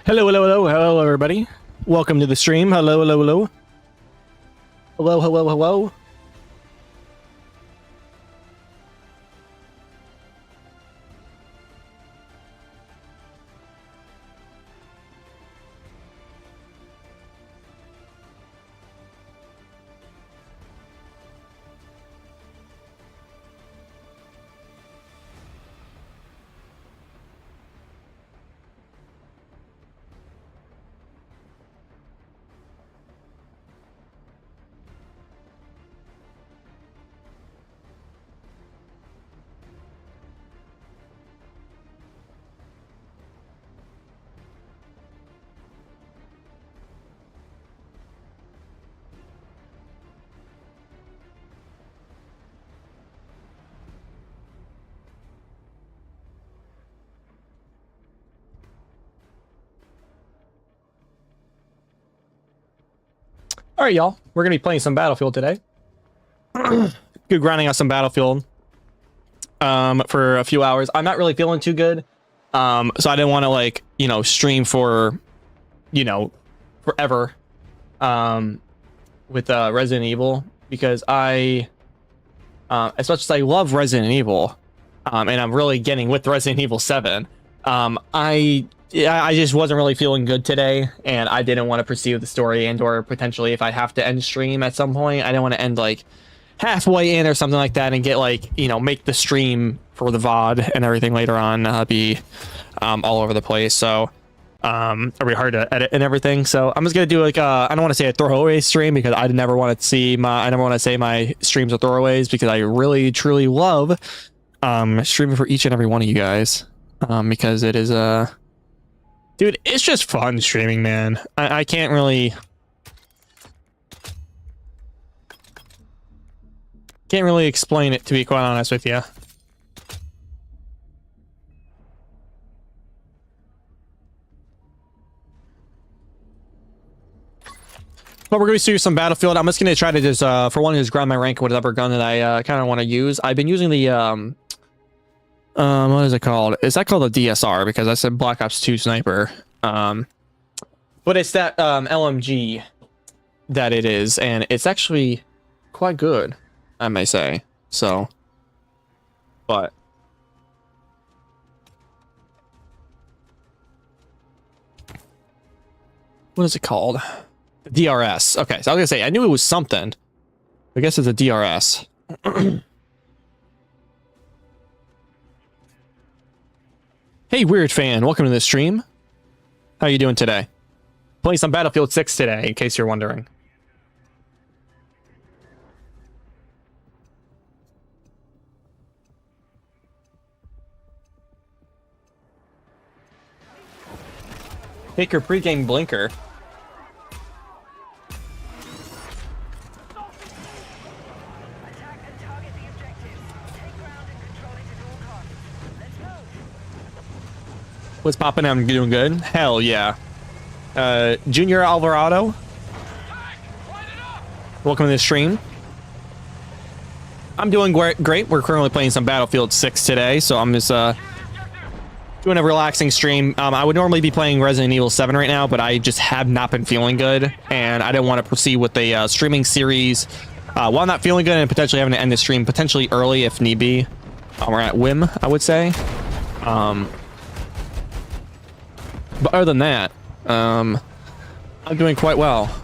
Hello, hello, hello, hello, everybody. Welcome to the stream. Hello, hello, hello. Hello, hello, hello. All right, y'all. We're going to be playing some Battlefield today. Good grinding on some Battlefield for a few hours. I'm not really feeling too good. So I didn't want to, like, stream for, forever with Resident Evil, because as much as I love Resident Evil, and I'm really getting with Resident Evil 7, I just wasn't really feeling good today, and I didn't want to proceed with the story, and or potentially if I have to end stream at some point, I didn't want to end like halfway in or something like that and get like, make the stream for the VOD and everything later on be all over the place. So it'll be hard to edit and everything. So I'm just gonna do like I don't want to say a throwaway stream, because I never want to say my streams are throwaways, because I really truly love streaming for each and every one of you guys, because it is dude, it's just fun streaming, man. I can't really explain it, to be quite honest with you. But we're going to do some Battlefield. I'm just going to try to just, for one, just grind my rank with whatever gun that I kind of want to use. I've been using the, what is it called? Is that called a DSR? Because I said Black Ops 2 Sniper. But it's that LMG that it is, and it's actually quite good, I may say. So, but what is it called? The DRS. Okay, so I was gonna say, I knew it was something. I guess it's a DRS. Hey, Weird Fan, welcome to the stream. How you doing today? Playing some Battlefield 6 today, in case you're wondering. Take your pregame blinker. What's poppin'? I'm doing good. Hell yeah. Junior Alvarado, welcome to the stream. I'm doing great. We're currently playing some Battlefield 6 today, so I'm just doing a relaxing stream. I would normally be playing Resident Evil 7 right now, but I just have not been feeling good, and I didn't want to proceed with the streaming series while not feeling good, and potentially having to end the stream potentially early if need be. We're at whim, I would say. But other than that, I'm doing quite well.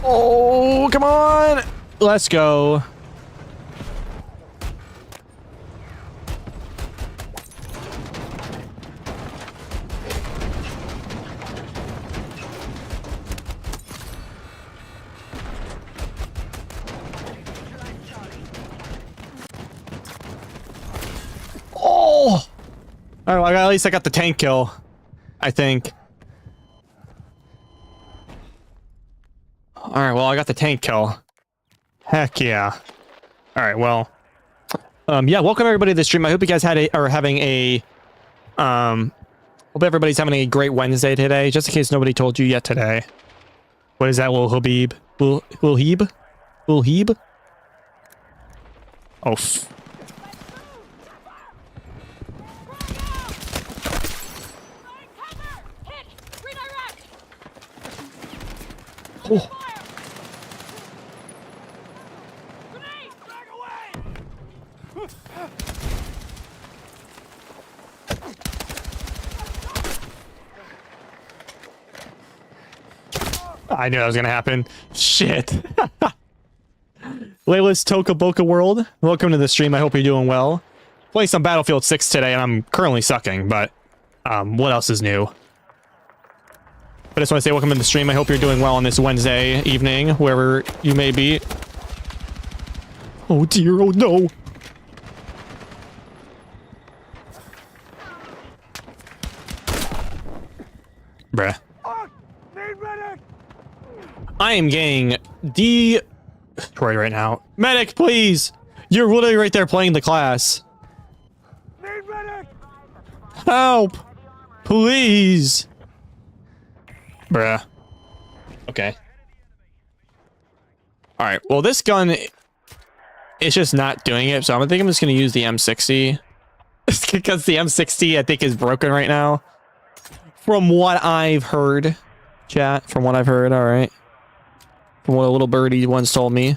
Oh, come on! Let's go. Oh! All right, well, at least I got the tank kill, I think. All right, well, I got the tank kill. Heck yeah. All right, well, yeah, welcome everybody to the stream. I hope you guys are having a Hope everybody's having a great Wednesday today. Just in case nobody told you yet today. What is that, Lil Habib? Lil Heeb? Lil Heeb? Oh. Oh. I knew that was gonna happen. Shit. Layla's Toka Boca World, welcome to the stream. I hope you're doing well. Playing some Battlefield 6 today, and I'm currently sucking, but what else is new? But I just want to say welcome to the stream. I hope you're doing well on this Wednesday evening, wherever you may be. Oh dear, oh no. Bruh. I am getting destroyed right now. Medic, please! You're literally right there playing the class. Help! Please! Bruh. Okay. Alright, well this gun is just not doing it, so I think I'm just gonna use the M60. Because the M60 I think is broken right now. From what I've heard. Chat, from what I've heard, alright. From what a little birdie once told me.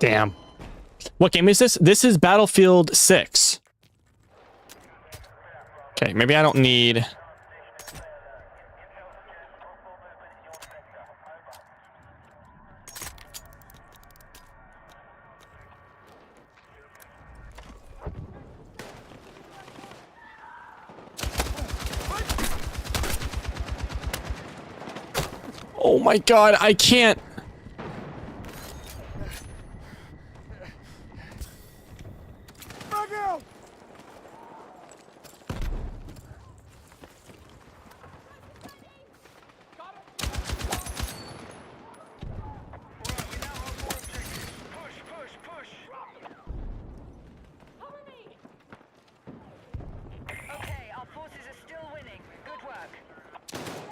Damn. What game is this? This is Battlefield 6. Okay, maybe I don't need... Oh my god, I can't...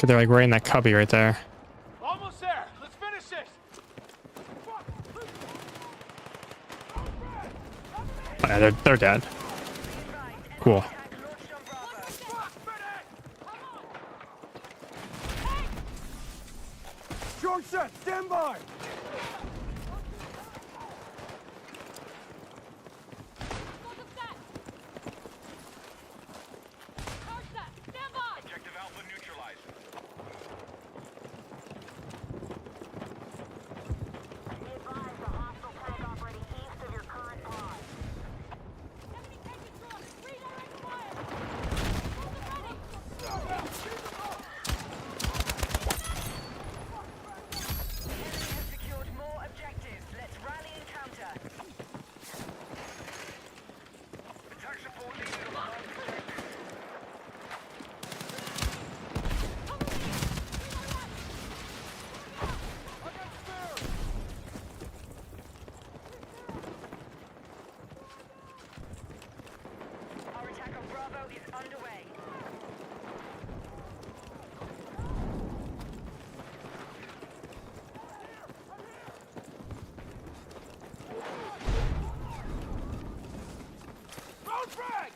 They're like right in that cubby right there. Almost there. Let's finish this. Oh, yeah, they're dead. Cool. Short set, stand by. Objective Alpha neutralized. Road frag!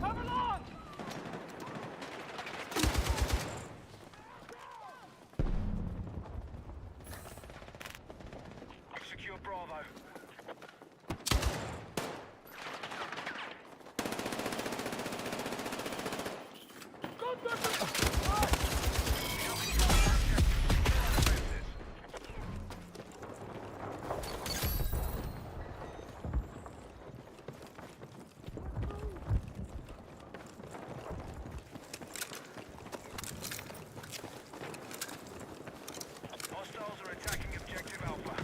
Come along! Secure Bravo. Hostiles are attacking objective Alpha.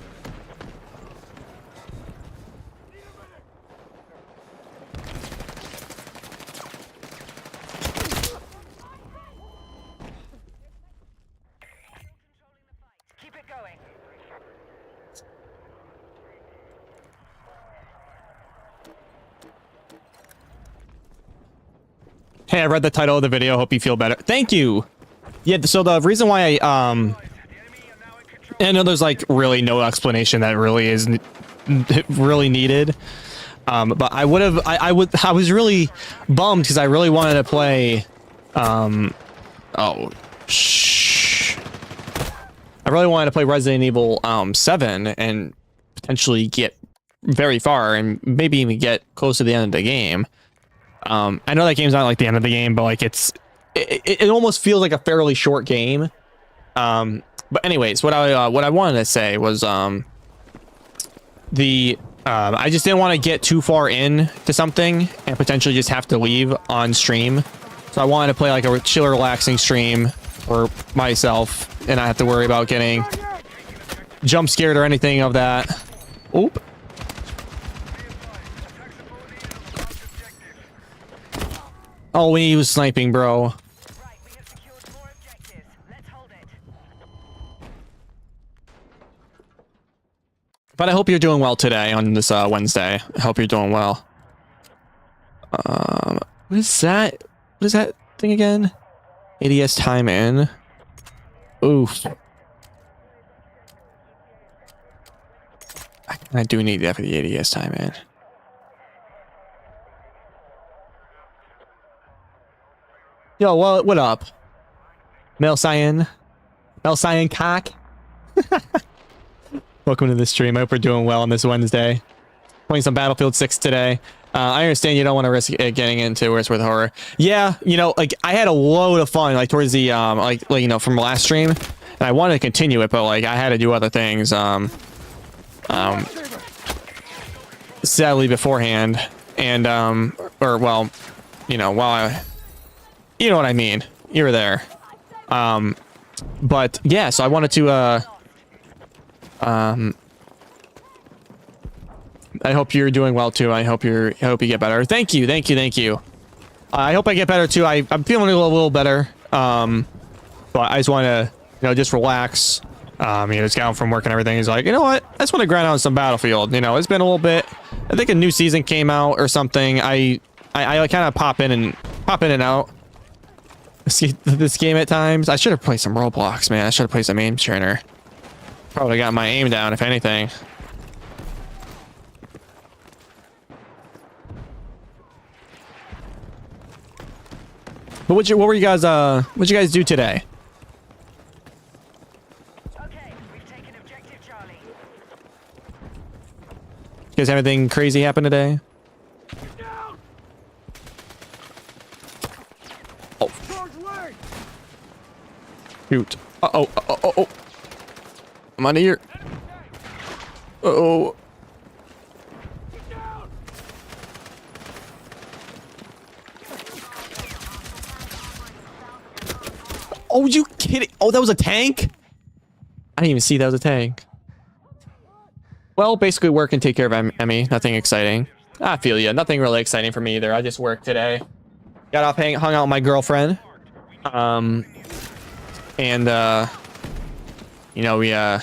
Keep it going. Hey, I read the title of the video. Hope you feel better. Thank you. Yeah, so the reason why I know there's like really no explanation that really is really needed. But I was really bummed because I really wanted to play I really wanted to play Resident Evil 7 and potentially get very far and maybe even get close to the end of the game. I know that game's not like the end of the game, but like it almost feels like a fairly short game. But anyways, what I wanted to say was I just didn't want to get too far in to something and potentially just have to leave on stream. So I wanted to play like a chill, relaxing stream for myself and not have to worry about getting jump scared or anything of that. Oop. Oh, he was sniping, bro. But I hope you're doing well today on this Wednesday. I hope you're doing well. What is that? What is that thing again? ADS time in. Oof. I do need that for the ADS time in. Yo, what up? Mel Cyan cock. Welcome to the stream. I hope we're doing well on this Wednesday. Playing some Battlefield 6 today. I understand you don't want to risk getting into where it's with horror. Yeah, you know, like I had a load of fun like towards the like you know, from last stream, and I wanted to continue it, but like I had to do other things sadly beforehand, and or well, you know, you know what I mean. You were there. But yeah, so I wanted to I hope you're doing well too. I hope you get better. Thank you. I hope I get better too. I'm feeling a little better. But I just want to, you know, just relax. You know, just got home from work and everything. He's like, you know what? I just want to grind on some Battlefield. You know, it's been a little bit. I think a new season came out or something. I kind of pop in and out. See this game at times. I should have played some Roblox, man. I should have played some aim trainer. Probably got my aim down, if anything. But what were you guys what'd you guys do today? Okay, we've taken objective Charlie. You guys have anything crazy happen today? Oh. Shoot. Uh-oh. I'm out of here. Uh-oh. Oh, you kidding? Oh, that was a tank? I didn't even see that was a tank. Well, basically work and take care of Emmy. Nothing exciting. I feel ya. Nothing really exciting for me either. I just worked today. Got off, hung out with my girlfriend. And you know, we our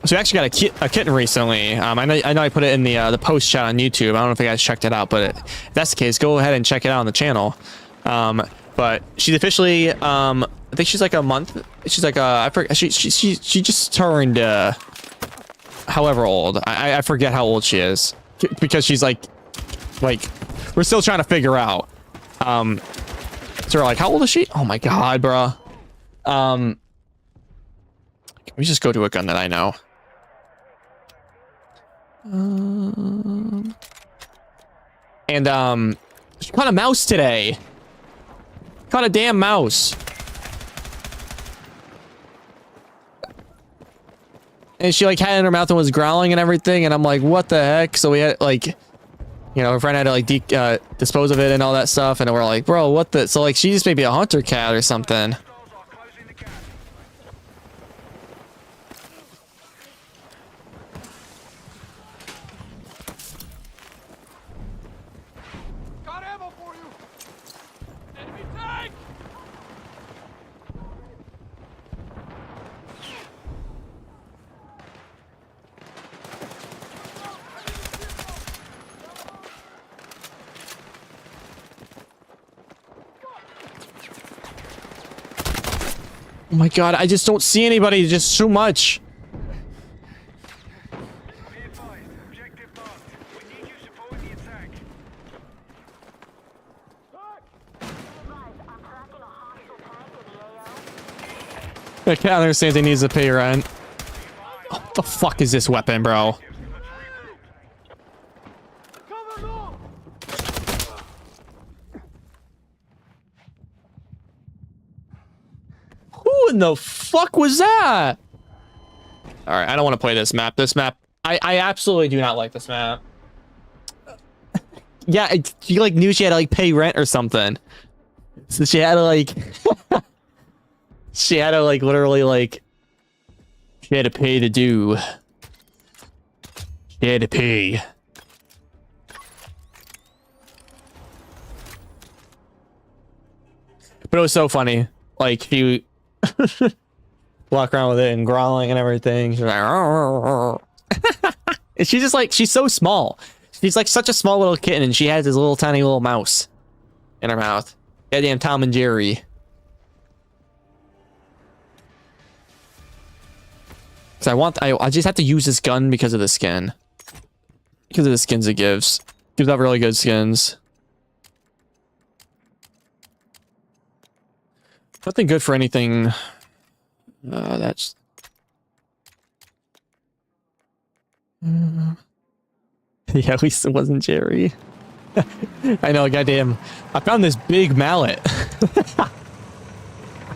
So we actually got a kitten recently. I know I put it in the post chat on YouTube. I don't know if you guys checked it out, but if that's the case, go ahead and check it out on the channel. But she's officially I think she's like a month. She's like I forget, she just turned however old. I forget how old she is because she's like we're still trying to figure out. So we're like, how old is she? Oh my god, bro. Can we just go to a gun that I know? She caught a mouse today. Caught a damn mouse. And she like had it in her mouth and was growling and everything, and I'm like, what the heck? So we had like, you know, her friend had to like dispose of it and all that stuff, and we're like, bro, what the? So like, she's maybe a hunter cat or something. Hostiles are closing the gap. Got ammo for you. Enemy tank. Oh my god, I just don't see anybody. Just too much. Be advised, objective marked. We need you supporting the attack. The cat understands he needs to pay rent. What the fuck is this weapon, bro? Cover long. Who in the fuck was that? All right, I don't want to play this map. This map, I absolutely do not like this map. Yeah, she like knew she had to like pay rent or something, so she had to like, she had to like literally like, she had to pay to do. She had to pay. But it was so funny. Like she walk around with it and growling and everything. She's like, and she's just like, she's so small. She's like such a small little kitten, and she has this little tiny little mouse in her mouth. Goddamn Tom and Jerry. So I just have to use this gun because of the skin. Because of the skins it gives. Gives out really good skins. Nothing good for anything. That's... Yeah, at least it wasn't Jerry. I know, goddamn. I found this big mallet.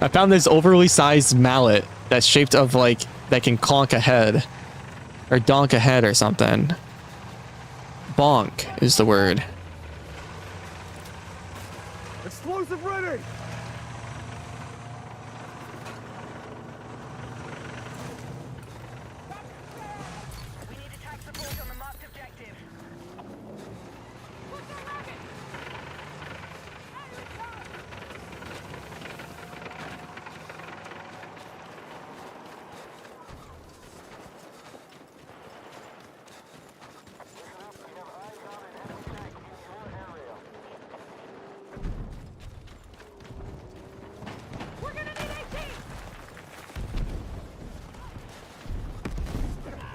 I found this overly sized mallet that's shaped of like, that can conk a head. Or donk a head or something. Bonk is the word. Explosive ready. We need attack support on the marked objective. We're gonna need AT! Down!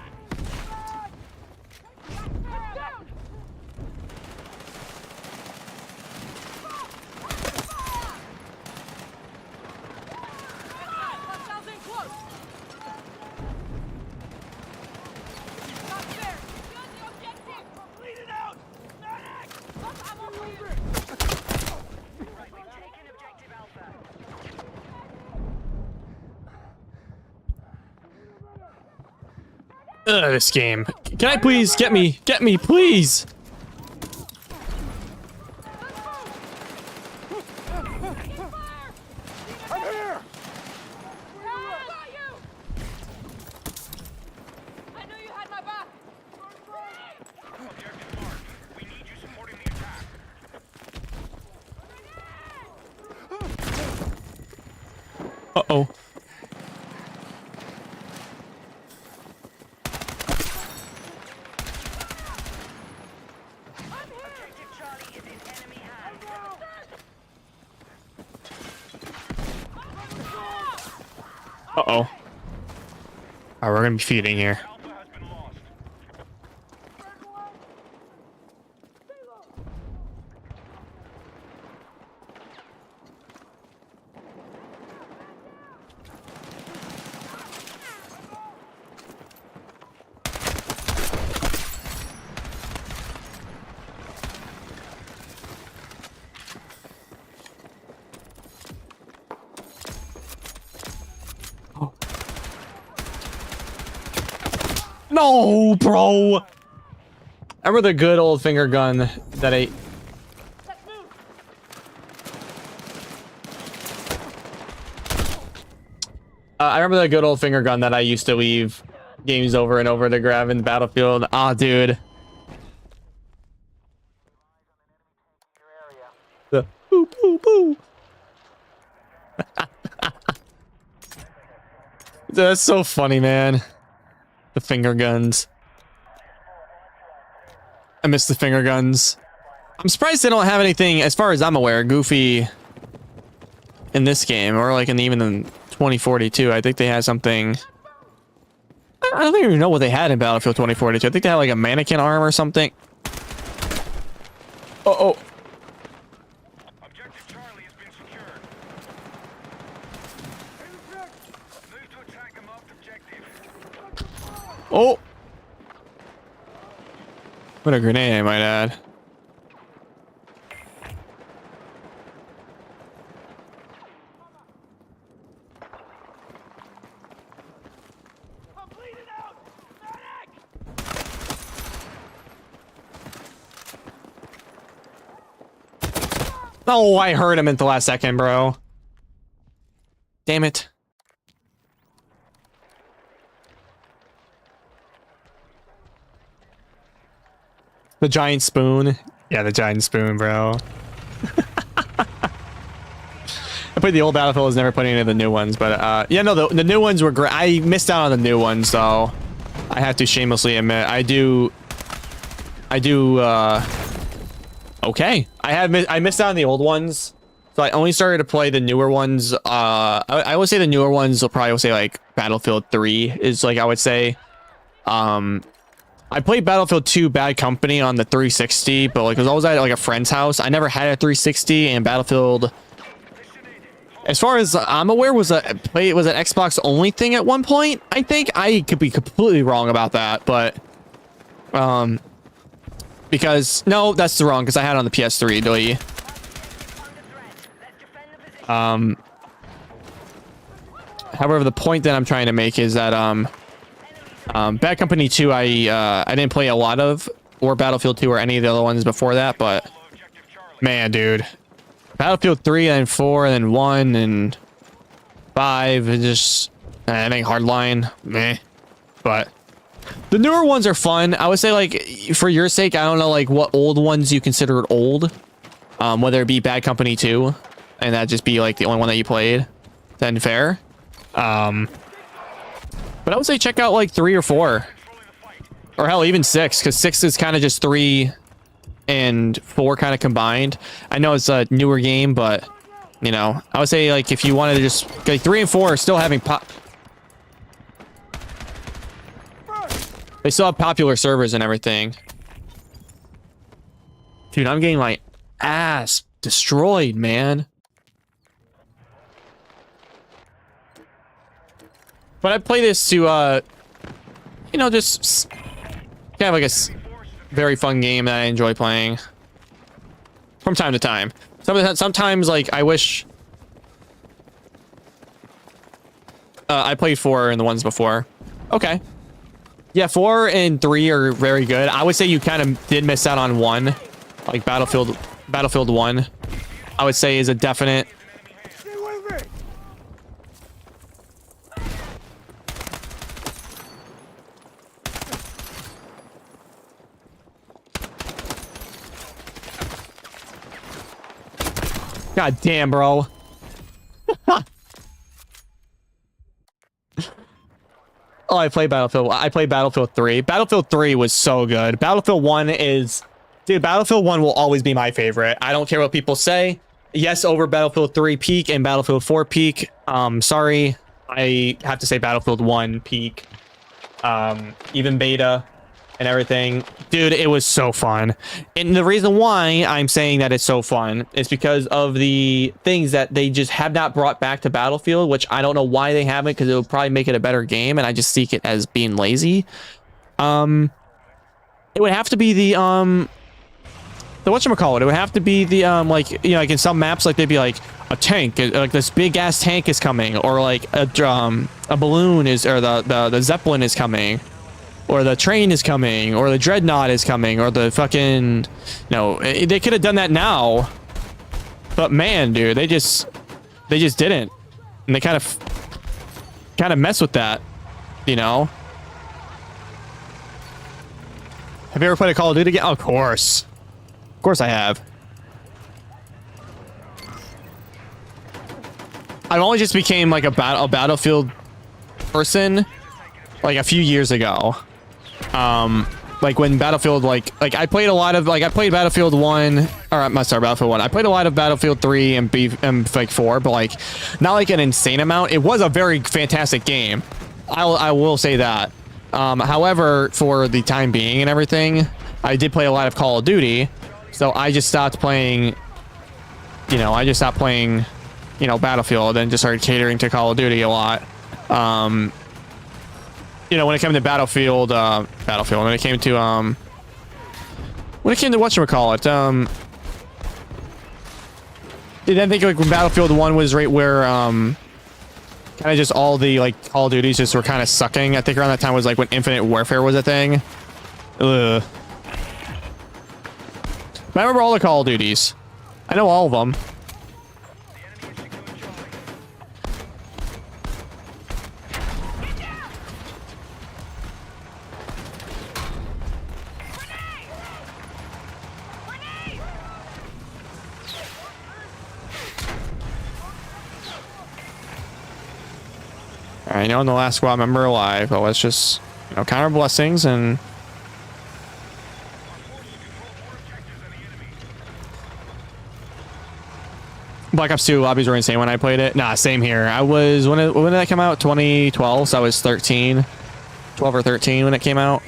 Hostiles in close! Not fair! Gun the objective! Bleed it out! Medic! I'm on for you! Right, we've taken objective Alpha. This game. Can I please get me, please? I'm here. I knew you had my back! Objective marked. We need you supporting the attack. Uh-oh. All right, we're gonna be feeding here. Alpha has been lost. No, bro. I remember the good old finger gun that I. I remember the good old finger gun that I used to leave games over and over to grab in Battlefield. Ah, dude. The boo boo boo. That's so funny, man. The finger guns. I miss the finger guns. I'm surprised they don't have anything, as far as I'm aware, goofy in this game, or like even in 2042. I think they had something. I don't even know what they had in Battlefield 2042. I think they had like a mannequin arm or something. Oh. Objective Charlie has been secured. Move to attack a marked objective. Oh. What a grenade, I might add. I'm bleeding out! Medic! Oh, I heard him at the last second, bro. Damn it. The giant spoon. Yeah, the giant spoon, bro. I played the old Battlefield, was never played any of the new ones, but yeah, no, the new ones were great. I missed out on the new ones, though. I have to shamelessly admit, I do. Okay, I missed out on the old ones, so I only started to play the newer ones. I would say the newer ones will probably say like Battlefield 3 is like I would say. I played Battlefield 2 Bad Company on the 360, but like, 'cause I was at like a friend's house. I never had a 360, and Battlefield, as far as I'm aware, was an Xbox only thing at one point. I think I could be completely wrong about that, but because no, that's wrong because I had it on the PS3. Doy. However, the point that I'm trying to make is that Bad Company 2, I didn't play a lot of, or Battlefield 2 or any of the other ones before that, but man, dude, Battlefield 3 and 4 and then 1 and 5 and just I think Hardline, meh. But the newer ones are fun. I would say, like, for your sake, I don't know like what old ones you considered old, whether it be Bad Company 2 and that just be like the only one that you played, then fair. But I would say check out like 3 or 4, or hell, even 6, because 6 is kind of just 3 and 4 kind of combined. I know it's a newer game, but you know, I would say like if you wanted to just like 3 and 4 are still having they still have popular servers and everything. Dude, I'm getting my ass destroyed, man. But I play this to, you know, just kind of like a very fun game that I enjoy playing from time to time. Sometimes, like, I wish I played 4 and the ones before. Okay. Yeah, 4 and 3 are very good. I would say you kind of did miss out on 1, like Battlefield 1. I would say is a definite. God damn, bro. Oh, I played Battlefield 3. Battlefield 3 was so good. Battlefield 1 is... Dude, Battlefield 1 will always be my favorite. I don't care what people say. Yes, over Battlefield 3 peak and Battlefield 4 peak. Sorry. I have to say Battlefield 1 peak. even beta and everything. Dude, it was so fun. And the reason why I'm saying that it's so fun is because of the things that they just have not brought back to Battlefield, which I don't know why they haven't, because it would probably make it a better game, and I just see it as being lazy. It would have to be the whatchamacallit, it would have to be the like, you know, like in some maps, like they'd be like a tank, like this big ass tank is coming, or like a balloon is, or the zeppelin is coming, or the train is coming, or the dreadnought is coming, or the fucking, no, they could have done that now, but man, dude, they just didn't, and they kind of mess with that, you know. Have you ever played a Call of Duty again? Oh, of course I have. I've only just became like a Battlefield person like a few years ago. Like when Battlefield, like I played a lot of, like I played Battlefield 1, or sorry, Battlefield 1. I played a lot of Battlefield 3 and like 4, but like not like an insane amount. It was a very fantastic game. I will say that. However, for the time being and everything, I did play a lot of Call of Duty, so I just stopped playing, you know, you know, Battlefield, and just started catering to Call of Duty a lot. You know, when it came to Battlefield, when it came to whatchamacallit, I think like when Battlefield 1 was right where, kind of just all the like Call of Duties just were kind of sucking. I think around that time was like when Infinite Warfare was a thing. Ugh. But I remember all the Call of Duties. I know all of them. I know in the last squad member alive, but let's just, you know, count our blessings and Black Ops 2 lobbies were insane when I played it. Nah, same here. I was, when did that come out? 2012, so I was 13, 12 or 13 when it came out,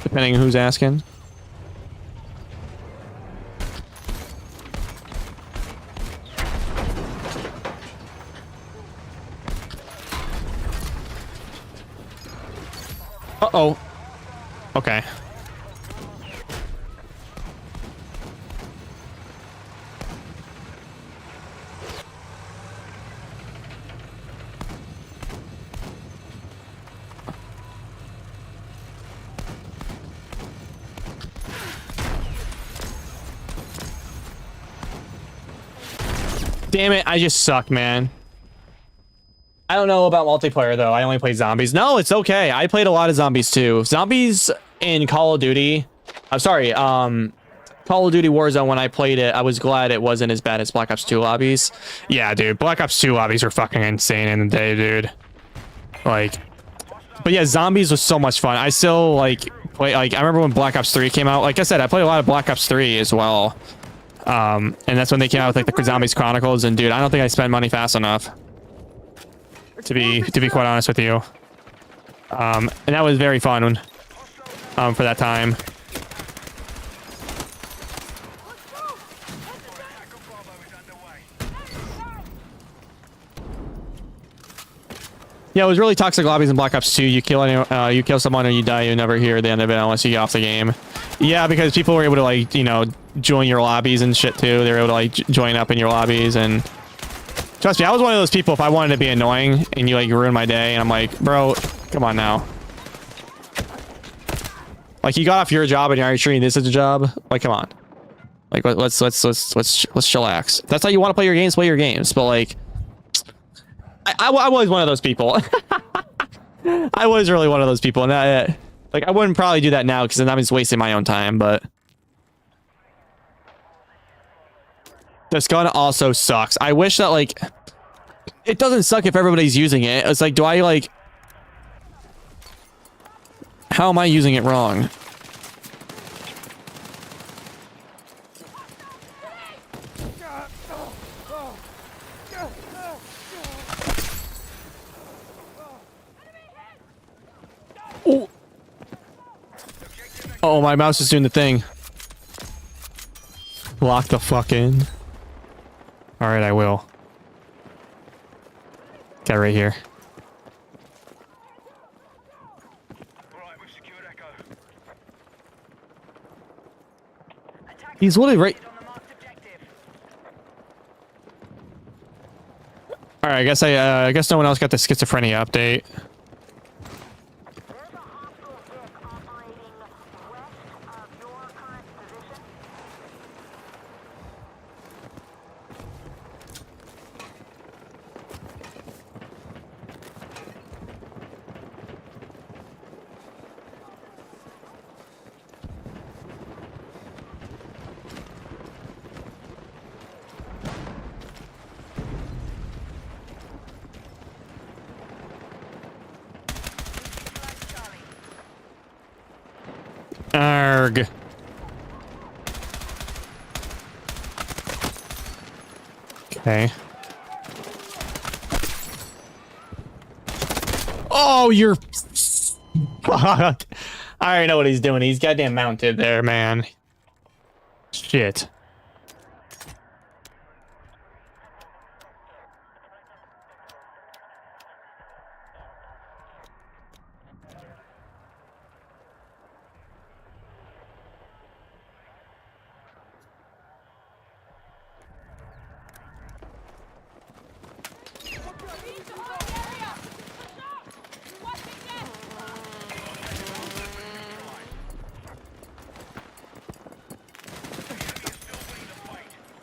depending who's asking. Uh-oh. Okay. Damn it, I just suck, man. I don't know about multiplayer though. I only played zombies. No, it's okay. I played a lot of zombies too. Zombies in Call of Duty. I'm sorry. Call of Duty Warzone, when I played it, I was glad it wasn't as bad as Black Ops 2 lobbies. Yeah, dude. Black Ops 2 lobbies were fucking insane in the day, dude. Like, but yeah, zombies was so much fun. I still like play, like, I remember when Black Ops 3 came out. Like I said, I played a lot of Black Ops 3 as well. And that's when they came out with like the Zombies Chronicles, and dude, I don't think I spent money fast enough. To be quite honest with you. And that was very fun for that time. Yeah, it was really toxic lobbies in Black Ops 2. You kill someone and you die, you never hear the end of it unless you get off the game. Yeah, because people were able to, like, you know, join your lobbies and shit too. They were able to like join up in your lobbies, and trust me, I was one of those people, if I wanted to be annoying and you like ruin my day, and I'm like, bro, come on now. Like, you got off your job and you're already treating this as a job. Like, come on. Like, let's chillax. If that's how you want to play your games, play your games. But like, I was one of those people. I was really one of those people, and that, like, I wouldn't probably do that now because then I'm just wasting my own time. But this gun also sucks. I wish that, like, it doesn't suck if everybody's using it. It's like, do I, like, how am I using it wrong? Oh, my mouse is doing the thing. Lock the fuck in. All right, I will. Get right here. Alright, we've secured Echo. He's literally right. On the marked objective. All right, I guess no one else got the schizophrenia update. There's a hostile ship operating west of your current position. Arg. Okay. Oh, you're... Fuck. I already know what he's doing. He's goddamn mounted there, man. Shit.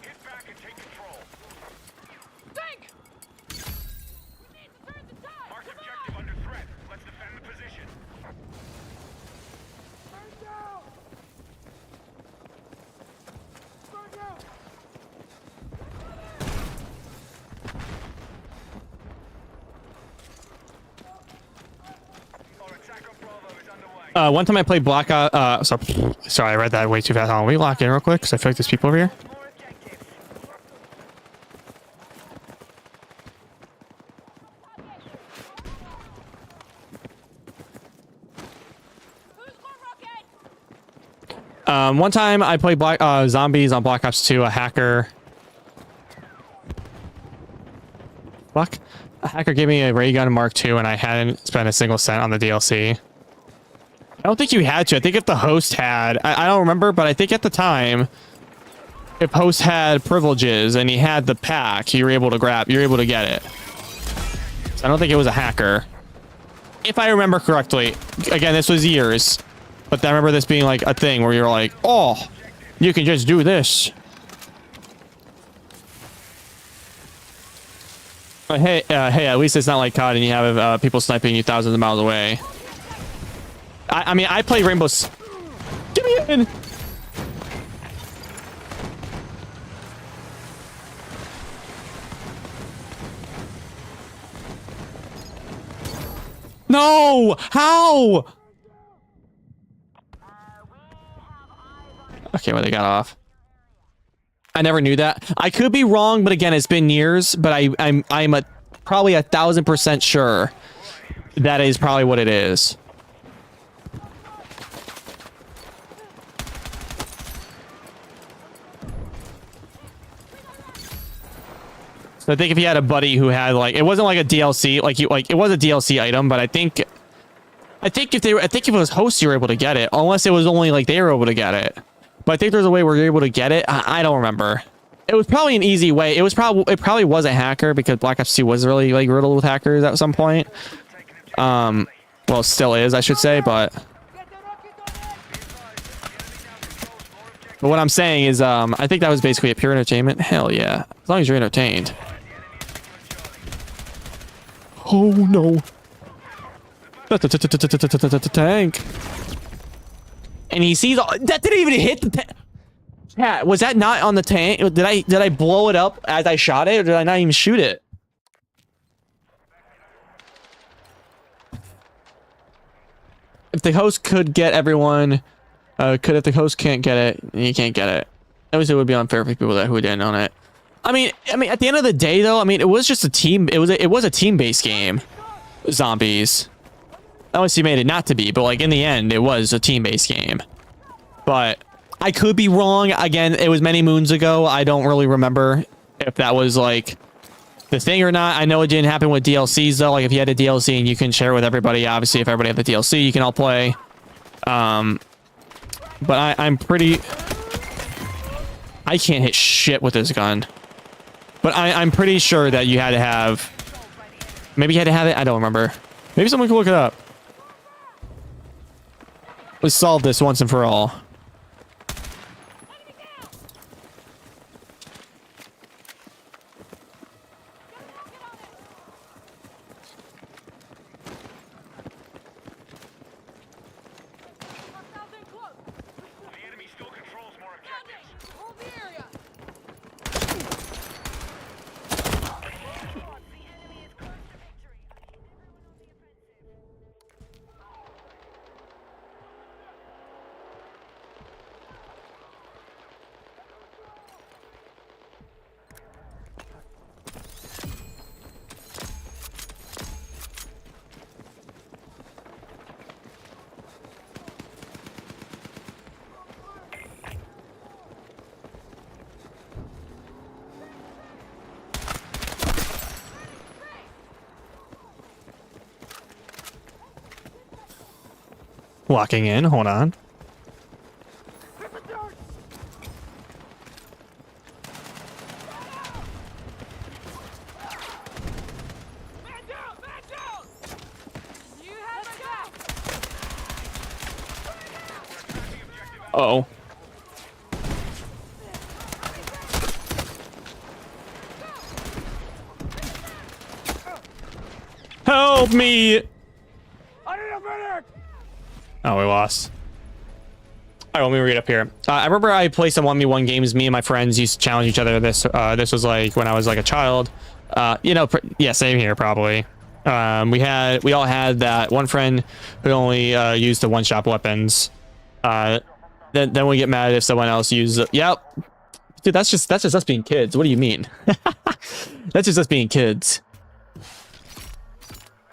Get back and take control. Think! We need to turn the tide! Marked Come objective on! under threat. Let's defend the position. Our attack on Bravo is underway. One time I played Black Ops. Sorry, I read that way too fast. Hold on, we lock in real quick because I feel like there's people over here. More objectives. Who's got rocket? One time I played zombies on Black Ops 2. A hacker. Fuck. A hacker gave me a ray gun Mark II, and I hadn't spent a single cent on the DLC. I don't think you had to. I think if the host had, I don't remember, but I think at the time, if host had privileges and he had the pack, you were able to get it. So I don't think it was a hacker. If I remember correctly, again, this was years, but I remember this being like a thing where you're like, oh, you can just do this. But hey, at least it's not like COD and you have people sniping you thousands of miles away. I mean, I play Rainbow's. Get me in! No! How? Okay, well, they got off. I never knew that. I could be wrong, but again, it's been years. But I'm probably 1,000% sure that is probably what it is. So I think if you had a buddy who had like, it wasn't like a DLC, it was a DLC item, but I think if it was hosts, you were able to get it, unless it was only like they were able to get it. But I think there's a way where you're able to get it. I don't remember. It was probably an easy way. It probably was a hacker because Black Ops 2 was really like riddled with hackers at some point. Well, it still is, I should say, but what I'm saying is, I think that was basically a pure entertainment. Hell yeah, as long as you're entertained. Oh no. Tank. And he sees that didn't even hit the tank. Chat, was that not on the tank? Did I blow it up as I shot it, or did I not even shoot it? If the host could get everyone, if the host can't get it, you can't get it. Obviously, it would be unfair for people who didn't own it. I mean, at the end of the day, though, I mean, it was just a team. It was a team-based game. Zombies. Obviously, made it not to be, but like in the end, it was a team-based game. but I could be wrong. Again, it was many moons ago. I don't really remember if that was like the thing or not. I know it didn't happen with DLCs though. Like if you had a DLC and you can share it with everybody, obviously if everybody had the DLC, you can all play. But I'm pretty... I can't hit shit with this gun. But I'm pretty sure that you had to have... Maybe you had to have it? I don't remember. Maybe someone can look it up. Let's solve this once and for all. The enemy still controls more objectives. Hold the area. The enemy is close to victory. Everyone on the offensive. Locking in. Hold on. Man down! Man down! You have my back! Uh-oh. Help me! I need a medic! Oh, we lost. All right, let me read up here. I remember I played some 1v1 games. Me and my friends used to challenge each other. This was like when I was like a child. You know, yeah, same here probably. We all had that one friend who only used the one-shot weapons. Then we get mad if someone else uses it. Yep. Dude, that's just us being kids. What do you mean? That's just us being kids.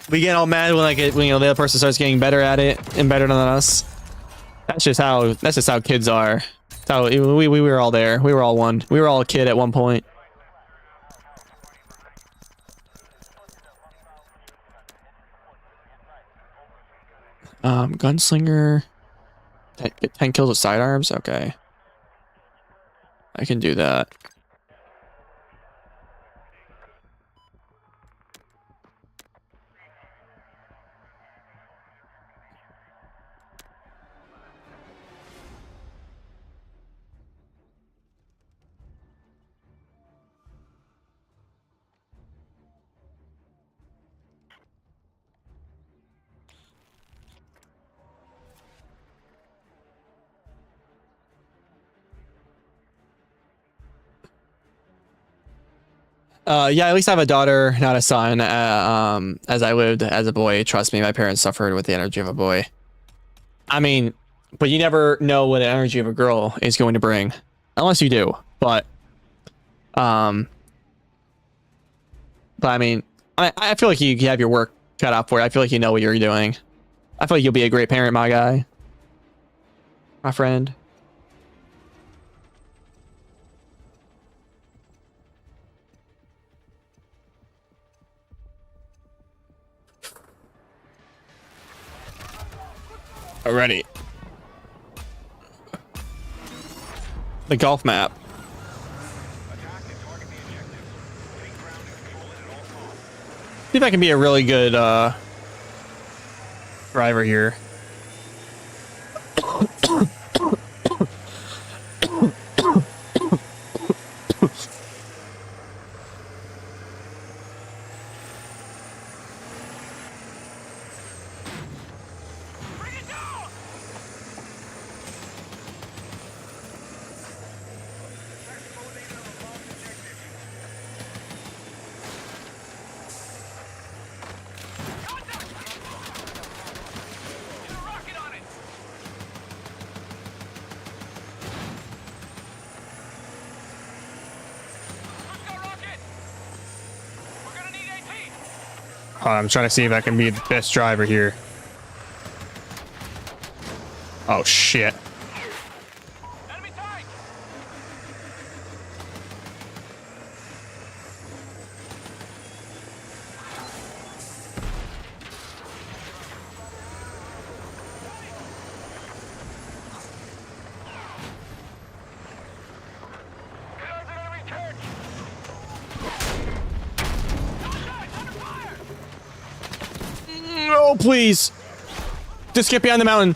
We get all mad when when you know the other person starts getting better at it and better than us. That's just how kids are. That's how we were all there. We were all one. We were all a kid at one point. Gunslinger. Get 10 kills with sidearms. Okay, I can do that. Yeah, at least I have a daughter, not a son. As I lived as a boy, trust me, my parents suffered with the energy of a boy. I mean, but you never know what the energy of a girl is going to bring, unless you do. But I mean, I feel like you have your work cut out for it. I feel like you know what you're doing. I feel like you'll be a great parent, my guy, my friend. Already. The golf map. See if I can be a really good driver here. I'm trying to see if I can be the best driver here. Oh shit. Oh, please. Just get behind the mountain.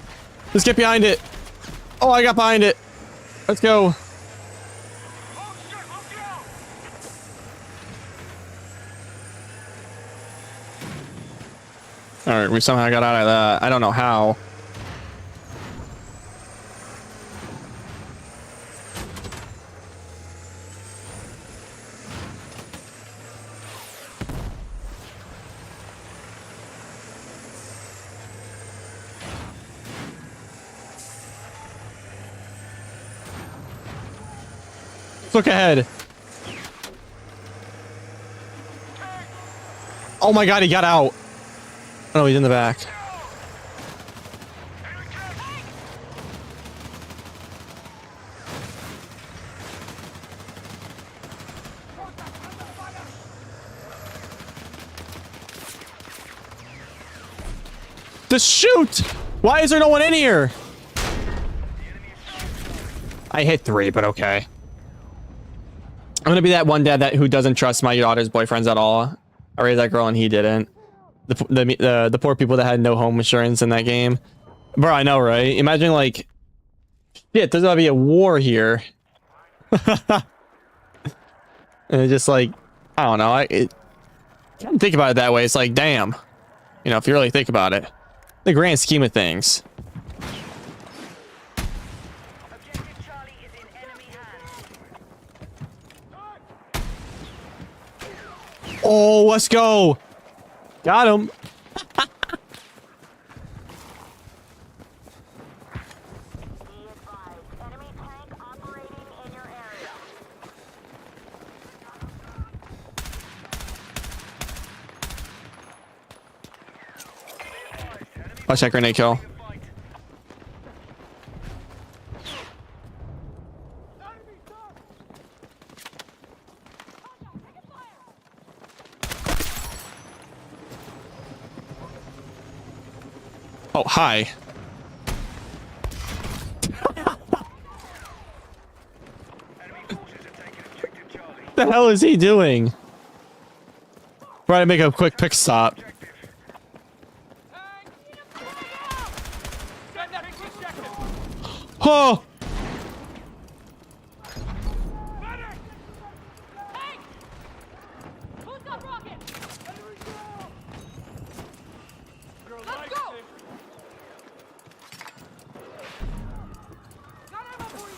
Just get behind it. Oh, I got behind it. Let's go. Oh shit, look out! All right, we somehow got out of that. I don't know how. Look ahead. Oh my god, he got out. Oh, he's in the back. Just shoot! Why is there no one in here? I hit 3, but okay. I'm gonna be that one dad who doesn't trust my daughter's boyfriends at all. I raised that girl and he didn't. The poor people that had no home insurance in that game. Bro, I know, right? Imagine like, shit, there's gonna be a war here. And it's just like, I don't know. Can't think about it that way. It's like, damn. You know, if you really think about it, the grand scheme of things. Objective Charlie is in enemy hands. Oh, let's go. Got him. Be advised, enemy tank operating in your area. Watch that grenade kill. Oh, hi. What the hell is he doing? Trying to make a quick pick stop. Oh! Who's got rocket? Let's go! Got ammo for you!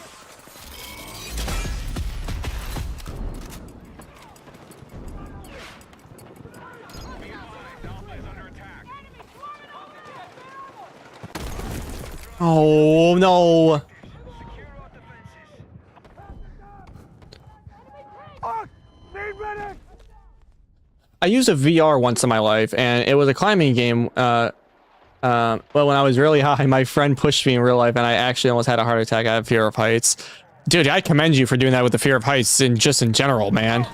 Oh no! I used a VR once in my life, and it was a climbing game. Well, when I was really high, my friend pushed me in real life, and I actually almost had a heart attack. I have fear of heights. Dude, I commend you for doing that with the fear of heights, and just in general, man.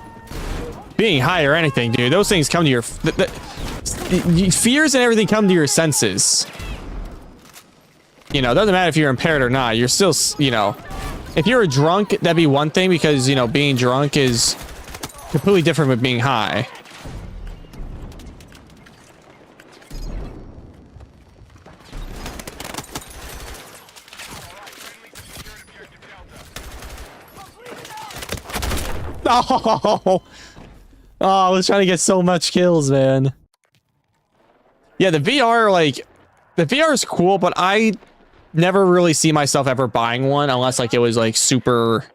Being high or anything, dude, those things come to your... fears and everything come to your senses. You know, it doesn't matter if you're impaired or not. You're still, you know... If you're a drunk, that'd be one thing, because, you know, being drunk is completely different from being high. Oh, I was trying to get so much kills, man. Yeah, the VR, like, the VR is cool, but I never really see myself ever buying one unless, like, it was, like, super...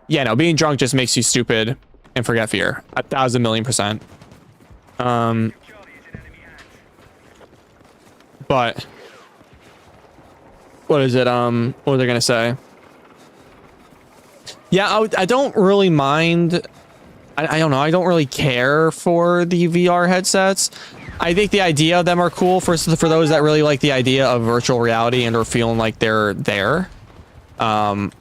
Yeah, no, being drunk just makes you stupid and forget fear. 1,000,000,000%. But... What is it, what was I gonna say? Yeah, I don't really mind. I don't know. I don't really care for the VR headsets. I think the idea of them are cool for those that really like the idea of virtual reality and are feeling like they're there. But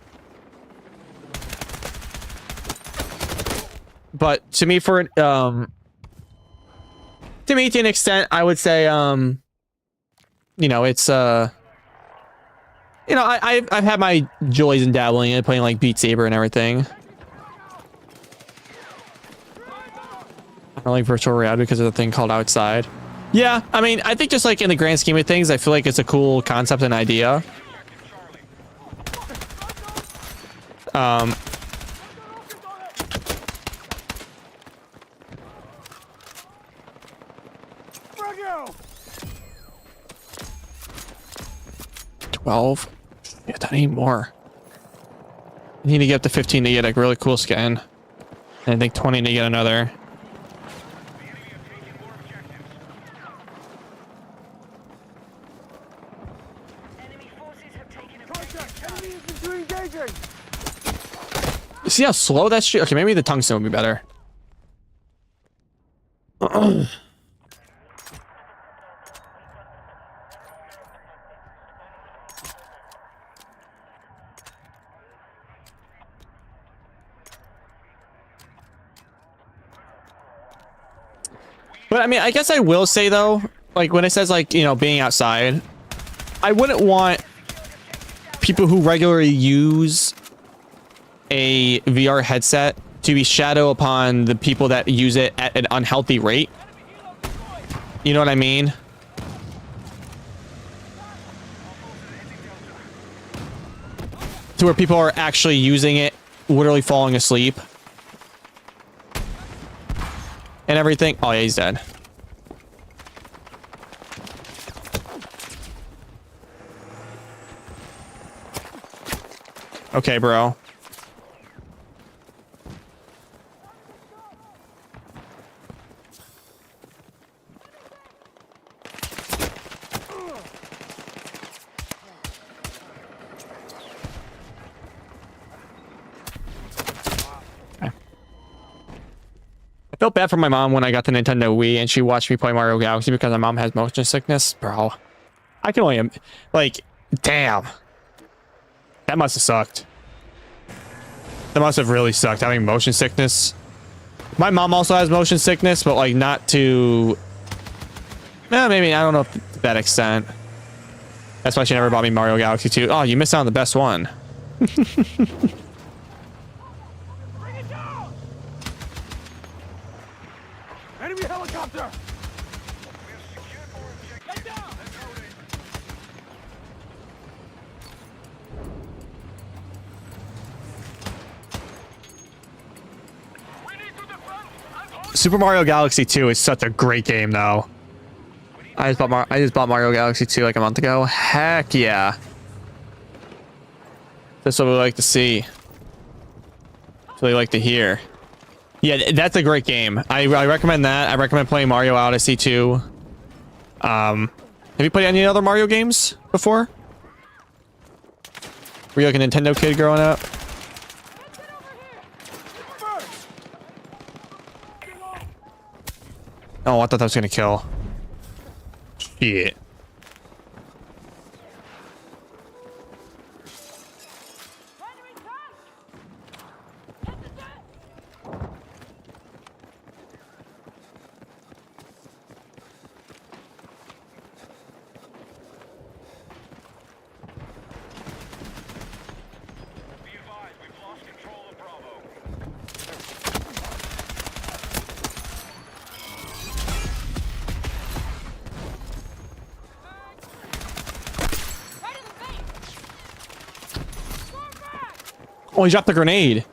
to me, to an extent, I would say, you know, it's you know, I've had my joys in dabbling in playing like Beat Saber and everything. I like virtual reality because of the thing called outside. Yeah, I mean, I think just like in the grand scheme of things, I feel like it's a cool concept and idea. Fragile! 12. Yeah, I need more. I need to get up to 15 to get a really cool skin. And I think 20 to get another. Enemy forces have taken objective. Enemy infantry engaging! You see how slow that shit? Okay, maybe the tungsten would be better. But I mean, I guess I will say though, like when it says like, you know, being outside, I wouldn't want people who regularly use a VR headset to be shadow upon the people that use it at an unhealthy rate. You know what I mean? To where people are actually using it, literally falling asleep. And everything. Oh yeah, he's dead. Okay, bro. I felt bad for my mom when I got the Nintendo Wii and she watched me play Mario Galaxy because my mom has motion sickness. Bro, I can only, like, damn. That must have sucked. That must have really sucked, having motion sickness. My mom also has motion sickness, but, like, not to... maybe, I don't know if to that extent. That's why she never bought me Mario Galaxy 2. Oh, you missed out on the best one. Enemy helicopter! Super Mario Galaxy 2 is such a great game, though. I just bought Mario Galaxy 2 like a month ago. Heck yeah. That's what we like to see. That's what we like to hear. Yeah, that's a great game. I recommend that. I recommend playing Mario Odyssey 2. Have you played any other Mario games before? Were you like a Nintendo kid growing up? Oh, I thought that was gonna kill. Shit. Oh, he dropped the grenade.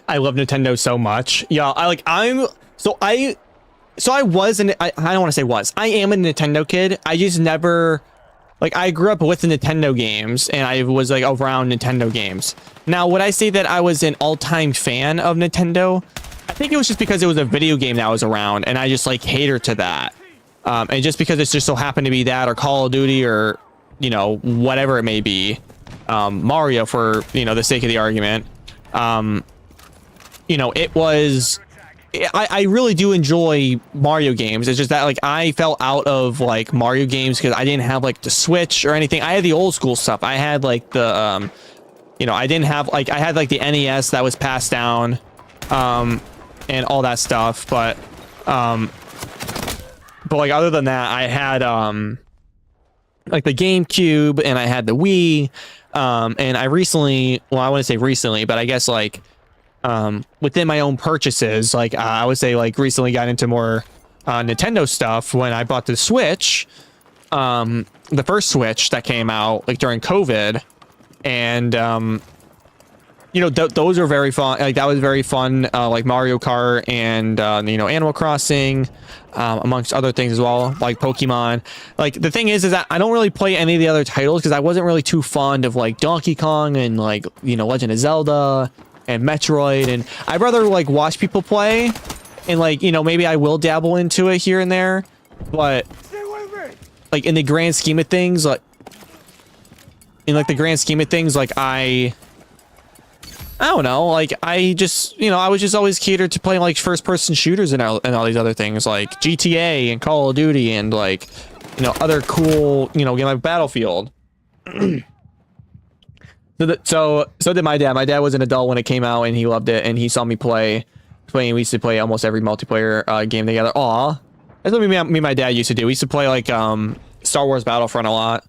I love Nintendo so much. Yeah, I don't want to say was. I am a Nintendo kid. I just never, like, I grew up with the Nintendo games and I was like around Nintendo games. Now, would I say that I was an all-time fan of Nintendo? I think it was just because it was a video game that was around and I just like cater to that. And just because it's just so happened to be that or Call of Duty or, you know, whatever it may be. Mario for, you know, the sake of the argument. You know, it was I really do enjoy Mario games. It's just that like I fell out of like Mario games because I didn't have like the Switch or anything. I had the old school stuff. I had like the you know, I didn't have like I had like the NES that was passed down and all that stuff, but like other than that, I had like the GameCube and I had the Wii, and I recently, well, I wouldn't say recently, but I guess like within my own purchases, like I would say like recently got into more Nintendo stuff when I bought the Switch, the first Switch that came out like during COVID, and you know, those are very fun. Like that was very fun, like Mario Kart and you know, Animal Crossing, amongst other things as well, like Pokemon. Like the thing is that I don't really play any of the other titles because I wasn't really too fond of like Donkey Kong and like, you know, Legend of Zelda and Metroid, and I'd rather like watch people play, and like, you know, maybe I will dabble into it here and there, but like in the grand scheme of things, like I don't know, like I just, you know, I was just always catered to playing like first person shooters and all these other things like GTA and Call of Duty and like, you know, other cool, you know, game like Battlefield. So did my dad. My dad was an adult when it came out and he loved it, and he saw me playing. We used to play almost every multiplayer game together. Aw, that's what me and my dad used to do. We used to play like Star Wars Battlefront a lot.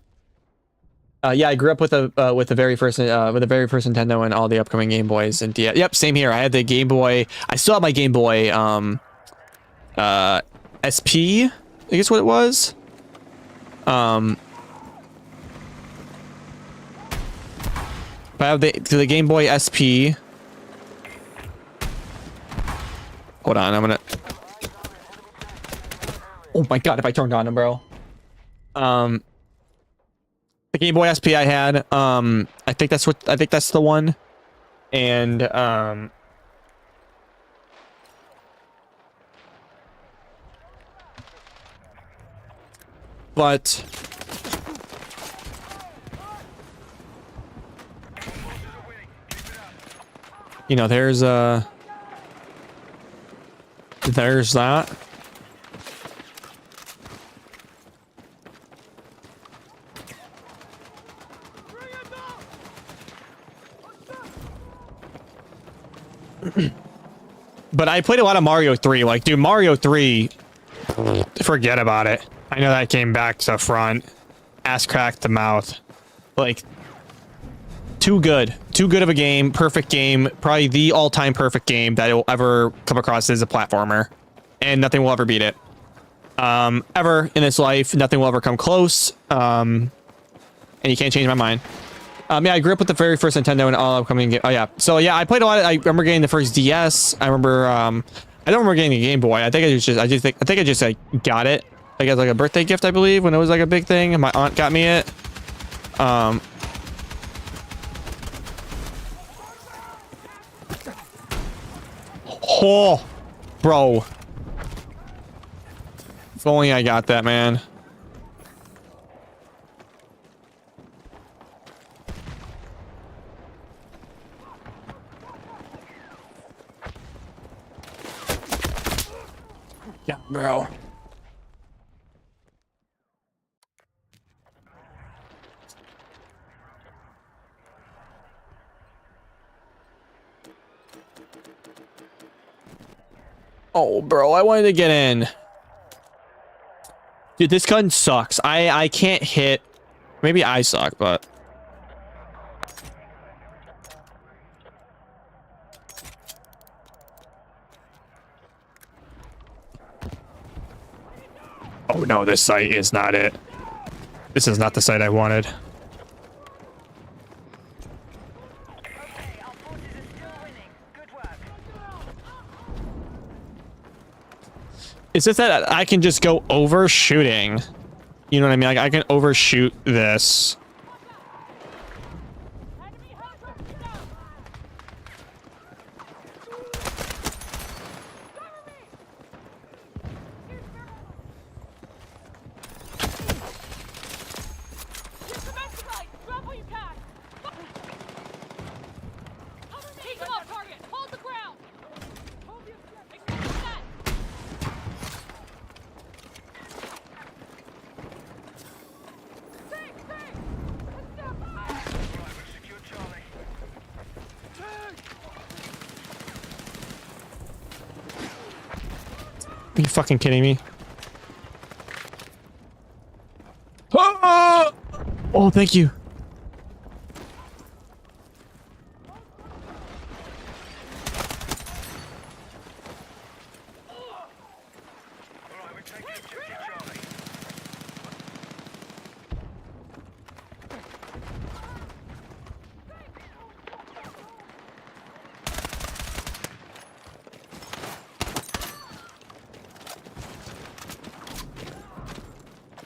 Yeah, I grew up with the very first Nintendo and all the upcoming Game Boys, and yeah, yep, same here. I had the Game Boy. I still have my Game Boy SP, I guess what it was. I have the Game Boy SP. Hold on, I'm gonna. Oh my god, if I turned on him, bro. The Game Boy SP I had. I think that's the one. And but you know, there's that. But I played a lot of Mario 3. Like, dude, Mario 3, forget about it. I know that came back to front. Ass cracked the mouth. Like, too good. Too good of a game. Perfect game. Probably the all-time perfect game that it will ever come across as a platformer. And nothing will ever beat it. Ever in this life. Nothing will ever come close. And you can't change my mind. Yeah, I grew up with the very first Nintendo and all upcoming game. Oh yeah, so yeah, I played a lot. I remember getting the first DS. I remember. I don't remember getting the Game Boy. I think I just like got it like as like a birthday gift, I believe, when it was like a big thing. And my aunt got me it. Oh, bro. If only I got that, man. Yeah, bro. Oh, bro, I wanted to get in. Dude, this gun sucks. I can't hit. Maybe I suck, but oh no, this site is not it. This is not the site I wanted. Okay, our forces are still winning. Good work. It's just that I can just go overshooting. You know what I mean? Like I can overshoot this. Enemy helicopter down! Cover me! Use the Mexican! Drop what you can! Cover me! Take them off target! Hold the ground! Hold the objective! Are you fucking kidding me? Oh, oh thank you. Alright, we're taking objective Charlie.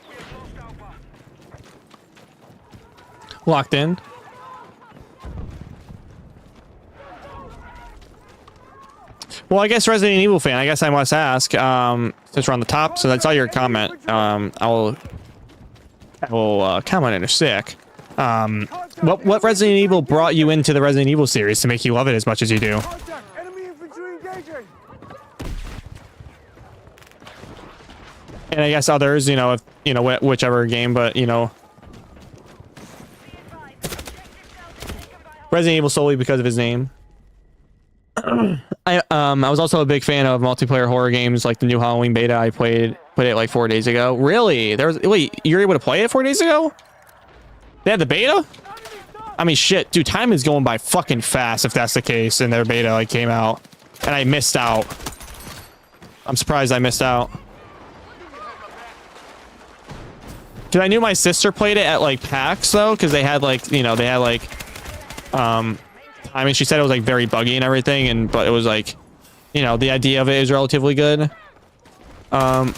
We have lost Alpha. Locked in. Well, I guess Resident Evil fan, I guess I must ask, since we're on the top, so that's all your comment. I will comment in a sec. What Resident Evil brought you into the Resident Evil series to make you love it as much as you do? Contact! Enemy infantry engaging! And I guess others, you know, if you know whichever game, but you know, Resident Evil solely because of his name. I was also a big fan of multiplayer horror games like the new Halloween beta. I played it like 4 days ago. Really? Wait, you're able to play it 4 days ago? They had the beta? I mean, shit, dude, time is going by fucking fast if that's the case, and their beta like came out, and I missed out. I'm surprised I missed out. Cause I knew my sister played it at like PAX though, because they had like, you know, I mean, she said it was like very buggy and everything, but it was like, you know, the idea of it is relatively good. Bravo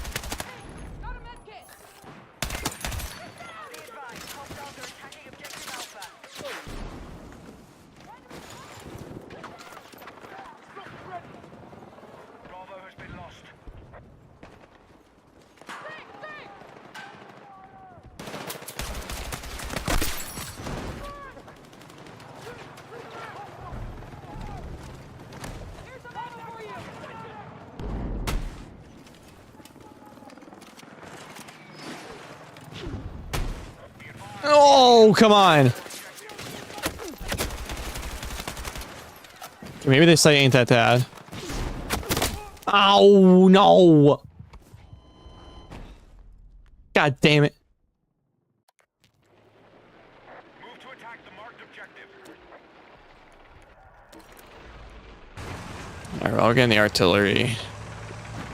has been lost. Oh, come on. Maybe this site ain't that bad. Oh, no. God damn it. Move to attack the marked objective. All right, I'll get in the artillery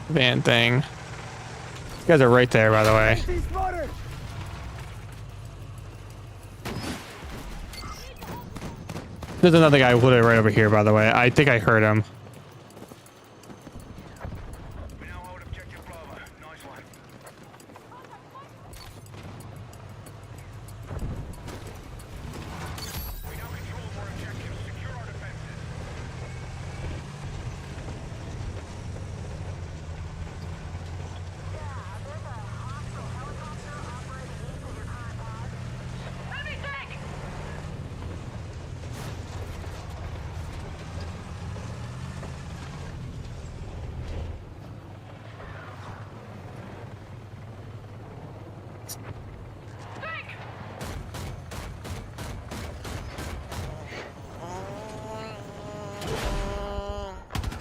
van thing. You guys are right there, by the way. He's spotted! There's another guy literally right over here, by the way. I think I heard him. We now hold objective Bravo. Nice one. We now control more objectives. Secure our defenses. Enemy tank!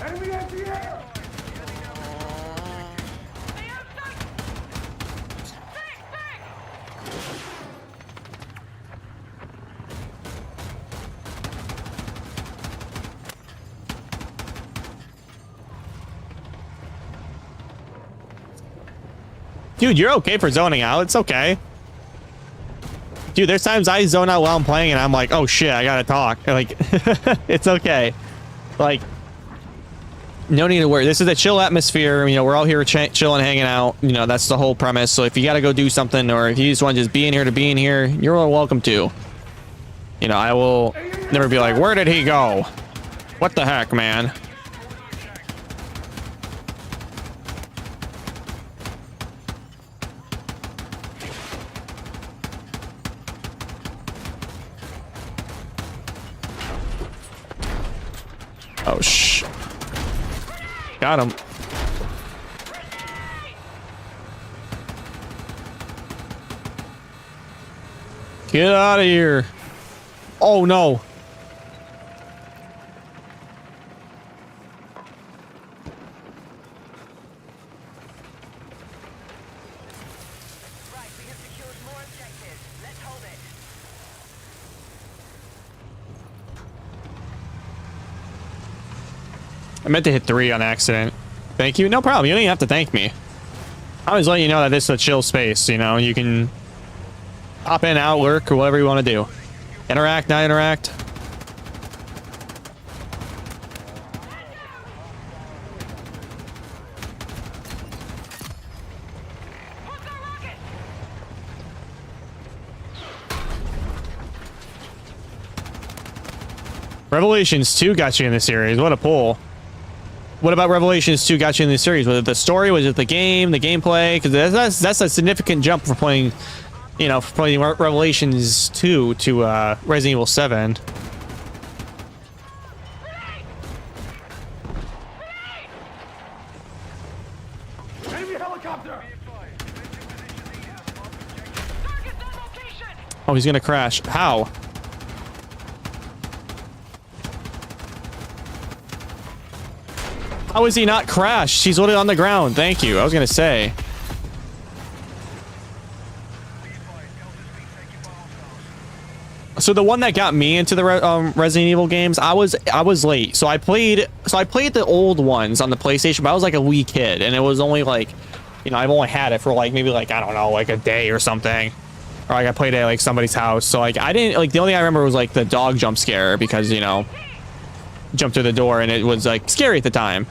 Enemy anti-air! Dude, you're okay for zoning out. It's okay. Dude, there's times I zone out while I'm playing and I'm like, oh shit, I gotta talk. Like, it's okay. Like, no need to worry. This is a chill atmosphere. You know, we're all here chilling, hanging out. You know, that's the whole premise. So if you gotta go do something, or if you just want to just be in here to be in here, you're all welcome to. You know, I will never be like, where did he go? What the heck, man? Oh, shh. Got him. Get out of here. Oh, no. I meant to hit 3 on accident. Thank you. No problem. You don't even have to thank me. I was letting you know that this is a chill space, you know. You can hop in, out, lurk, or whatever you want to do. Interact, not interact. Revelations 2 got you in the series. What a pull. What about Revelations 2 got you in the series? Was it the story? Was it the game? The gameplay? Because that's a significant jump for playing, you know, for playing Revelations 2 to Resident Evil 7. Enemy helicopter! Oh, he's gonna crash. How? How is he not crashed? She's literally on the ground. Thank you. I was gonna say. So the one that got me into the Resident Evil games, I was late. So I played the old ones on the PlayStation, but I was like a wee kid, and it was only like, you know, I've only had it for like maybe like, I don't know, like a day or something. Or like I played it at like somebody's house. So like I didn't like, the only thing I remember was like the dog jump scare because, you know, jumped through the door and it was like scary at the time.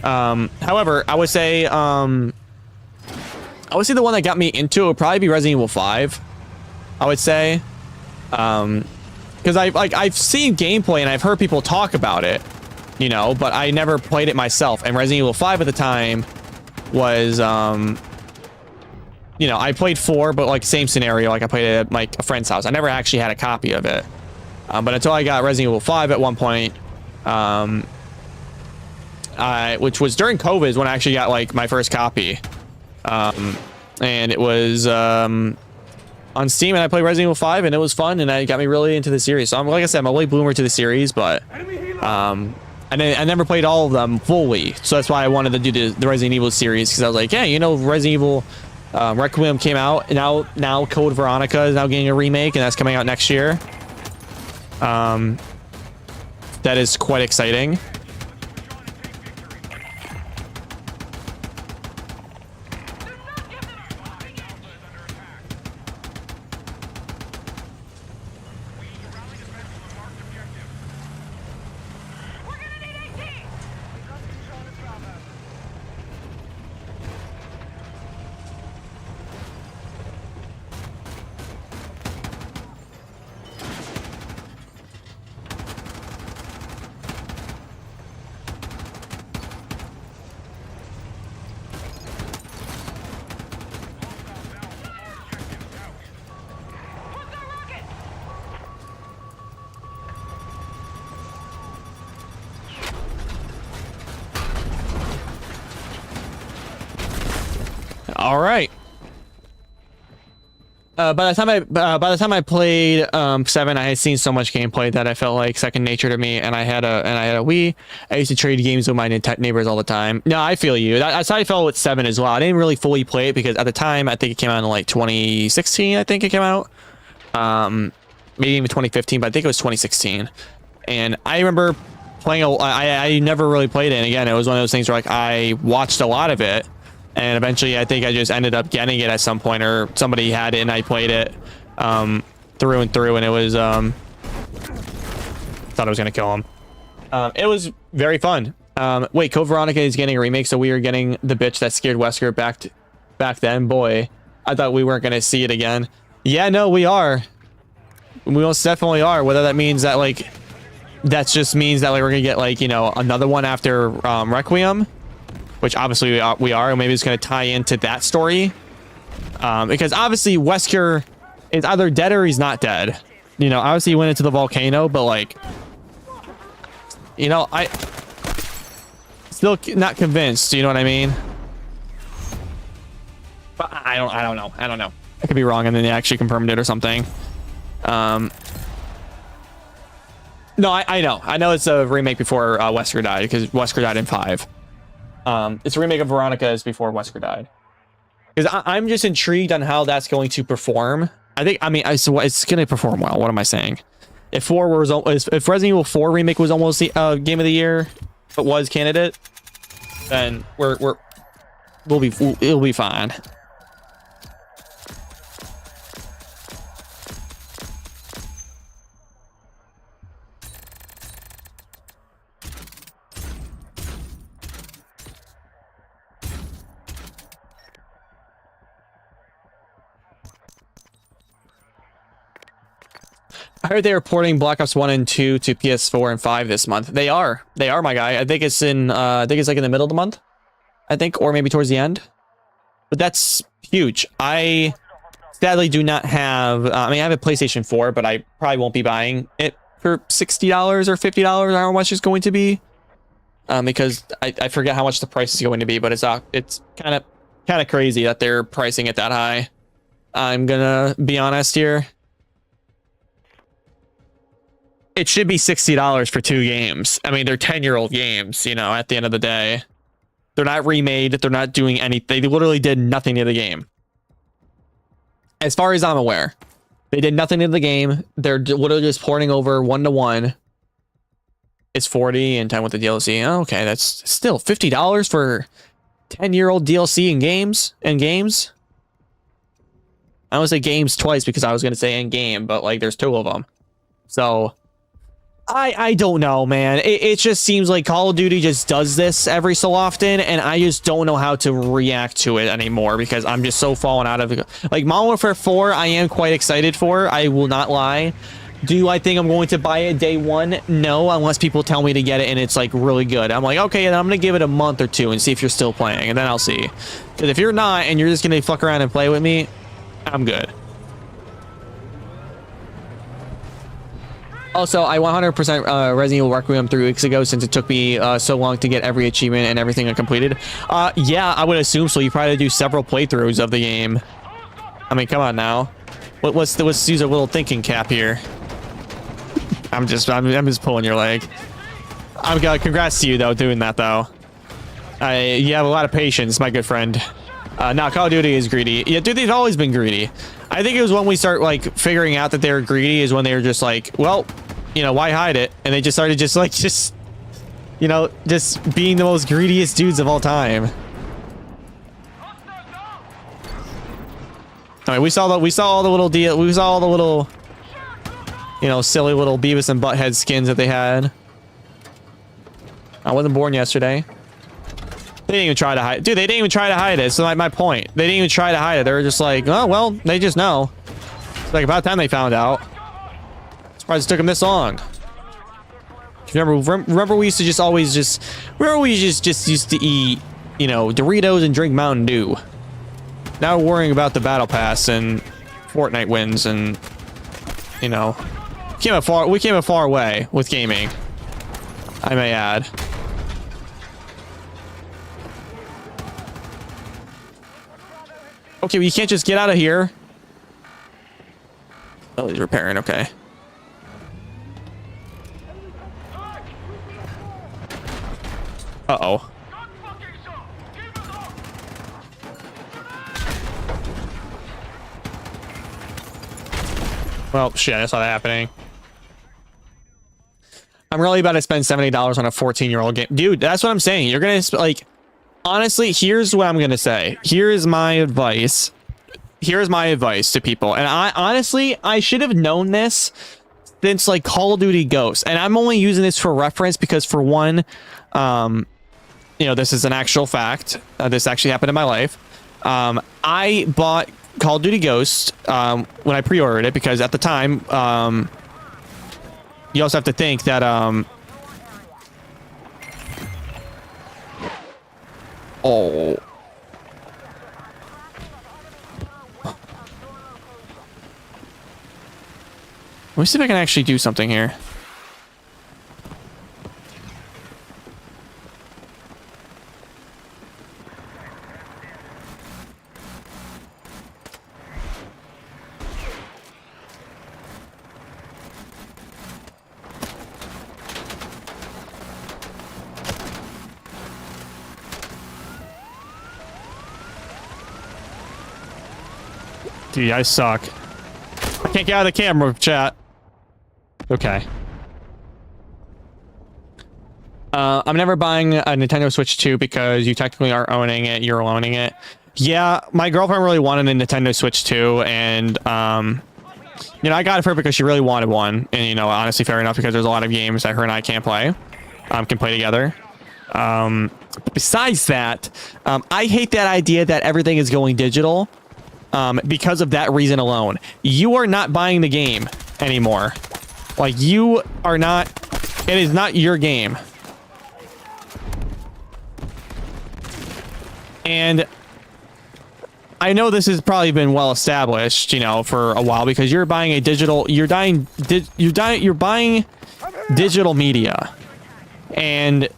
However, I would say the one that got me into it would probably be Resident Evil 5. I would say, because I've seen gameplay and I've heard people talk about it, you know, but I never played it myself. And Resident Evil 5 at the time was, you know, I played 4, but like same scenario. Like I played it at like a friend's house. I never actually had a copy of it, but until I got Resident Evil 5 at one point, which was during COVID is when I actually got like my first copy, and it was on Steam, and I played Resident Evil 5 and it was fun and it got me really into the series. So I'm, like I said, I'm a late bloomer to the series, but I never played all of them fully, so that's why I wanted to do the Resident Evil series, because I was like, yeah, you know, Resident Evil Requiem came out, and now Code Veronica is now getting a remake, and that's coming out next year. That is quite exciting. All right. By the time I played 7, I had seen so much gameplay that I felt like second nature to me, and I had a Wii. I used to trade games with my neighbors all the time. No, I feel you. That's how I felt with 7 as well. I didn't really fully play it because at the time I think it came out in like 2016. I think it came out, maybe even 2015, but I think it was 2016. And I remember playing. I never really played it. And again, it was one of those things where like I watched a lot of it. And eventually, I think I just ended up getting it at some point, or somebody had it and I played it through and through, and it was thought I was gonna kill him. It was very fun. Wait, Code Veronica is getting a remake, so we are getting the bitch that scared Wesker back then. Boy, I thought we weren't gonna see it again. Yeah, no, we are. We most definitely are. Whether that means that like that just means that like we're gonna get like, you know, another one after Requiem. Which obviously we are, and maybe it's going to tie into that story. Because obviously Wesker is either dead or he's not dead. You know, obviously he went into the volcano, but like, you know, I still not convinced. You know what I mean? But I don't know. I could be wrong, and then they actually confirmed it or something. No, I know it's a remake before Wesker died, because Wesker died in 5. It's a remake of Veronica's before Wesker died. Because I'm just intrigued on how that's going to perform. It's going to perform well. What am I saying? If Resident Evil 4 remake was almost the game of the year, if it was candidate, then it'll be fine. I heard they were porting Black Ops 1 and 2 to PS4 and 5 this month. They are, my guy. I think it's in, I think it's like in the middle of the month. I think, or maybe towards the end. But that's huge. I sadly do not have, I mean, I have a PlayStation 4, but I probably won't be buying it for $60 or $50, how much it's going to be. Because I forget how much the price is going to be, but it's kind of crazy that they're pricing it that high. I'm gonna be honest here. It should be $60 for 2 games. I mean, they're 10-year-old games, you know, at the end of the day. They're not remade. They're not doing anything. They literally did nothing to the game. As far as I'm aware. They did nothing to the game. They're literally just porting over 1-to-1. It's 40 and 10 with the DLC. Oh, okay, that's still $50 for 10-year-old DLC in games. I almost say games twice because I was going to say in game, but like there's 2 of them. So I don't know, man. It just seems like Call of Duty just does this every so often, and I just don't know how to react to it anymore because I'm just so falling out of it. Like Modern Warfare 4, I am quite excited for. I will not lie. Do I think I'm going to buy it day one? No, unless people tell me to get it and it's like really good. I'm like, okay, then I'm gonna give it a month or 2 and see if you're still playing, and then I'll see. Because if you're not and you're just gonna fuck around and play with me, I'm good. Also, I 100% Resident Evil Requiem 3 weeks ago since it took me so long to get every achievement and everything I completed. Yeah, I would assume so. You probably do several playthroughs of the game. I mean, come on now. Let's use a little thinking cap here. I'm just pulling your leg. Congrats to you though, doing that though. You have a lot of patience, my good friend. Now Call of Duty is greedy. Yeah, dude, they've always been greedy. I think it was when we start like figuring out that they were greedy is when they were just like, well, you know, why hide it? And they just started just you know, just being the most greediest dudes of all time. I mean, we saw all the little you know, silly little Beavis and Butthead skins that they had. I wasn't born yesterday. They didn't even try to hide it. Dude, they didn't even try to hide it. So like my point. They didn't even try to hide it. They were just like, oh, well, they just know. It's like about time they found out. Surprised it took them this long. Remember we used to just always just... Remember we just used to eat, you know, Doritos and drink Mountain Dew. Now we're worrying about the Battle Pass and Fortnite wins and, you know... We came a far way with gaming. I may add. Okay, well, you can't just get out of here. Oh, he's repairing. Okay. Uh-oh. Well, shit, I saw that happening. I'm really about to spend $70 on a 14-year-old game. Dude, that's what I'm saying. You're going to, like... Honestly, here's what I'm going to say. Here's my advice. Here's my advice to people. And I should have known this since, like, Call of Duty Ghosts. And I'm only using this for reference because, for one, you know, this is an actual fact. This actually happened in my life. I bought Call of Duty Ghosts when I pre-ordered it because at the time, you also have to think that, oh. Let me see if I can actually do something here. Dude, I suck. I can't get out of the camera, chat. Okay. I'm never buying a Nintendo Switch 2 because you technically are owning it. You're owning it. Yeah, my girlfriend really wanted a Nintendo Switch 2, and you know, I got it for her because she really wanted one. And you know, honestly, fair enough, because there's a lot of games that her and I can't play, can play together. Besides that, I hate that idea that everything is going digital. Because of that reason alone, you are not buying the game anymore. Like, you are not. It is not your game. And I know this has probably been well established, you know, for a while, because you're buying a digital, you're buying digital media. And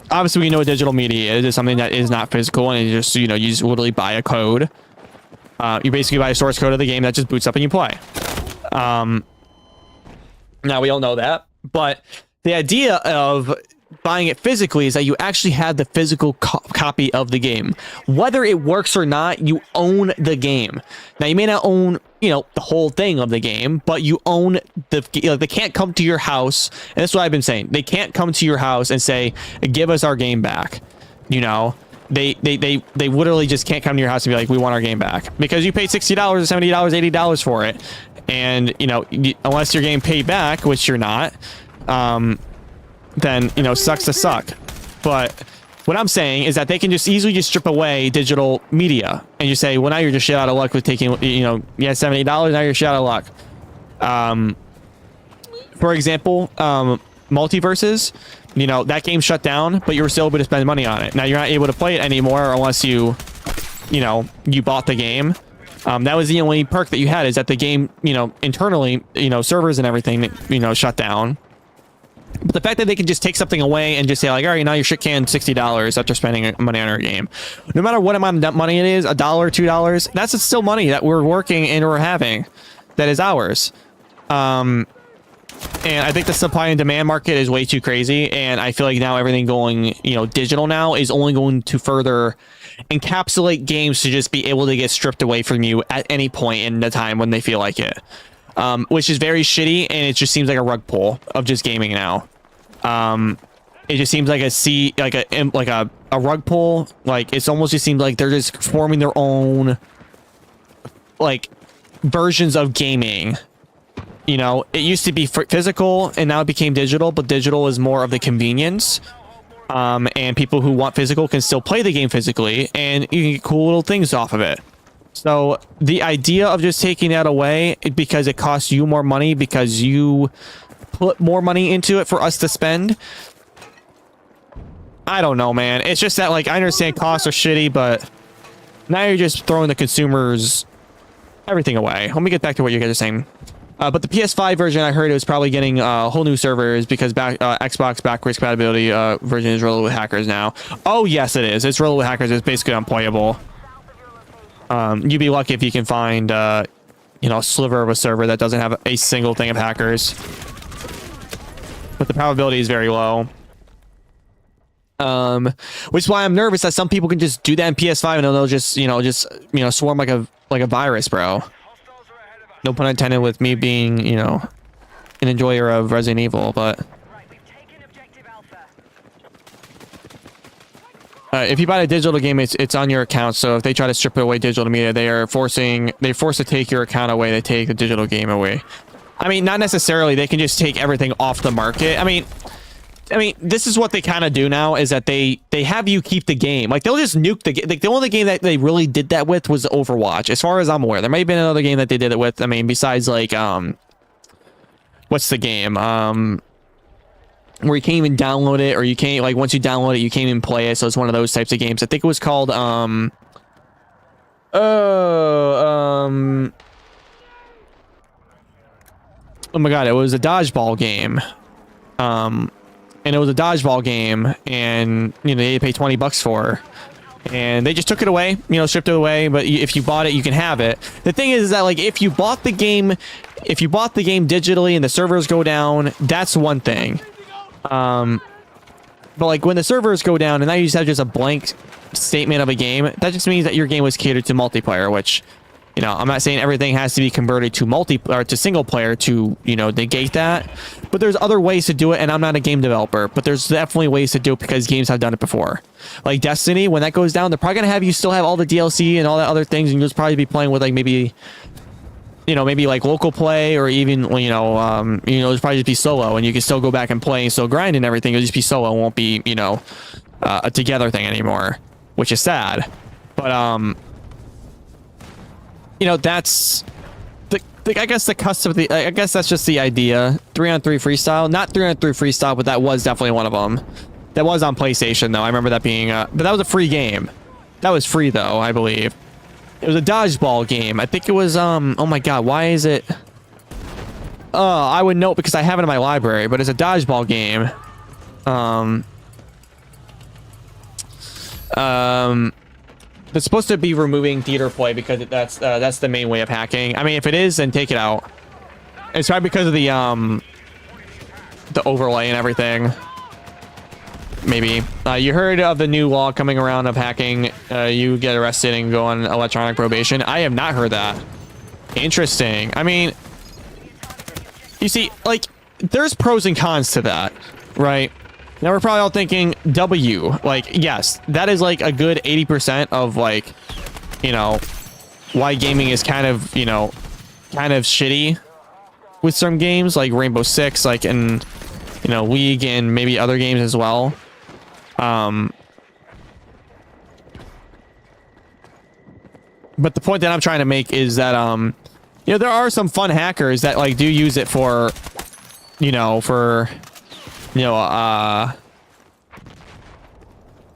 obviously we know what digital media is. It's something that is not physical, and it just, you know, you just literally buy a code. You basically buy a source code of the game that just boots up and you play. Now we all know that, but the idea of buying it physically is that you actually have the physical copy of the game. Whether it works or not, you own the game. Now, you may not own, you know, the whole thing of the game, but you own the, you know, they can't come to your house. And that's what I've been saying. They can't come to your house and say, give us our game back. You know, they literally just can't come to your house and be like, we want our game back, because you paid $60, $70, $80 for it. And, you know, unless you're getting paid back, which you're not, then, you know, sucks to suck. But what I'm saying is that they can just easily just strip away digital media, and you say, well, now you're just shit out of luck with taking, you know, yeah, $70, now you're shit out of luck. For example, Multiverses, you know, that game shut down, but you were still able to spend money on it. Now you're not able to play it anymore unless you know, you bought the game. That was the only perk that you had, is that the game, you know, internally, you know, servers and everything, you know, shut down. But the fact that they can just take something away and just say, like, all right, now you're shit canned $60 after spending money on our game. No matter what amount of money it is, $1, $2, that's still money that we're working and we're having that is ours. And I think the supply and demand market is way too crazy. And I feel like now everything going, you know, digital now is only going to further encapsulate games to just be able to get stripped away from you at any point in the time when they feel like it. Which is very shitty, and it just seems like a rug pull of just gaming now. It just seems like a rug pull. Like, it's almost just seems like they're just forming their own, like, versions of gaming. You know, it used to be physical, and now it became digital, but digital is more of the convenience. And people who want physical can still play the game physically, and you can get cool little things off of it. So the idea of just taking that away because it costs you more money, because you put more money into it for us to spend, I don't know, man. It's just that, like, I understand costs are shitty, but now you're just throwing the consumers everything away. Let me get back to what you guys are saying. But the PS5 version, I heard it was probably getting whole new servers, because Xbox backwards compatibility version is riddled with hackers now. Oh yes, it is. It's riddled with hackers. It's basically unplayable. You'd be lucky if you can find, you know, a sliver of a server that doesn't have a single thing of hackers. But the probability is very low. Which is why I'm nervous that some people can just do that in PS5 and they'll just, you know, swarm like a virus, bro. No pun intended with me being, you know, an enjoyer of Resident Evil, but if you buy a digital game, it's on your account. So if they try to strip away digital media, they're forced to take your account away. They take the digital game away. I mean, not necessarily. They can just take everything off the market. I mean, this is what they kind of do now, is that they have you keep the game. Like, they'll just nuke the game. Like, the only game that they really did that with was Overwatch, as far as I'm aware. There might have been another game that they did it with. I mean, besides, like, what's the game? Where you can't even download it, or you can't, like, once you download it, you can't even play it. So it's one of those types of games. I think it was called, oh my god, it was a dodgeball game. And it was a dodgeball game, and, you know, they pay $20 for, and they just took it away, you know, stripped it away. But if you bought it, you can have it. The thing is that, like, if you bought the game digitally and the servers go down, that's one thing. But, like, when the servers go down and now you just have just a blank statement of a game, that just means that your game was catered to multiplayer, which You know, I'm not saying everything has to be converted to or to single player to, you know, negate that, but there's other ways to do it. And I'm not a game developer, but there's definitely ways to do it because games have done it before. Like Destiny, when that goes down, they're probably gonna have you still have all the DLC and all that other things, and you'll probably be playing with like maybe, you know, maybe like local play, or even, you know, it'll probably just be solo, and you can still go back and play and still grind and everything. It'll just be solo. It won't be, you know, a together thing anymore, which is sad. But you know, that's I guess the cusp of the, I guess that's just the idea. 3-on-3 freestyle, not 3-on-3 freestyle, but that was definitely one of them. That was on PlayStation though. I remember that being, but that was a free game. That was free though, I believe. It was a dodgeball game. I think it was, oh my God, why is it? I would know because I have it in my library, but it's a dodgeball game. It's supposed to be removing theater play because that's the main way of hacking. I mean, if it is, then take it out. It's probably because of the overlay and everything. Maybe. You heard of the new law coming around of hacking. You get arrested and go on electronic probation. I have not heard that. Interesting. I mean, you see, like, there's pros and cons to that, right? Now we're probably all thinking W, like, yes, that is like a good 80% of like, you know, why gaming is kind of, you know, kind of shitty with some games like Rainbow Six, like, and, you know, League and maybe other games as well. But the point that I'm trying to make is that, you know, there are some fun hackers that like do use it for, you know,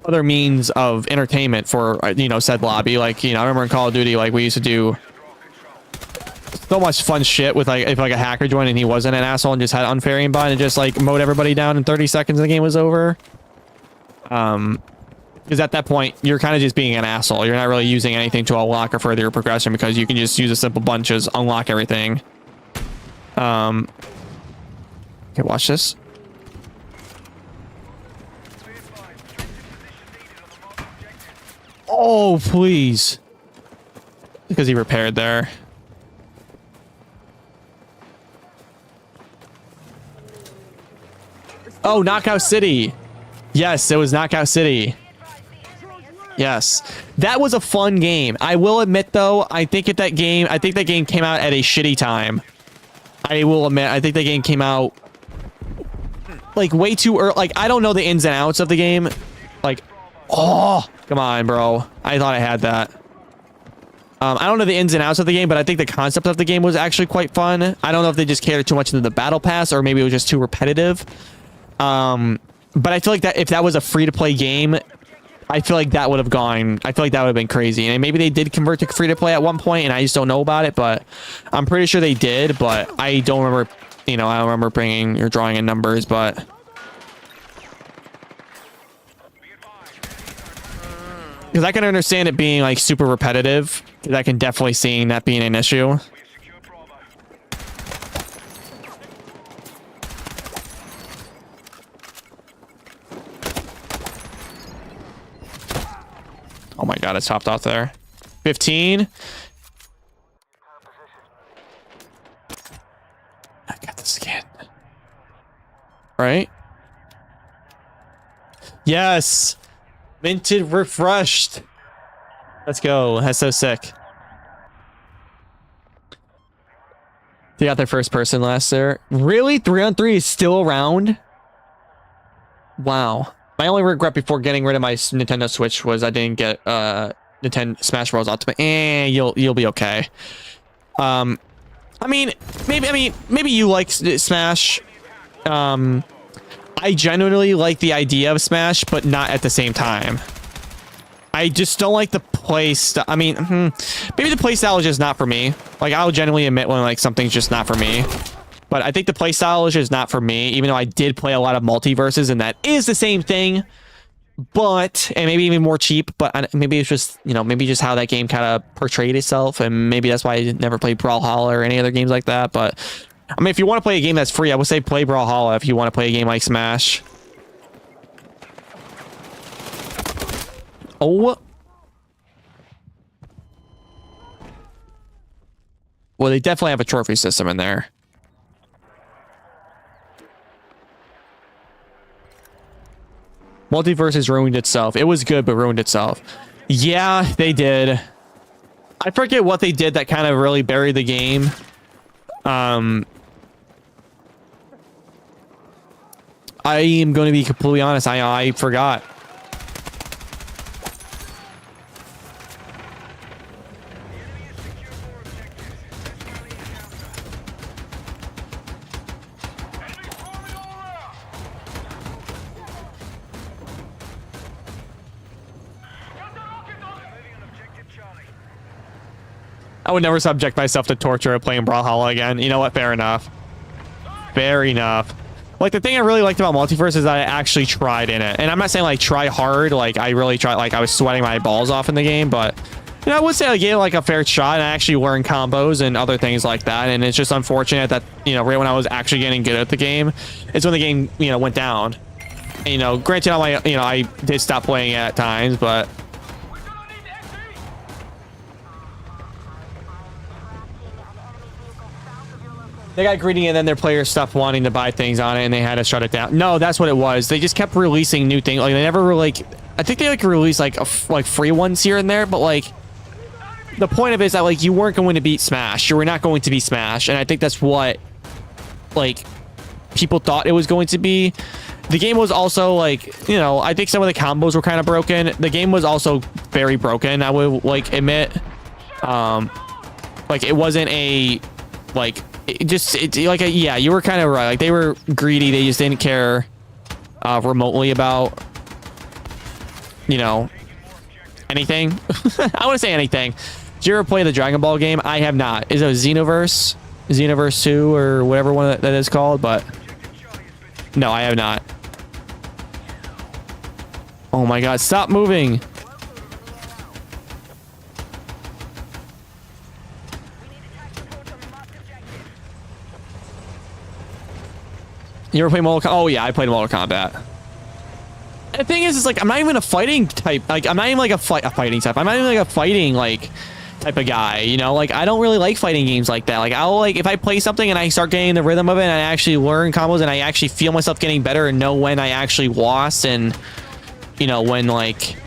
other means of entertainment for, you know, said lobby. Like, you know, I remember in Call of Duty, like, we used to do so much fun shit with, like, if like a hacker joined and he wasn't an asshole and just had unfair aimbot and just like mowed everybody down in 30 seconds and the game was over. Because at that point you're kind of just being an asshole. You're not really using anything to unlock or further your progression because you can just use a simple bunch, just unlock everything. Okay, watch this. Oh, please. Because he repaired there. Oh, Knockout City. Yes, it was Knockout City. Yes. That was a fun game. I will admit, though, I think that game came out at a shitty time. I will admit, I think the game came out like way too early. Like, I don't know the ins and outs of the game. Like, oh, come on, bro. I thought I had that. I don't know the ins and outs of the game, but I think the concept of the game was actually quite fun. I don't know if they just catered too much into the battle pass or maybe it was just too repetitive. But I feel like that if that was a free-to-play game, I feel like that would have gone. I feel like that would have been crazy. And maybe they did convert to free-to-play at one point, and I just don't know about it. But I'm pretty sure they did. But I don't remember. You know, I don't remember bringing or drawing in numbers. But because I can understand it being like super repetitive. I can definitely see that being an issue. Oh my god, it's topped off there. 15. I got the skin. Right? Yes! Minted refreshed. Let's go. That's so sick. They got their first person last there. Really? 3-on-3 is still around? Wow. My only regret before getting rid of my Nintendo Switch was I didn't get Nintendo Smash Bros. Ultimate. You'll be okay. I mean, maybe you like Smash. I genuinely like the idea of Smash, but not at the same time. I just don't like the play style. I mean, maybe the play style is just not for me. Like, I'll genuinely admit when like something's just not for me. But I think the playstyle is just not for me, even though I did play a lot of multiverses, and that is the same thing. But, and maybe even more cheap, but maybe it's just, you know, maybe just how that game kind of portrayed itself, and maybe that's why I never played Brawlhalla or any other games like that. But, I mean, if you want to play a game that's free, I would say play Brawlhalla if you want to play a game like Smash. Oh. Well, they definitely have a trophy system in there. Multiverse has ruined itself. It was good, but ruined itself. Yeah, they did. I forget what they did that kind of really buried the game. I am going to be completely honest. I forgot. I would never subject myself to torture of playing Brawlhalla again. You know what? Fair enough. Fair enough. Like, the thing I really liked about Multiverse is that I actually tried in it. And I'm not saying, like, try hard. Like, I really tried. Like, I was sweating my balls off in the game. But, you know, I would say I gave it, like, a fair shot. And I actually learned combos and other things like that. And it's just unfortunate that, you know, right when I was actually getting good at the game, it's when the game, you know, went down. And, you know, granted, I did stop playing it at times, but... They got greedy and then their players stopped wanting to buy things on it and they had to shut it down. No, that's what it was. They just kept releasing new things. Like, they never really, like, I think they, like, released, like, like free ones here and there, but, like, the point of it is that, like, you weren't going to beat Smash. You were not going to be Smash. And I think that's what, like, people thought it was going to be. The game was also, like, you know, I think some of the combos were kind of broken. The game was also very broken, I would, like, admit. Like, it wasn't a, like... yeah, you were kind of right. Like, they were greedy. They just didn't care remotely about, you know, anything. I want to say anything. Did you ever play the Dragon Ball game? I have not. Is it Xenoverse? Xenoverse 2 or whatever one that is called? But no, I have not. Oh my god, stop moving. You ever play Mortal Kombat? Oh yeah, I played Mortal Kombat. The thing is like, I'm not even a fighting type. Like, I'm not even like a fighting type. I'm not even like a fighting like type of guy. You know, like, I don't really like fighting games like that. Like, I'll like, if I play something and I start getting the rhythm of it and I actually learn combos and I actually feel myself getting better and know when I actually lost and, you know, when like,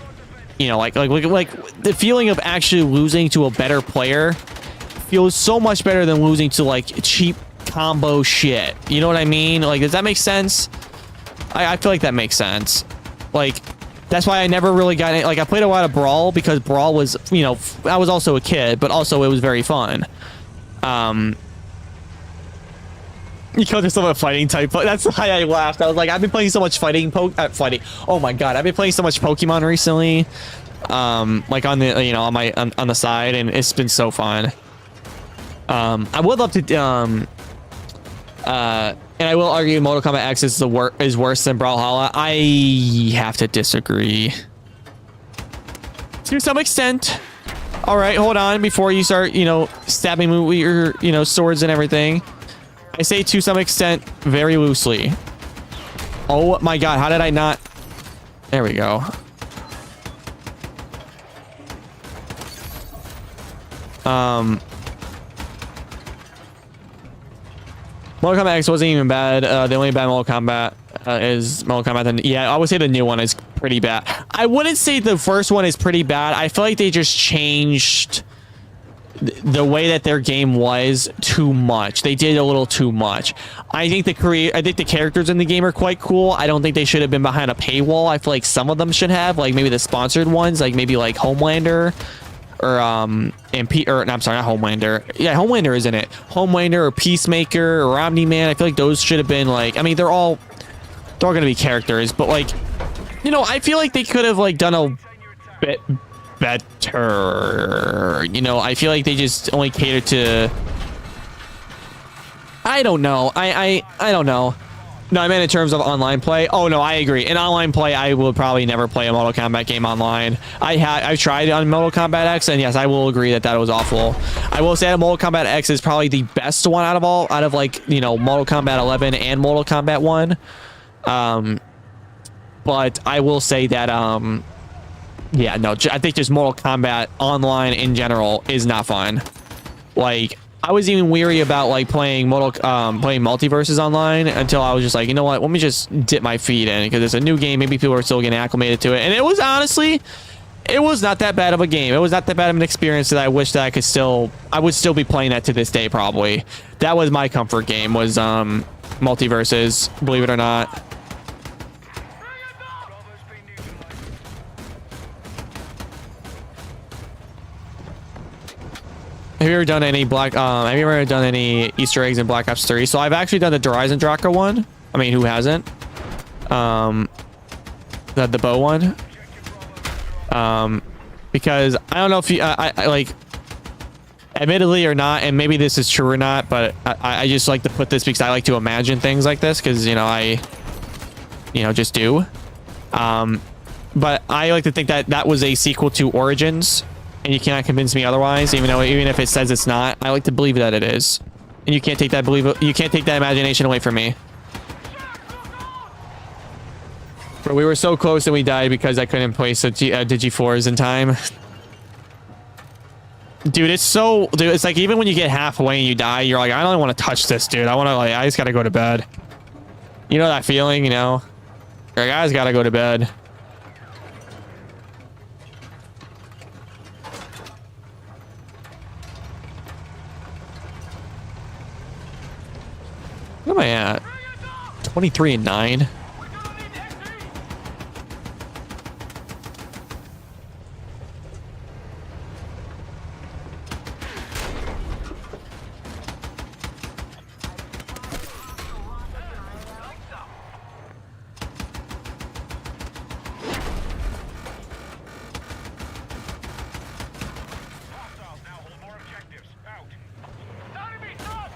you know, like the feeling of actually losing to a better player feels so much better than losing to like cheap combo shit. You know what I mean? Like, does that make sense? I feel like that makes sense. Like, that's why I never really got it. Like, I played a lot of Brawl because Brawl was, you know, I was also a kid, but also it was very fun. You call yourself a fighting type. That's why I laughed. I was like, I've been playing so much fighting. Oh my god, I've been playing so much Pokemon recently. Like on the, you know, on the side, and it's been so fun. I would love to, and I will argue Mortal Kombat X is worse than Brawlhalla. I have to disagree. To some extent. All right, hold on before you start, you know, stabbing me with your, you know, swords and everything. I say to some extent very loosely. Oh my god, how did I not? There we go. Mortal Kombat X wasn't even bad. The only bad Mortal Kombat is Mortal Kombat. Yeah, I would say the new one is pretty bad. I wouldn't say the first one is pretty bad. I feel like they just changed the way that their game was too much. They did a little too much. I think the characters in the game are quite cool. I don't think they should have been behind a paywall. I feel like some of them should have, like maybe the sponsored ones, like maybe like Homelander. Or I'm sorry, not Homelander. Yeah, Homelander is in it. Homelander or Peacemaker or Omni-Man. I feel like those should have been like, I mean, they're all gonna be characters, but like, you know, I feel like they could have like done a bit better. You know, I feel like they just only cater to, I don't know. I don't know. No, I meant in terms of online play. Oh no, I agree. In online play, I will probably never play a Mortal Kombat game online. I've tried it on Mortal Kombat X, and yes, I will agree that was awful. I will say that Mortal Kombat X is probably the best one out of like, you know, Mortal Kombat 11 and Mortal Kombat 1. But I will say that yeah, no, I think just Mortal Kombat online in general is not fun. Like, I was even weary about like playing playing multiverses online until I was just like, you know what, let me just dip my feet in because it's a new game. Maybe people are still getting acclimated to it, and it was honestly, it was not that bad of a game. It was not that bad of an experience that I wish that I would still be playing that to this day. Probably that was my comfort game, was multiverses, believe it or not. Bravo's been neutralized. Have you ever done any have you ever done any Easter eggs in Black Ops 3? So I've actually done the Horizon Draco one. I mean, who hasn't? The bow one. Because I don't know if you I like, admittedly or not, and maybe this is true or not, but I just like to put this because I like to imagine things like this because, you know, I just do. But I like to think that that was a sequel to Origins, and you cannot convince me otherwise, even if it says it's not. I like to believe that it is, and you can't take that imagination away from me. But we were so close and we died because I couldn't place a Digi4s in time. Dude, it's like even when you get halfway and you die, you're like, I don't want to touch this, dude. I just gotta go to bed. You know that feeling, you know? You're like, I just gotta go to bed. What am I at? 23 and 9. Hostiles now hold more objectives. Out. Enemy shot!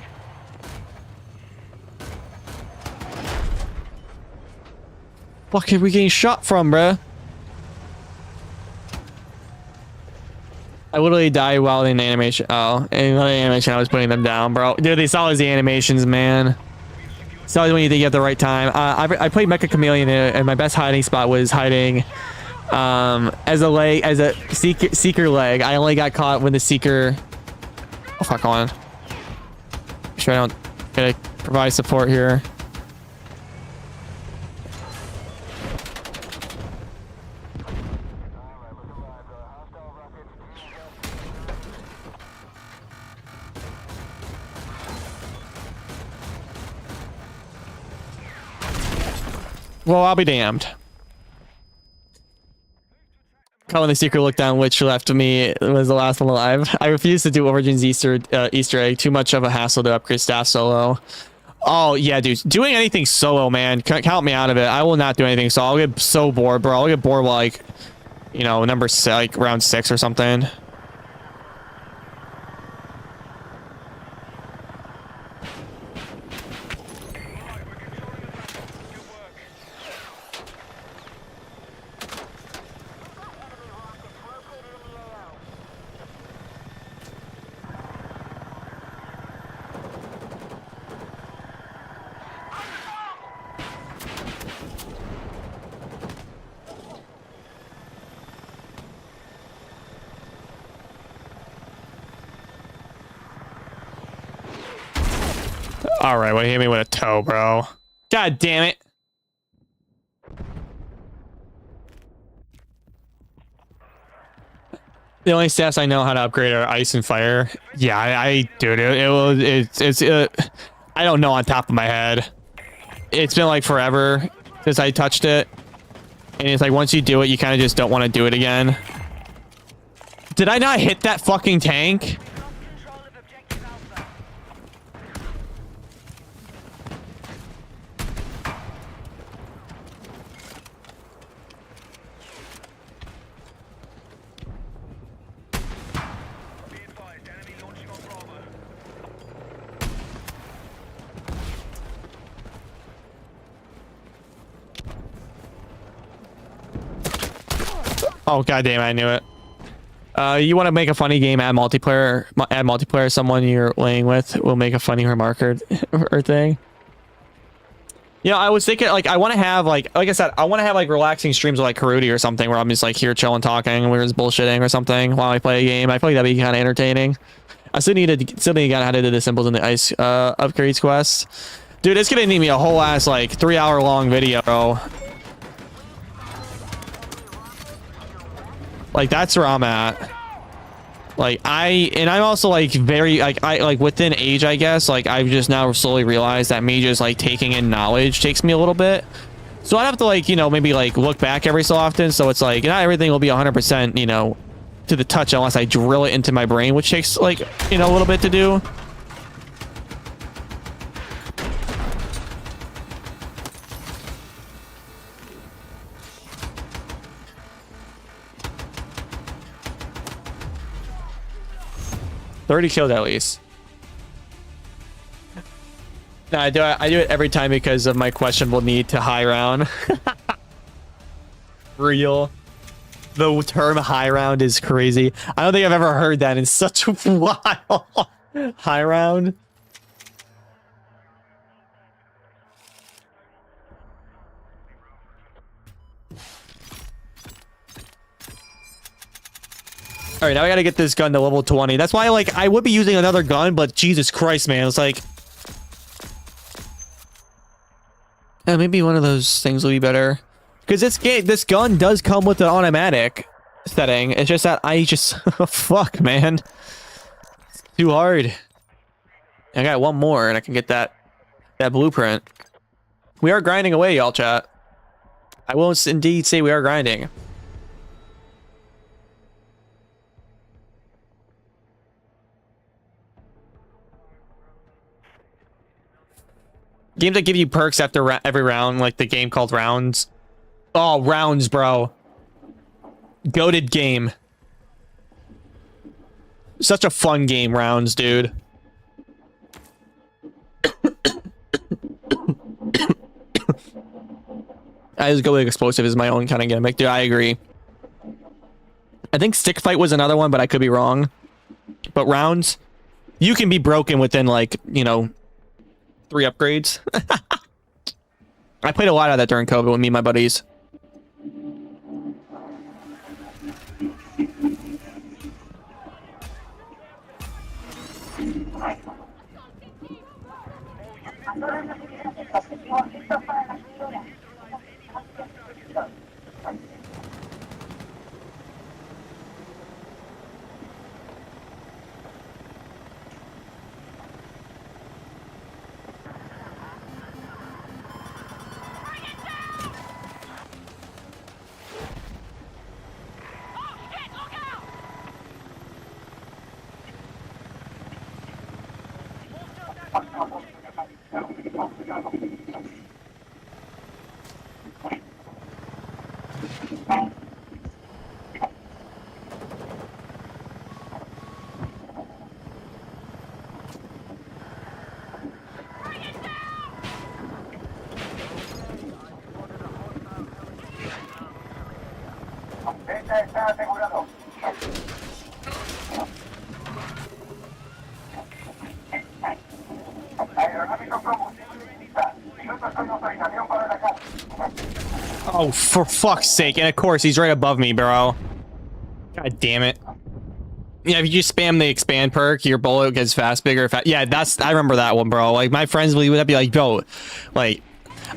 Fuck are we getting shot from, bruh? I literally died while in the animation. Oh, in the animation I was putting them down, bro. Dude, it's always the animations, man. It's always when you think you have the right time. I played Mecha Chameleon, and my best hiding spot was hiding as a seeker leg. I only got caught when the seeker. Oh fuck on. Make sure I don't gotta provide support here. Well, I'll be damned. When the secret look down, which left me was the last one alive. I refuse to do Origins Easter egg. Too much of a hassle to upgrade staff solo. Oh yeah, dude. Doing anything solo, man. Count me out of it. I will not do anything. So I'll get so bored, bro. I'll get bored with, like, you know, like round 6 or something. All right, well, he hit me with a toe, bro. God damn it. The only stats I know how to upgrade are ice and fire. Yeah, dude, I don't know on top of my head. It's been like forever since I touched it. And it's like once you do it, you kind of just don't want to do it again. Did I not hit that fucking tank? Control of objective Alpha. Be advised, enemy launching on Bravo. Oh god damn, I knew it. You want to make a funny game, add multiplayer, someone you're laying with will make a funny remark or thing. You know, I was thinking, like, I want to have, like I said, I want to have, like, relaxing streams with, like, Karudi or something, where I'm just, like, here chilling, talking, and we're just bullshitting or something while I play a game. I feel like that'd be kind of entertaining. I still need to get how to do the symbols in the ice upgrades quest. Dude, it's gonna need me a whole ass like 3-hour long video, bro. Like that's where I'm at. Like I'm also like very like I like within age, I guess. Like I've just now slowly realized that me just like taking in knowledge takes me a little bit. So I have to like, you know, maybe like look back every so often. So it's like not everything will be 100%, you know, to the touch unless I drill it into my brain, which takes like, you know, a little bit to do. $30 kills at least. No, I do it every time because of my questionable need to high round. Real. The term high round is crazy. I don't think I've ever heard that in such a while. High round. All right, now I gotta get this gun to level 20. That's why, like, I would be using another gun, but Jesus Christ, man, it's like, maybe one of those things will be better. Because this gun does come with an automatic setting. It's just that I just fuck, man. It's too hard. I got one more, and I can get that blueprint. We are grinding away, y'all, chat. I will indeed say we are grinding. Games that give you perks after every round, like the game called Rounds. Oh, Rounds, bro. Goated game. Such a fun game, Rounds, dude. I just go with explosive is my own kind of gimmick, dude. I agree. I think Stick Fight was another one, but I could be wrong. But Rounds, you can be broken within, like, you know, 3 upgrades. I played a lot of that during COVID with me and my buddies. Oh, for fuck's sake. And of course, he's right above me, bro. God damn it. Yeah, if you just spam the expand perk, your bullet gets fast, bigger, fast. Yeah, I remember that one, bro. Like, my friends would be like, bro, like,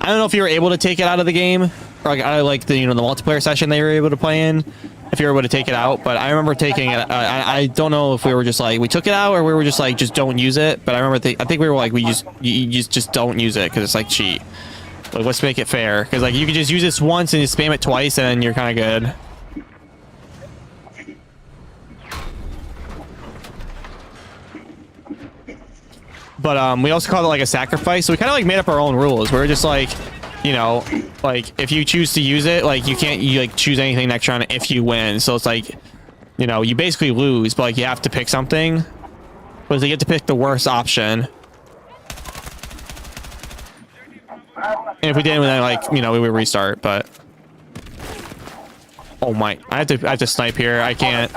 I don't know if you were able to take it out of the game, or like, out of, like, the, you know, the multiplayer session they were able to play in, if you were able to take it out, but I remember taking it. I don't know if we were just like, we took it out, or we were just like, just don't use it, but I remember, I think we were like, you just don't use it, because it's like cheat. Like, let's make it fair, because like, you can just use this once and you spam it twice, and then you're kind of good. But we also called it like a sacrifice, so we kind of like made up our own rules. We were just like, you know, like if you choose to use it, like you can't like choose anything next round if you win. So it's like, you know, you basically lose, but like you have to pick something. But you get to pick the worst option. And if we didn't, then like, you know, we would restart. But oh my, I have to snipe here. I can't.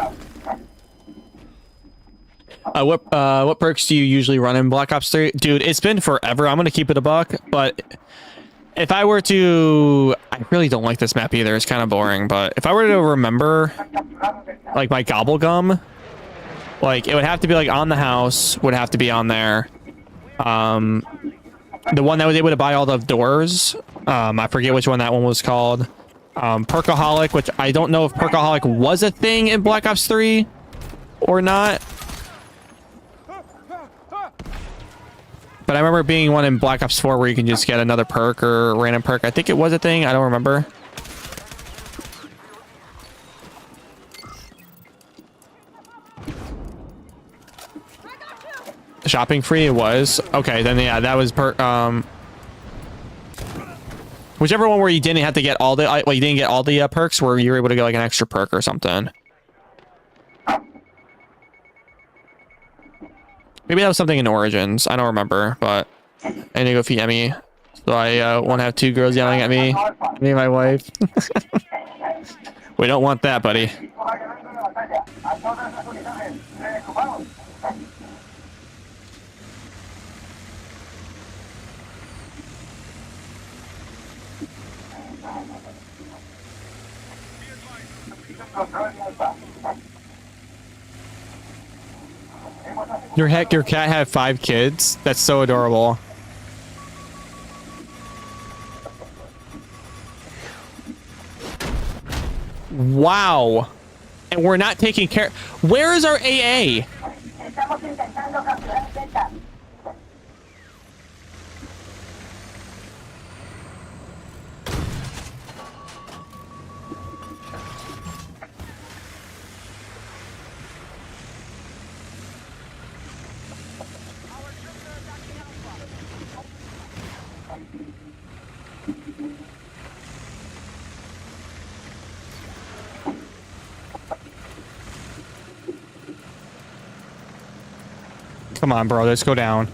What perks do you usually run in Black Ops 3? Dude, it's been forever. I'm gonna keep it a buck, but if I were to, I really don't like this map either. It's kind of boring, but if I were to remember like my gobble gum, Like, it would have to be like on the house, would have to be on there. The one that was able to buy all the doors. I forget which one that one was called. Perkaholic, which I don't know if Perkaholic was a thing in Black Ops 3 or not. But I remember being one in Black Ops 4 where you can just get another perk or a random perk. I think it was a thing. I don't remember. Shopping free it was. Okay, then yeah, that was whichever one where you didn't have to get all the well, you didn't get all the perks, where you were able to get like an extra perk or something. Maybe that was something in Origins. I don't remember, but I need to go feed Emmy, so I won't have two girls yelling at me and my wife. We don't want that, buddy. Your cat had 5 kids? That's so adorable. Wow. And we're not taking care. Where is our AA? Come on, bro. Let's go down.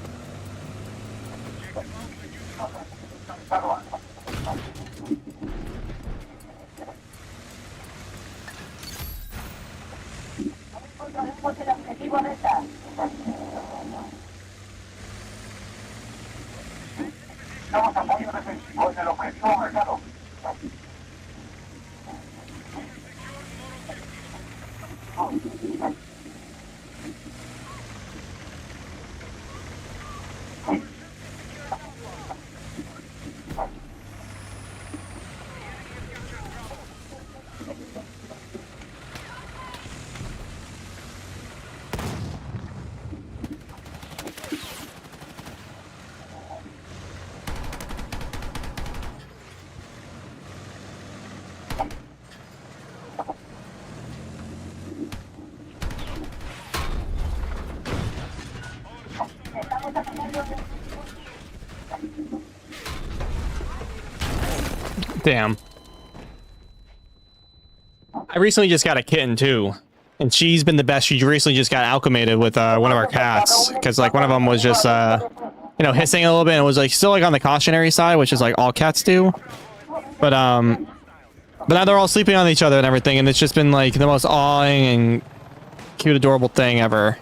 Damn. I recently just got a kitten too, and she's been the best. She recently just got acclimated with one of our cats, because like one of them was just you know, hissing a little bit, and it was like still like on the cautionary side, which is like all cats do. But now they're all sleeping on each other and everything, and it's just been like the most awing and cute, adorable thing ever.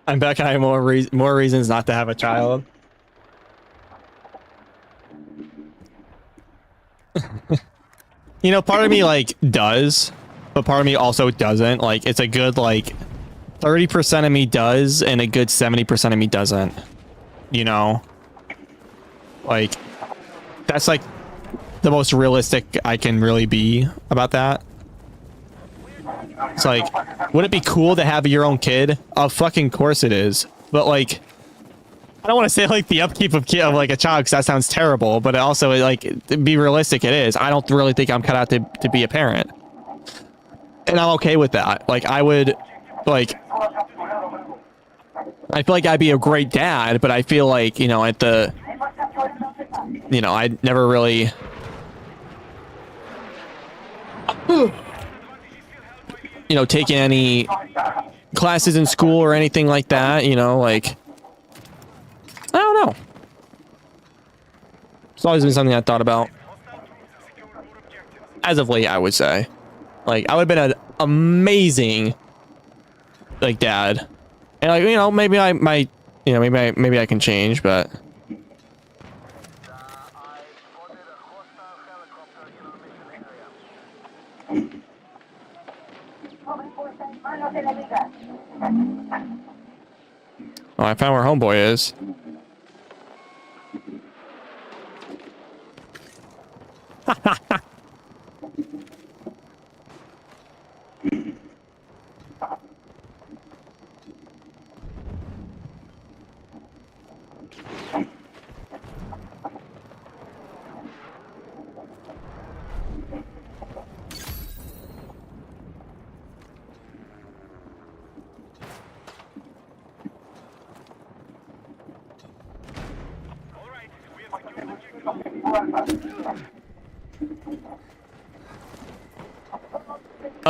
I'm back. I have more reasons not to have a child. You know, part of me like does, but part of me also doesn't. Like, it's a good like 30% of me does, and a good 70% of me doesn't. You know, like that's like the most realistic I can really be about that. It's like, would it be cool to have your own kid? Of fucking course it is. But like, I don't want to say like the upkeep of like a child, because that sounds terrible. But also, like, to be realistic, it is. I don't really think I'm cut out to be a parent, and I'm okay with that. Like, I would, like, I feel like I'd be a great dad, but I feel like, you know, I'd never really. You know, taking any classes in school or anything like that, you know, like, I don't know. It's always been something I thought about. As of late, I would say. Like, I would have been an amazing, like, dad. And, like, you know, maybe I might, you know, maybe I can change, but... Oh, I found where homeboy is.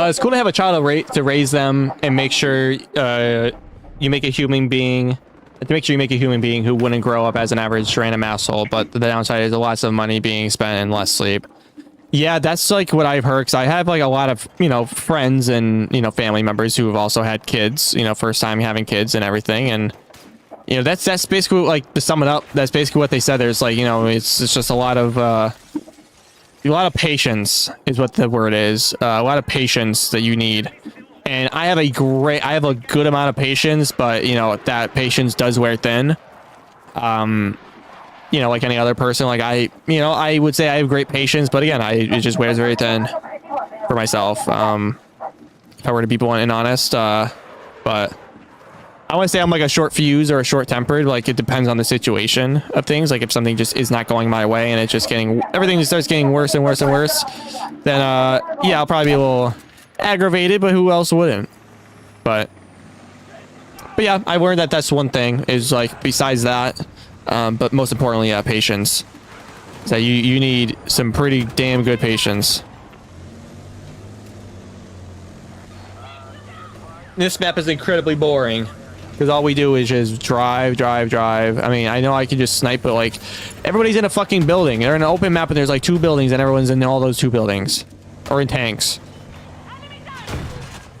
It's cool to have a child to raise them and make sure you make a human being. To make sure you make a human being who wouldn't grow up as an average random asshole. But the downside is lots of money being spent and less sleep. Yeah, that's like what I've heard, because I have like a lot of, you know, friends and, you know, family members who have also had kids. You know, first time having kids and everything, and you know, that's basically, like, to sum it up, that's basically what they said. There's like, you know, it's just a lot of patience is what the word is. A lot of patience that you need. And I have a good amount of patience, but, you know, that patience does wear thin. You know, like any other person, like I would say I have great patience, but again, it just wears very thin for myself. If I were to be blunt and honest, but I want to say I'm like a short fuse or a short tempered. Like, it depends on the situation of things. Like, if something just is not going my way and it's just everything just starts getting worse and worse and worse, then yeah, I'll probably be a little aggravated, but who else wouldn't? But yeah, I learned that that's one thing, is like, besides that, but most importantly, yeah, patience. So you need some pretty damn good patience. This map is incredibly boring, because all we do is just drive. I mean, I know I can just snipe, but like, everybody's in a fucking building. They're in an open map and there's like 2 buildings and everyone's in all those 2 buildings. Or in tanks.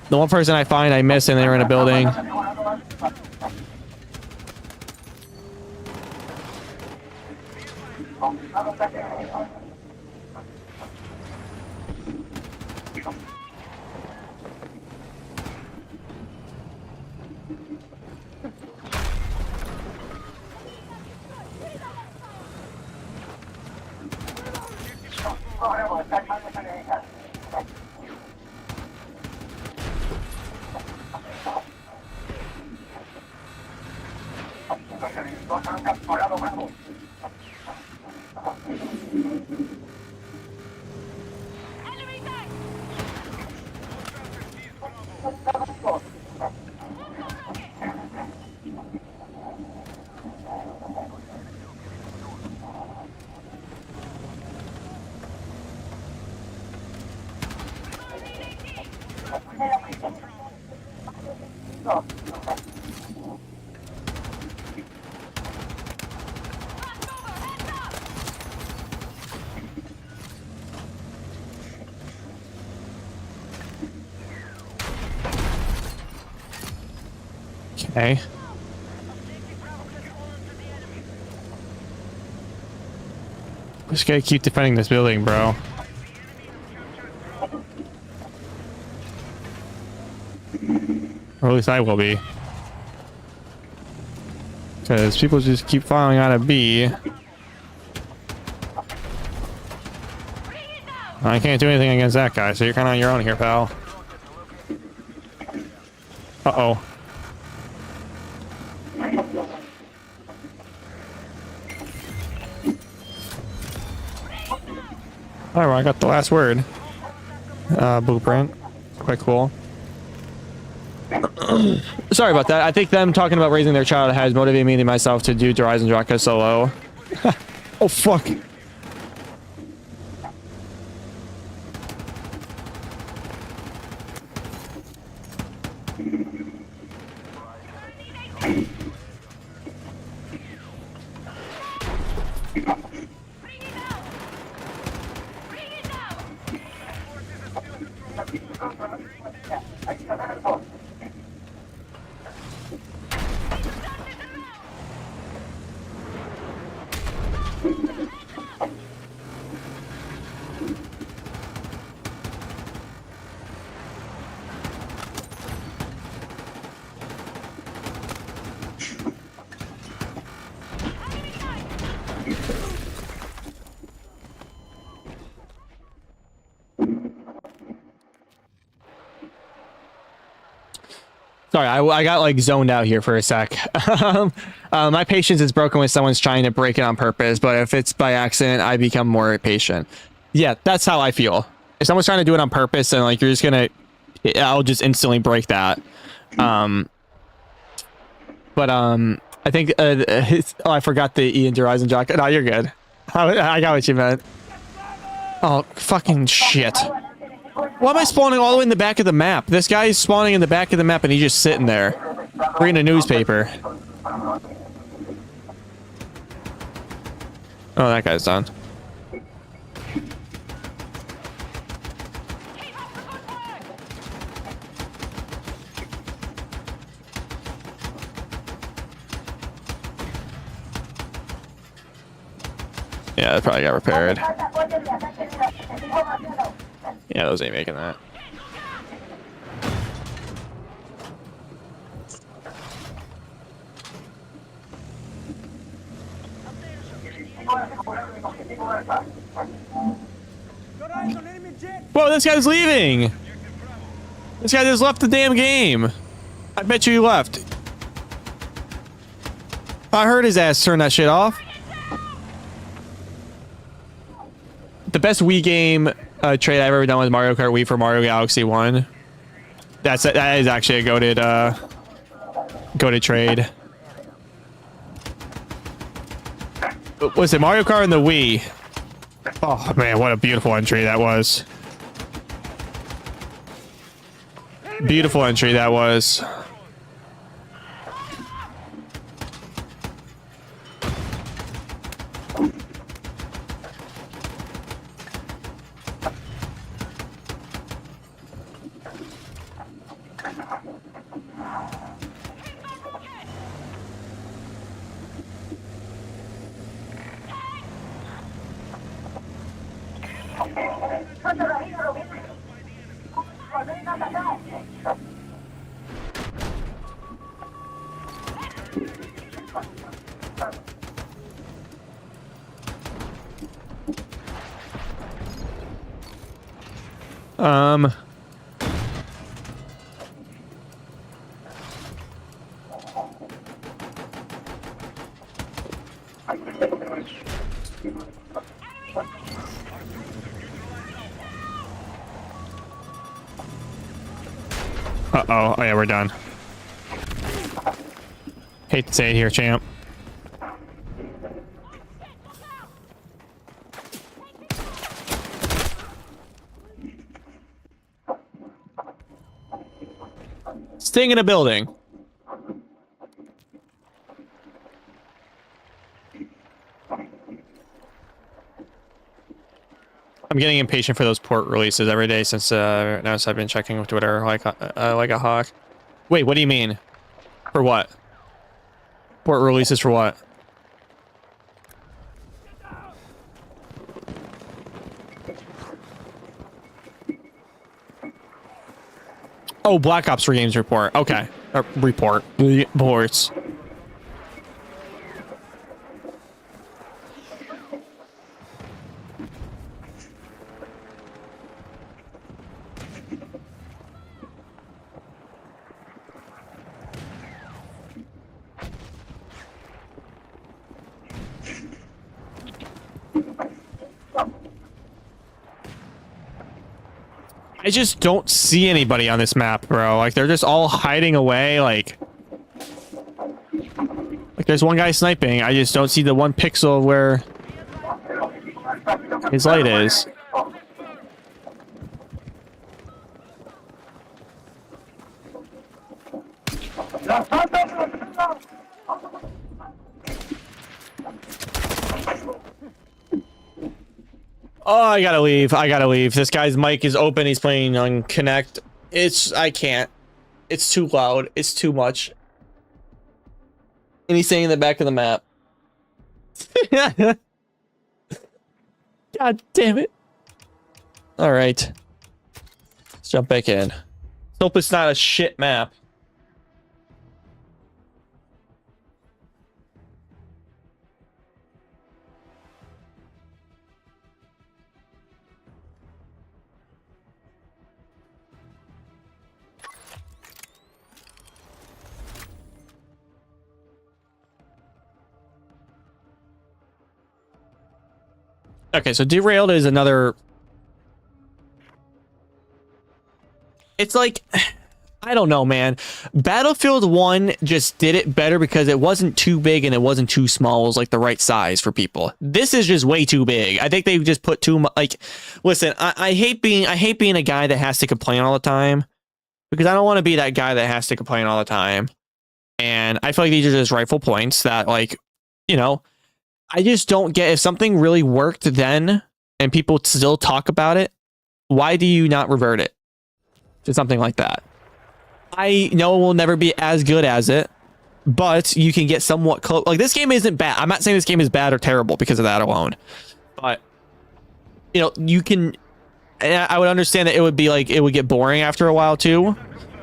The one person I find, I miss, and they're in a building. Okay. Just gotta keep defending this building, bro. Or at least I will be. Because people just keep filing out of B. I can't do anything against that guy, so you're kind of on your own here, pal. Uh-oh. Alright, well, I got the last word. Blueprint. Quite cool. Sorry about that. I think them talking about raising their child has motivated me and myself to do Horizon Draka solo. Oh, fuck. Sorry, I got like zoned out here for a sec. My patience is broken when someone's trying to break it on purpose, but if it's by accident, I become more patient. Yeah, that's how I feel. If someone's trying to do it on purpose and like you're just gonna, I'll just instantly break that. I think oh, I forgot the E in Horizon Jack. No, you're good. I got what you meant. Oh, fucking shit. Why am I spawning all the way in the back of the map? This guy is spawning in the back of the map and he's just sitting there reading a newspaper. Oh, that guy's done. Yeah, that probably got repaired. Yeah, those ain't making that. Whoa, this guy's leaving! This guy just left the damn game. I bet you he left. I heard his ass turn that shit off. The best Wii game trade I've ever done was Mario Kart Wii for Mario Galaxy 1. That is actually a goated trade. Was it Mario Kart and the Wii? Oh man, what a beautiful entry that was. Beautiful entry that was. Uh-oh. Oh, yeah, we're done. Hate to say it here, champ. Staying in a building. I'm getting impatient for those port releases every day since now I've been checking with Twitter like a hawk. Wait, what do you mean? For what? Port releases for what? Oh, Black Ops 3 games report. Okay. Reports. I just don't see anybody on this map, bro. Like, they're just all hiding away. Like there's one guy sniping. I just don't see the one pixel of where his light is. Oh, I gotta leave. I gotta leave. This guy's mic is open. He's playing on Connect. I can't. It's too loud. It's too much. And he's staying in the back of the map. God damn it. All right. Let's jump back in. Hope it's not a shit map. Okay, so Derailed is another... It's like... I don't know, man. Battlefield 1 just did it better because it wasn't too big and it wasn't too small. It was like the right size for people. This is just way too big. I think they just put too much... Like, listen, I hate being a guy that has to complain all the time. Because I don't want to be that guy that has to complain all the time. And I feel like these are just rightful points that, like, you know... I just don't get, if something really worked then and people still talk about it, why do you not revert it to something like that? I know it will never be as good as it, but you can get somewhat close. Like, this game isn't bad. I'm not saying this game is bad or terrible because of that alone, but you know, you can, I would understand that it would be like, it would get boring after a while too.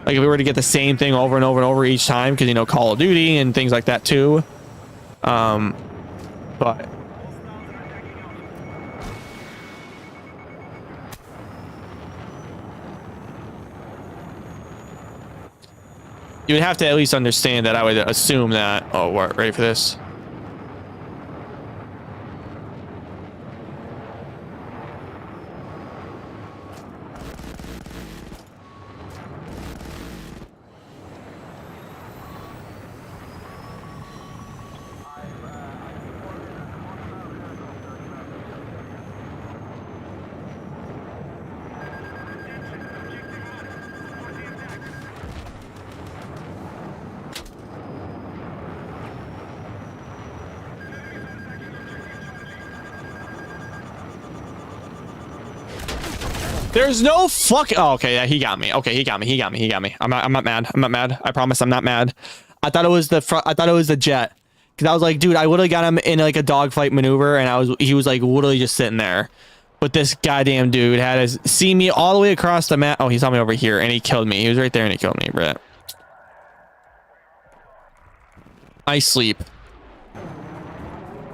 Like if we were to get the same thing over and over and over each time, because, you know, Call of Duty and things like that too. But you would have to at least understand that. I would assume that. Oh, we're ready for this. There's no fuck. Oh, okay, yeah, he got me. Okay, he got me. I'm not mad. I promise I'm not mad. I thought it was the front. I thought it was the jet. Cause I was like, dude, I would have got him in like a dogfight maneuver, and he was like literally just sitting there. But this goddamn dude had to see me all the way across the map. Oh, he saw me over here, and he killed me. He was right there, and he killed me, bro. I sleep.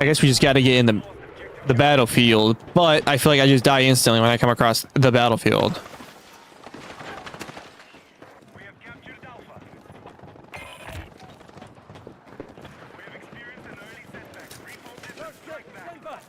I guess we just got to get in the battlefield, but I feel like I just die instantly when I come across the battlefield. We have captured Alpha. We have experienced an early setback. Refocus and strike back.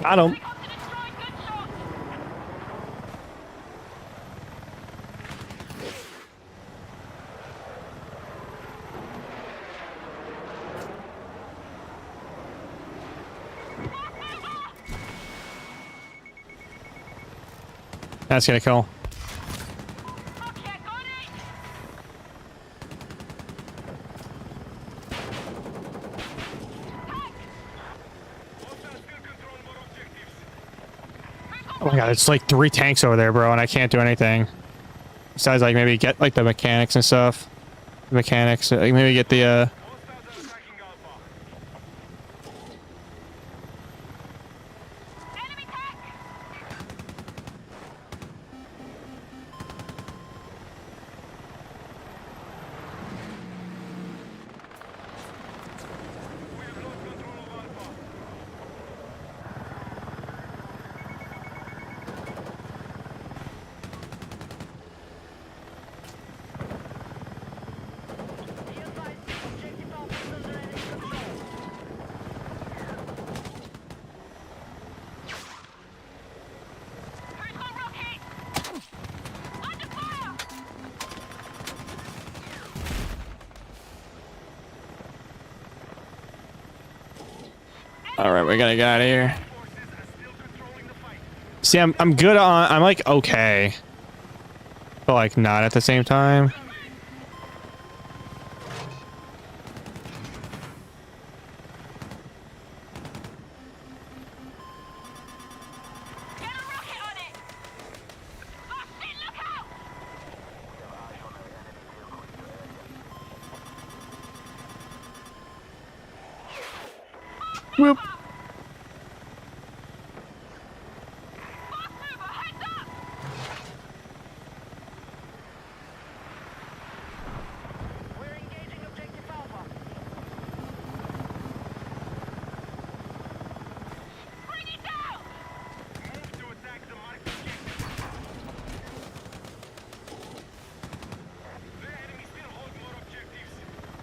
Got him. Helicopter destroyed. Good shot. That's gonna kill. Okay, got it. Hostiles still control more objectives. Oh my god, it's like 3 tanks over there, bro, and I can't do anything. Besides, like, maybe get, like, the mechanics and stuff. The mechanics, like, maybe get the, Hostiles are attacking Alpha. Enemy tank. We have lost control of Alpha. Be advised, objective Alpha is under enemy control. Who's got rocket? Under fire. alright, we're gonna get out of here. Forces are still controlling the fight. See, I'm good on, I'm like, okay. But like, not at the same time. Get a rocket on it. Oh shit, look out. Whoop. Fast mover, heads up. We're engaging objective Alpha. Bring it down. Move to attack the marked objective. The enemy still hold more objectives.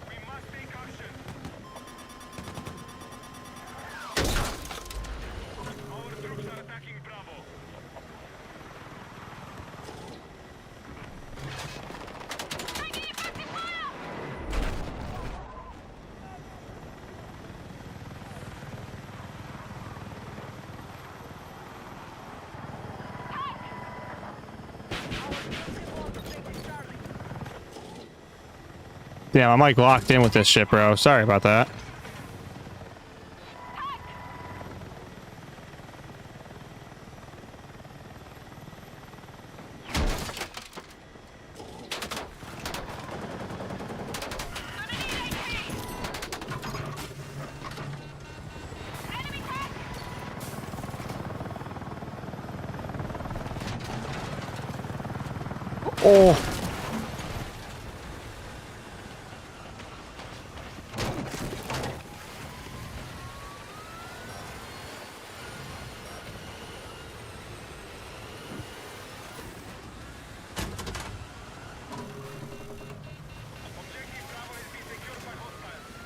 We must take action. Our troops are attacking Bravo. Taking effective fire. Damn, I'm like locked in with this shit, bro. Sorry about that. Enemy tank. Oh. Objective Bravo has been secured by hostiles.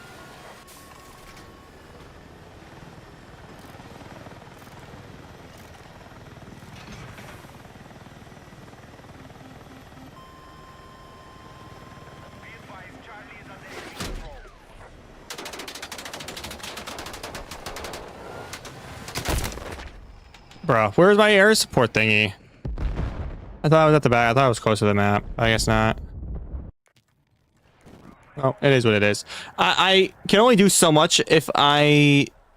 Be advised, Charlie is under enemy control. Bro, where's my air support thingy? I thought I was at the back. I thought I was close to the map. I guess not. Oh, it is what it is. I can only do so much if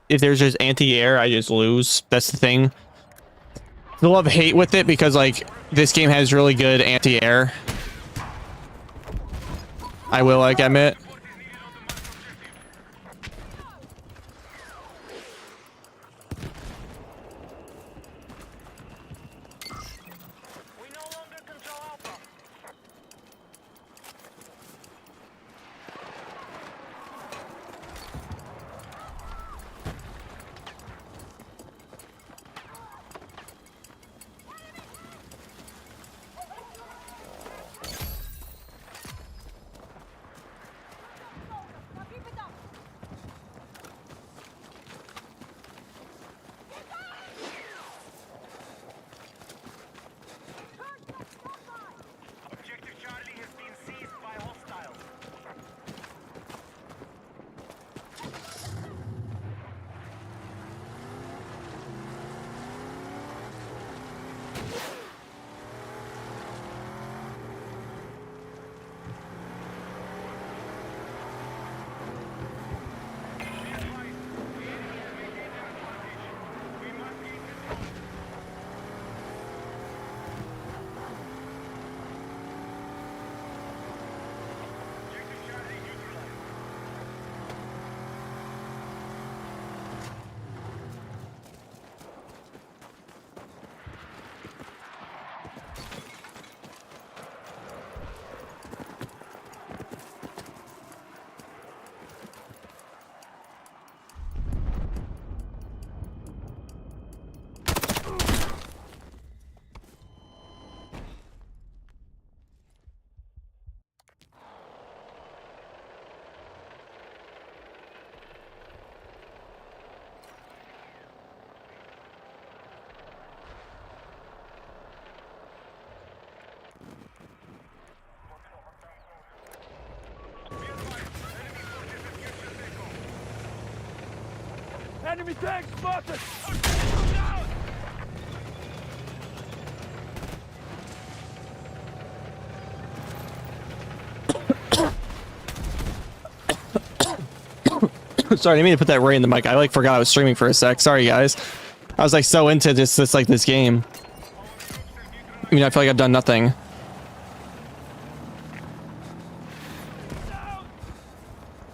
there's just anti-air, I just lose. That's the thing. The love-hate with it because like this game has really good anti-air. I will like admit. Support is needed on the marked objective. We no longer control Alpha. Enemy tank spotted! Objective down! Sorry, I didn't mean to put that right in the mic. I like forgot I was streaming for a sec. Sorry, guys. I was like so into this game. I mean, I feel like I've done nothing.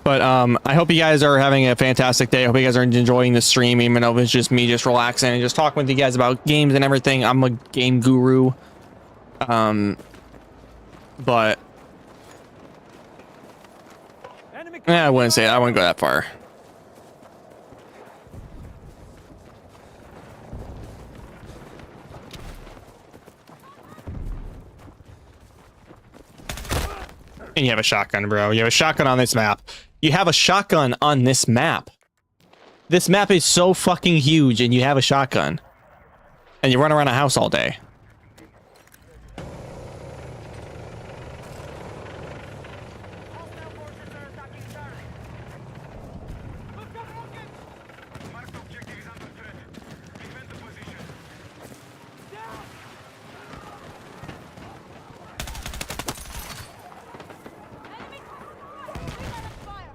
But I hope you guys are having a fantastic day. I hope you guys are enjoying the stream, even though it's just me just relaxing and just talking with you guys about games and everything. I'm a game guru. But I wouldn't say it. I wouldn't go that far. And you have a shotgun, bro. You have a shotgun on this map. You have a shotgun on this map. This map is so fucking huge, and you have a shotgun. And you run around a house all day. Hostile forces are attacking Charlie. Marked objective is under threat. Defend the position. Enemy! Reload and fire!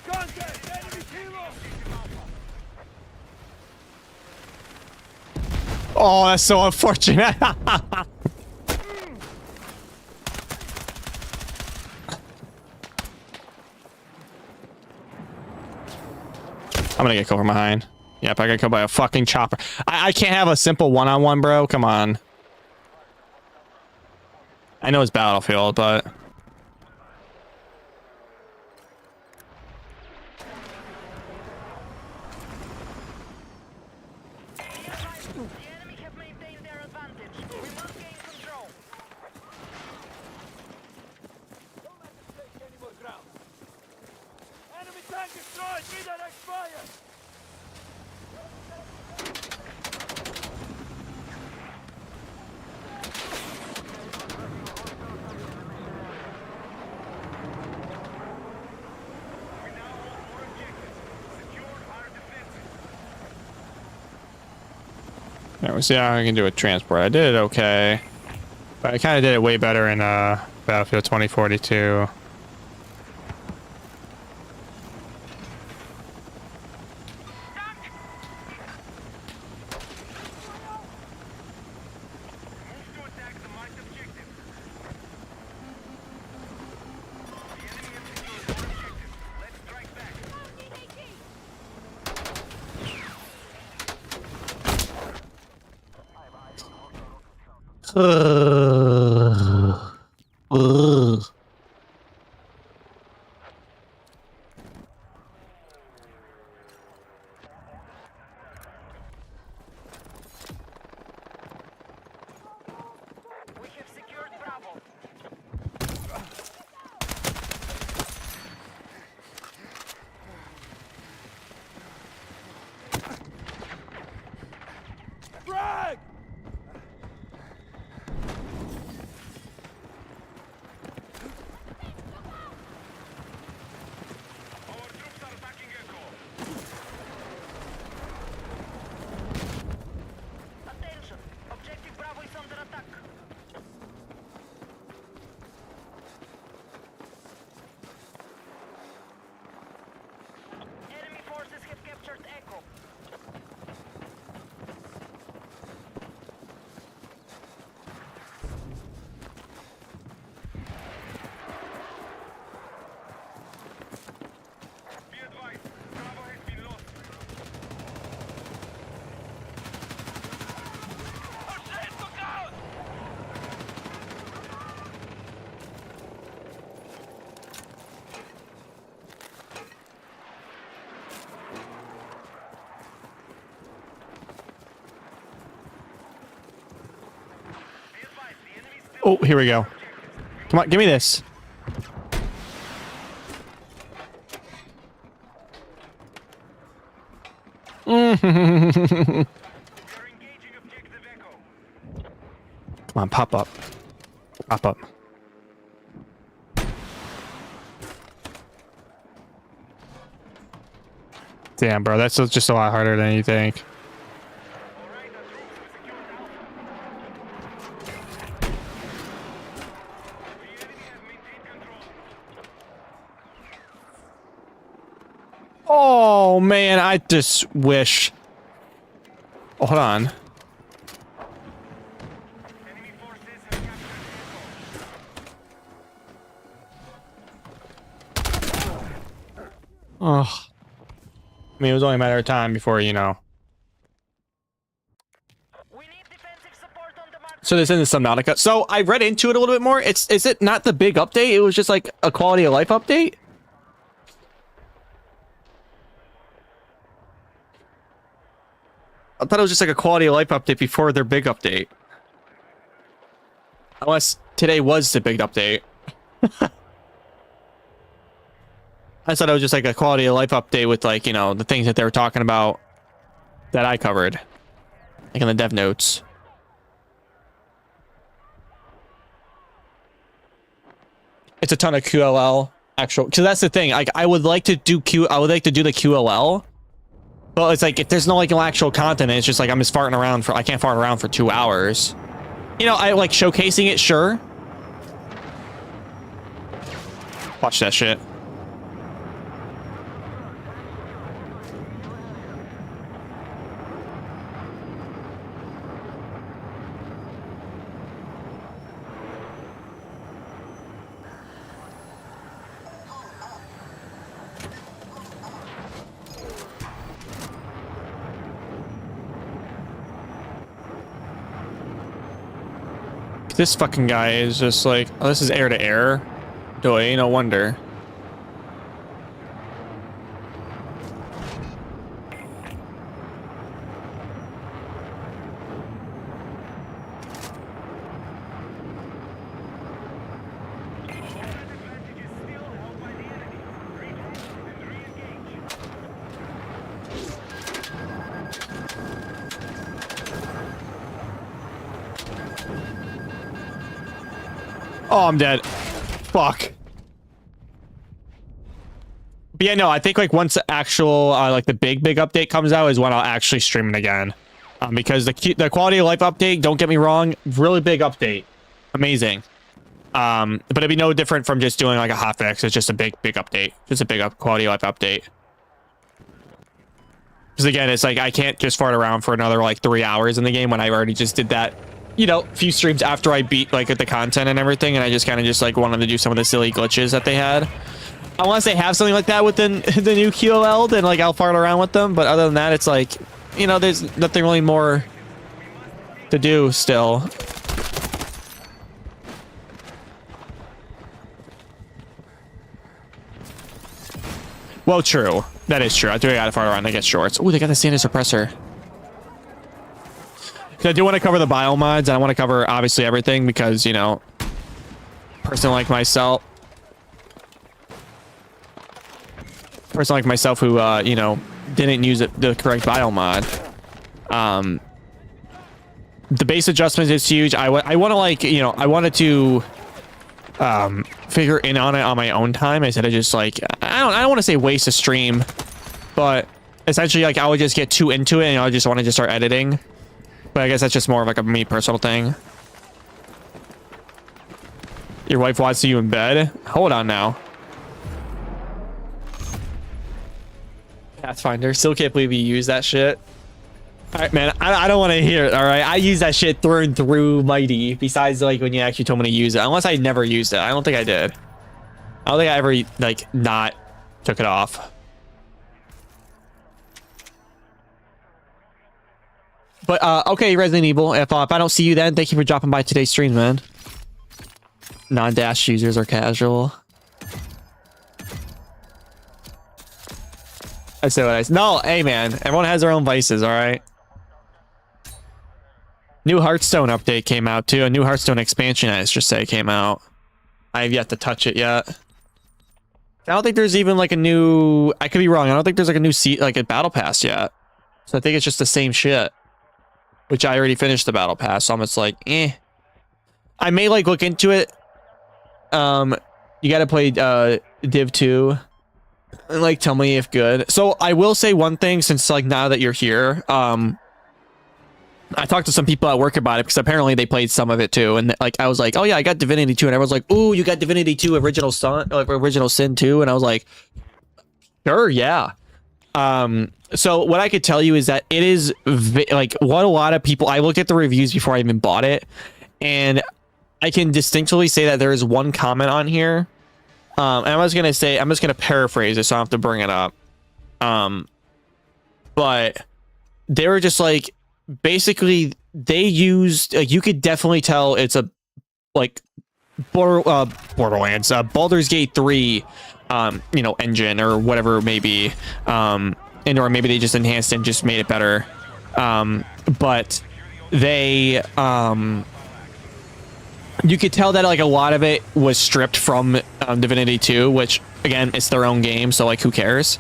Contact! Enemy kilo! Oh, that's so unfortunate. I'm gonna get killed from behind. Yep, I got killed by a fucking chopper. I can't have a simple one-on-one, bro. Come on. I know it's Battlefield, but... The enemy have maintained their advantage. We must gain control. Don't let them take any more ground. Enemy tank destroyed! Redirect fire! We now hold more objectives. Secure our defenses. There, we'll see how I can do a transport. I did it okay. But I kind of did it way better in Battlefield 2042. Move to attack the marked objective. The enemy has secured more objectives. Let's strike back. We have secured Bravo. Frag! Our troops are attacking Echo. Attention. Objective Bravo is under attack. Enemy forces have captured Echo. Be advised, Bravo has been lost. Our shit took out! Be advised, the enemy still Oh, here we go. Come on, give me this. We are engaging objective Echo. Come on, pop up. Pop up. Damn, bro, that's just a lot harder than you think. Oh man, I just wish. Oh, hold on. Oh. I mean, it was only a matter of time before, you know. We need defensive support on the mark. So this is Subnautica. So I read into it a little bit more. Is it not the big update? It was just like a quality of life update? I thought it was just like a quality of life update before their big update. Unless today was the big update. I thought it was just like a quality of life update with like, you know, the things that they were talking about that I covered. Like in the dev notes. It's a ton of QLL actual, because that's the thing. Like I would like to do the QLL, but it's like if there's no like actual content, it's just like I'm just farting around I can't fart around for 2 hours. You know, I like showcasing it, sure. Watch that shit. This fucking guy is just like, oh, this is air to air. Doy, no wonder. Oh, I'm dead. Fuck. But yeah, no, I think like once the actual like the big update comes out is when I'll actually stream it again. Because the quality of life update, don't get me wrong, really big update, amazing. But it'd be no different from just doing like a hotfix. It's just a big update, just a big quality of life update. Because again, it's like I can't just fart around for another like 3 hours in the game when I already just did that. You know, a few streams after I beat like the content and everything, and I just kind of just like wanted to do some of the silly glitches that they had. Unless they have something like that within the new QLL, then like I'll fart around with them. But other than that, it's like, you know, there's nothing really more to do still. Well, true. That is true. I do gotta fart around to get shorts. Ooh, they got the standard suppressor. I do want to cover the bio mods, and I want to cover obviously everything because, you know, person like myself who you know, didn't use the correct bio mod. The base adjustment is huge. I want to, like, you know, I wanted to figure in on it on my own time instead of just like I don't want to say waste a stream, but essentially like I would just get too into it and I just want to just start editing. But I guess that's just more of like a me personal thing. Your wife wants you in bed? Hold on now. Pathfinder. Still can't believe you use that shit. Alright, man. I don't want to hear it, alright? I use that shit through and through mighty. Besides, like, when you actually told me to use it. Unless I never used it. I don't think I did. I don't think I ever, like, not took it off. But, okay, Resident Evil, if I don't see you then, thank you for dropping by today's stream, man. Non-dash users are casual. I say what I say. No, hey, man. Everyone has their own vices, alright? New Hearthstone update came out, too. A new Hearthstone expansion, I should say, came out. I have yet to touch it yet. I don't think there's even, like, a new... I could be wrong. I don't think there's, like, a new like a battle pass yet. So I think it's just the same shit. Which I already finished the battle pass, so I'm just like, eh. I may like look into it. You got to play Div 2 and like tell me if good. So I will say one thing, since like now that you're here, I talked to some people at work about it because apparently they played some of it too, and like I was like, oh yeah, I got Divinity 2, and everyone's like, ooh, you got Divinity 2 Original Sin 2, and I was like, sure, yeah. So what I could tell you is that it is like what a lot of people, I looked at the reviews before I even bought it, and I can distinctly say that there is one comment on here, and I'm just gonna paraphrase it so I don't have to bring it up, but they were just like, basically they used you could definitely tell it's a like Borderlands Baldur's Gate 3 you know, engine or whatever it may be, and or maybe they just enhanced it and just made it better, but they you could tell that like a lot of it was stripped from Divinity 2, which again, it's their own game, so like who cares.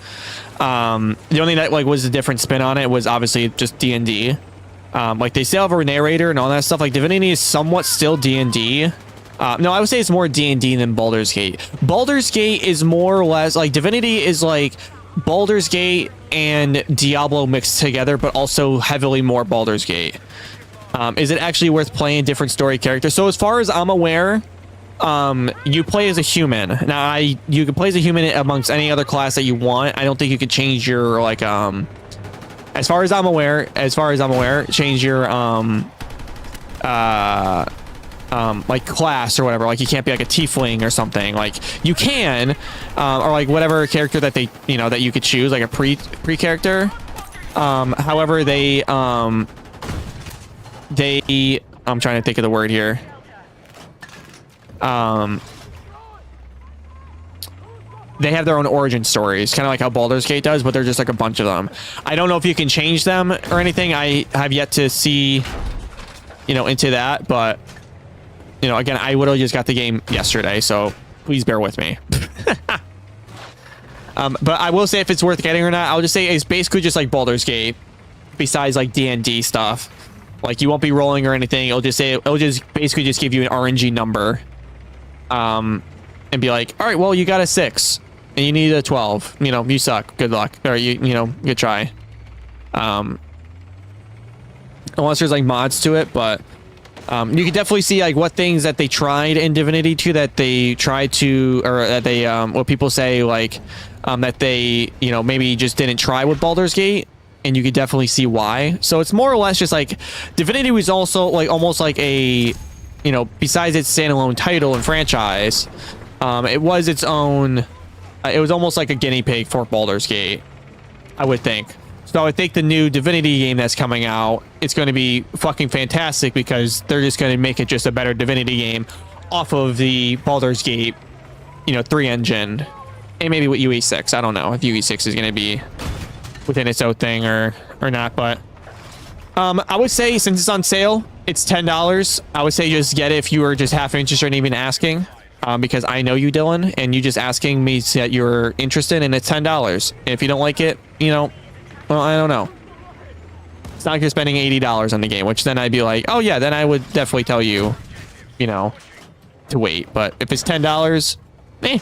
The only thing that like was a different spin on it was obviously just D&D. Like they still have a narrator and all that stuff. Like Divinity is somewhat still D&D. No, I would say it's more D&D than Baldur's Gate. Baldur's Gate is more or less like Divinity is like Baldur's Gate and Diablo mixed together, but also heavily more Baldur's Gate. Is it actually worth playing different story characters? So as far as I'm aware, you play as a human. Now you can play as a human amongst any other class that you want. I don't think you could change your like as far as I'm aware, change your like class or whatever. Like you can't be like a tiefling or something. Like you can, or like whatever character that they, you know, that you could choose, like a pre character. However, I'm trying to think of the word here. They have their own origin stories, kind of like how Baldur's Gate does, but they're just like a bunch of them. I don't know if you can change them or anything. I have yet to see, you know, into that, but you know, again, I literally just got the game yesterday, so please bear with me. But I will say if it's worth getting or not, I'll just say it's basically just like Baldur's Gate, besides like D&D stuff. Like you won't be rolling or anything. It'll just basically just give you an RNG number, and be like, all right, well, you got a 6 and you need a 12. You know, you suck. Good luck. Or you know, good try. Unless there's like mods to it, but you can definitely see like what things that they tried in Divinity 2 that they tried to, or that they what people say like that they, you know, maybe just didn't try with Baldur's Gate, and you could definitely see why. So it's more or less just like Divinity was also like almost like a, you know, besides its standalone title and franchise, it was its own, it was almost like a guinea pig for Baldur's Gate, I would think. So I think the new Divinity game that's coming out, it's going to be fucking fantastic because they're just going to make it just a better Divinity game off of the Baldur's Gate, you know, 3 engine, and maybe with UE6. I don't know if UE6 is going to be within its own thing or not, but I would say since it's on sale, it's $10. I would say just get it if you were just half interested in even asking, because I know you, Dylan, and you just asking me that you're interested, and it's $10. And if you don't like it, you know, well, I don't know. It's not like you're spending $80 on the game, which then I'd be like, oh yeah, then I would definitely tell you, you know, to wait. But if it's $10, eh.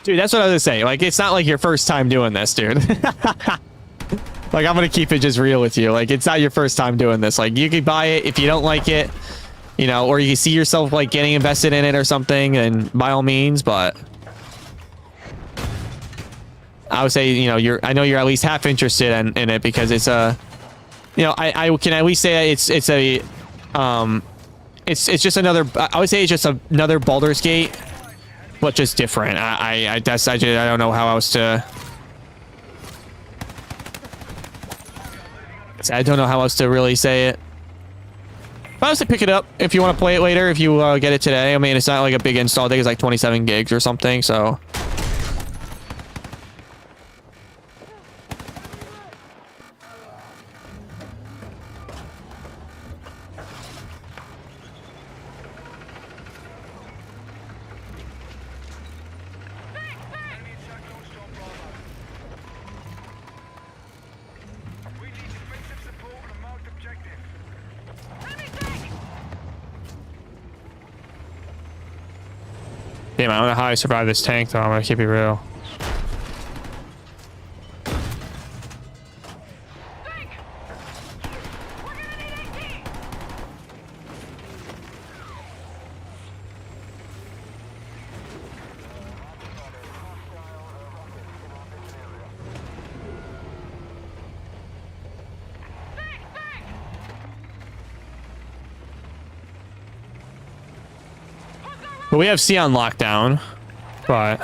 Dude, that's what I was gonna say. Like, it's not like your first time doing this, dude. Like, I'm gonna keep it just real with you. Like, it's not your first time doing this. Like, you could buy it if you don't like it, you know, or you see yourself like getting invested in it or something, and by all means, but I would say, you know, I know you're at least half interested in it because it's a, you know, I can at least say it's just another, I would say it's just another Baldur's Gate, but just different. I don't know how else to, I don't know how else to really say it. But I would say pick it up if you want to play it later, if you get it today. I mean, it's not like a big install. I think it's like 27 gigs or something, so. Damn, I don't know how I survived this tank though. I'm gonna keep it real. But we have C on lockdown, but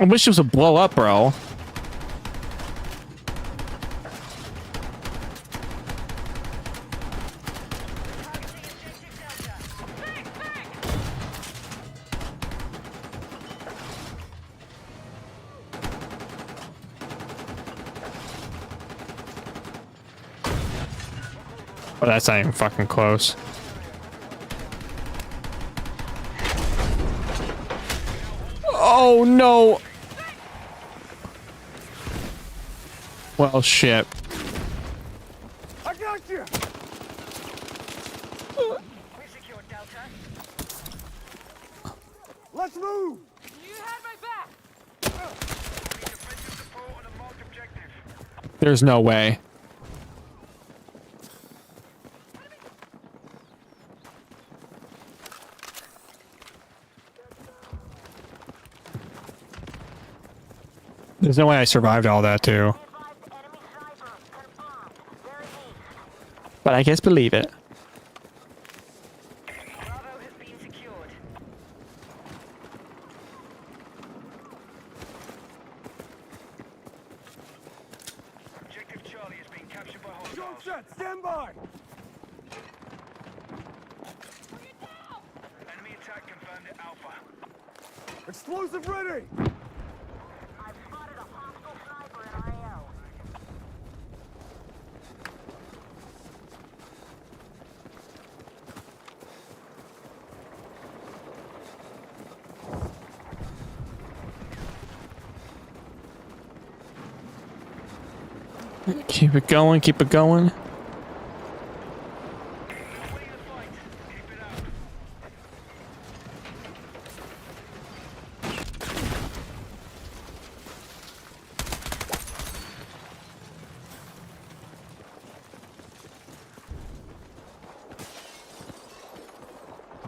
I wish it was a blow up, bro. Oh, that's not even fucking close. Oh no. Well, shit. I got you! We secured Delta. Let's move! You had my back. There's no way. There's no way I survived all that too. But I guess believe it. Bravo has been secured. Objective Charlie is being captured by hostiles. Drone set, stand by! Enemy attack confirmed at Alpha. Explosive ready! I've spotted a hostile sniper in our AO. Keep it going, keep it going.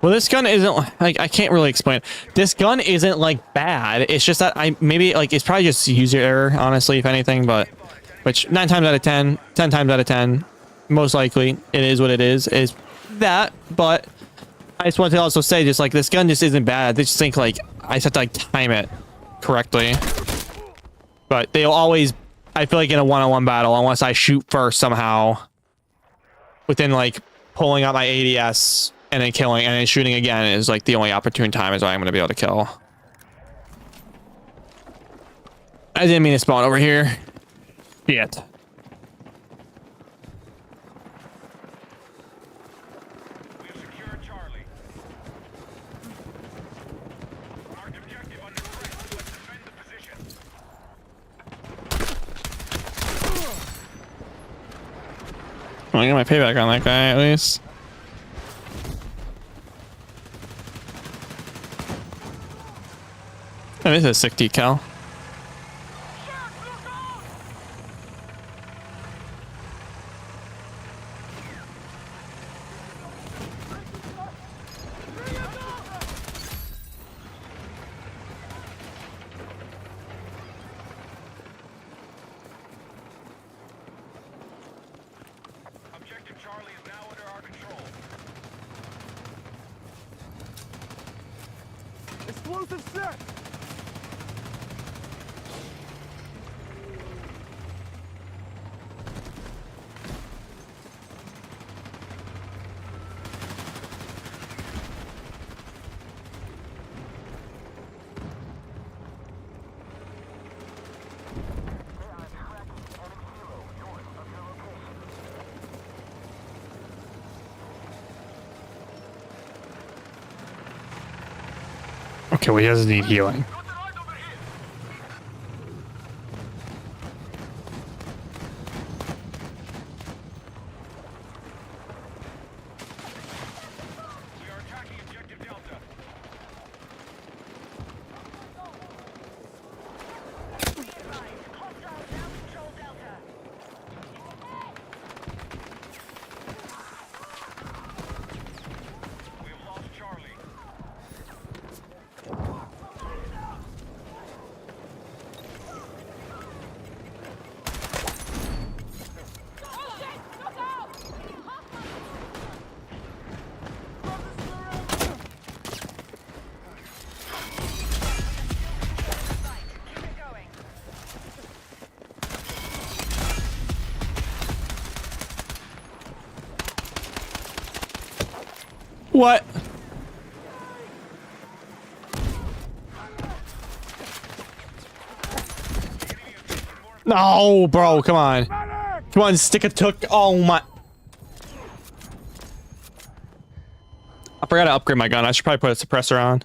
Well, this gun isn't like, I can't really explain. This gun isn't like bad. It's just that maybe like it's probably just user error, honestly, if anything, but which 9 times out of 10, 10 times out of 10, most likely it is what it is that. But I just want to also say, just like this gun just isn't bad. I just think like I just have to like time it correctly. But they'll always, I feel like in a one-on-one battle, unless I shoot first somehow, within like pulling out my ADS and then killing and then shooting again is like the only opportune time is when I'm going to be able to kill. I didn't mean to spawn over here. Shit. We have secured Charlie. Marked objective under threat. Let's defend the position. I get my payback on that guy at least. That is a sick decal. Objective Charlie is now under our control. Explosive set! Okay, well, he doesn't need healing. Got the light over here! We are attacking objective Delta. Be advised, hostiles now control Delta. We have lost Charlie. Keep it going. What? No, bro, come on. Come on, stick a took. Oh my. I forgot to upgrade my gun. I should probably put a suppressor on.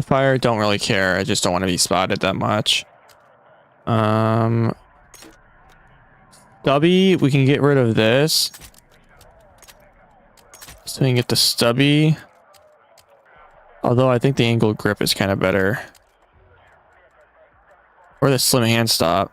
Fire, don't really care. I just don't want to be spotted that much. Stubby, we can get rid of this. So we can get the stubby. Although I think the angled grip is kind of better. Or the slim hand stop.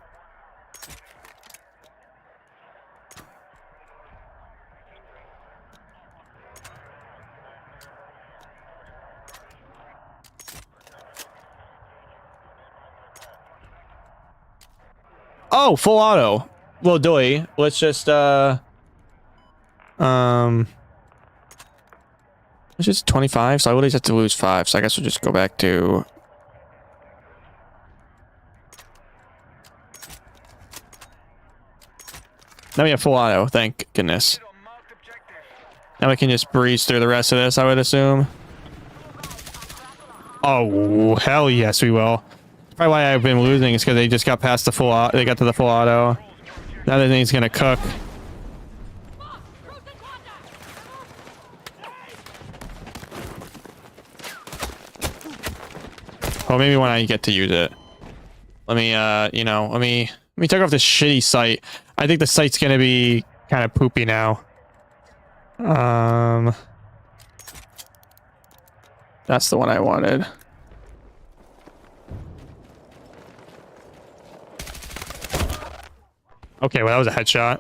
Oh, full auto. Well, doy. Let's just it's just 25, so I would just have to lose 5, so I guess we'll just go back to now we have full auto, thank goodness. Hit on marked objective. Now we can just breeze through the rest of this, I would assume. Oh, hell yes, we will. Probably why I've been losing is because they just got past the full auto. They got to the full auto. Now the thing's gonna cook. Oh, maybe when I get to use it. Let me, you know, let me take off this shitty sight. I think the sight's gonna be kind of poopy now. That's the one I wanted. Okay, well, that was a headshot.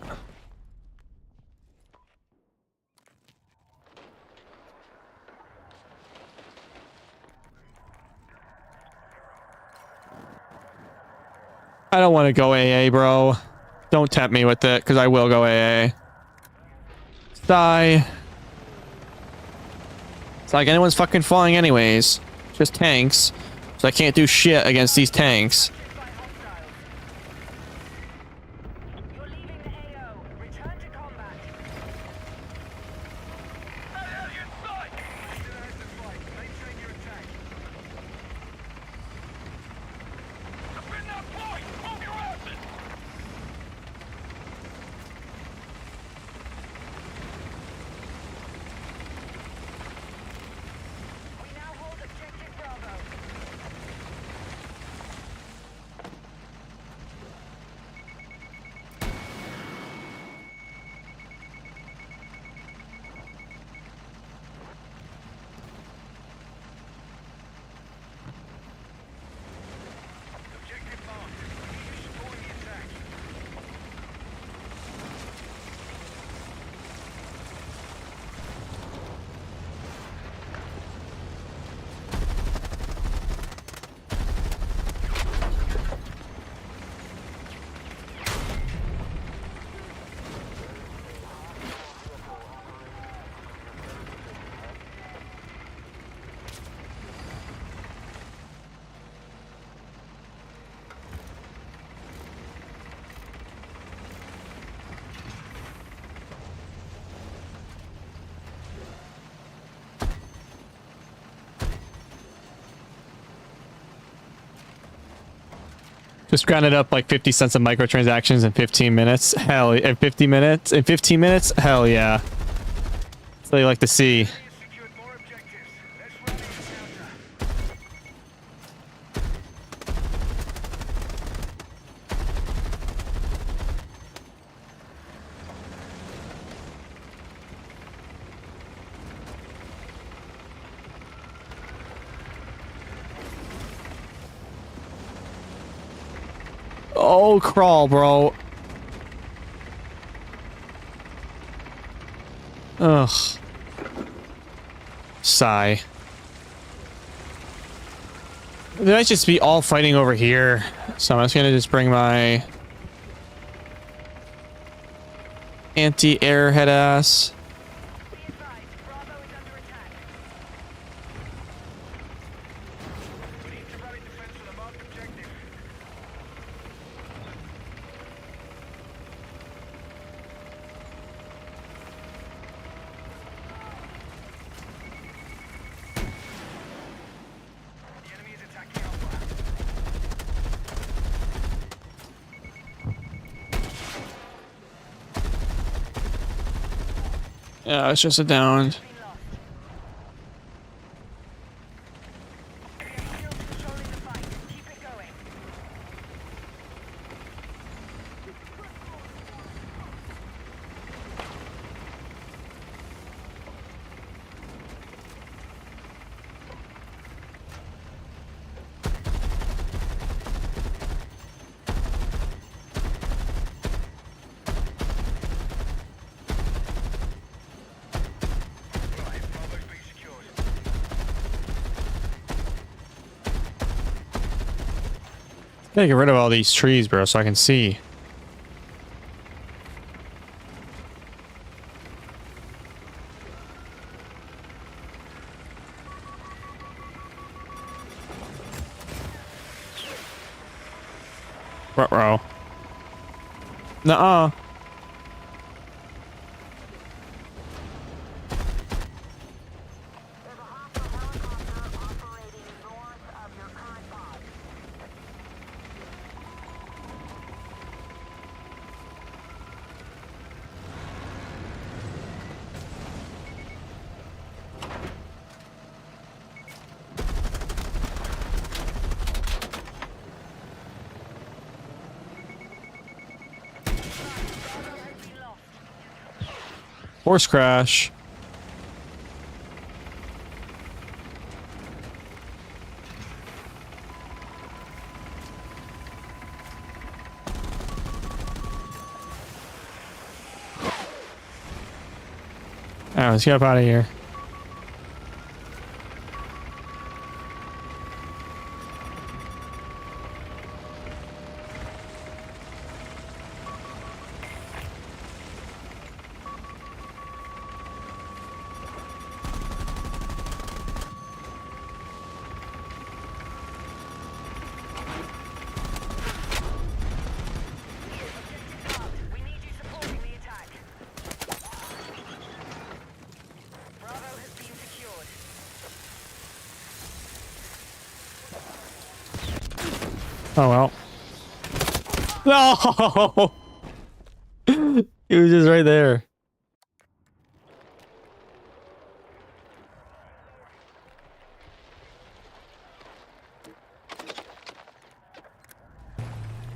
I don't want to go AA, bro. Don't tempt me with it, because I will go AA. Die. It's like anyone's fucking flying anyways. Just tanks. So I can't do shit against these tanks. You're leaving the AO. Return to combat. Alien sight! Just grounded up like 50 cents of microtransactions in 15 minutes. Hell, in 50 minutes? In 15 minutes? Hell yeah. That's what you like to see. Secured more objectives. Let's rally the counter. Oh, crawl, bro. Ugh. Sigh. They might just be all fighting over here. So I'm just gonna just bring my anti-airhead ass. Be advised, Bravo is under attack. We need to rally defense on the marked objective. The enemy is attacking Alpha. Yeah, it's just a down. Been lost. We are still controlling the fight. Keep it going. Right, Bravo's been secured. Gotta get rid of all these trees, bro, so I can see. Ruh-roh. Nuh-uh. There's a hostile helicopter operating north of your current pod. Horse crash. Alright, let's get up out of here. We need you supporting the attack. Bravo has been secured. Oh well. No! He was just right there.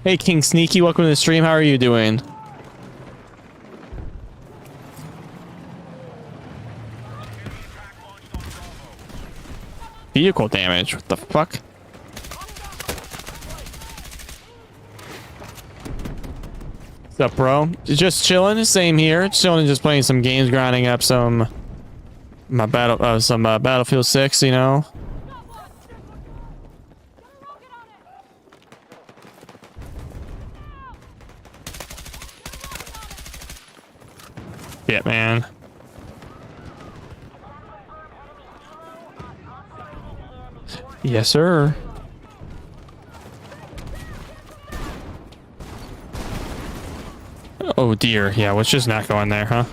Hey King Sneaky, welcome to the stream. How are you doing? Vehicle damage? What the fuck? What's up, bro? Just chilling. Same here. Chilling, just playing some games, grinding up some Battlefield 6. You know. Yeah, man. Yes, sir. Oh dear. Yeah, let's just not go in there, huh?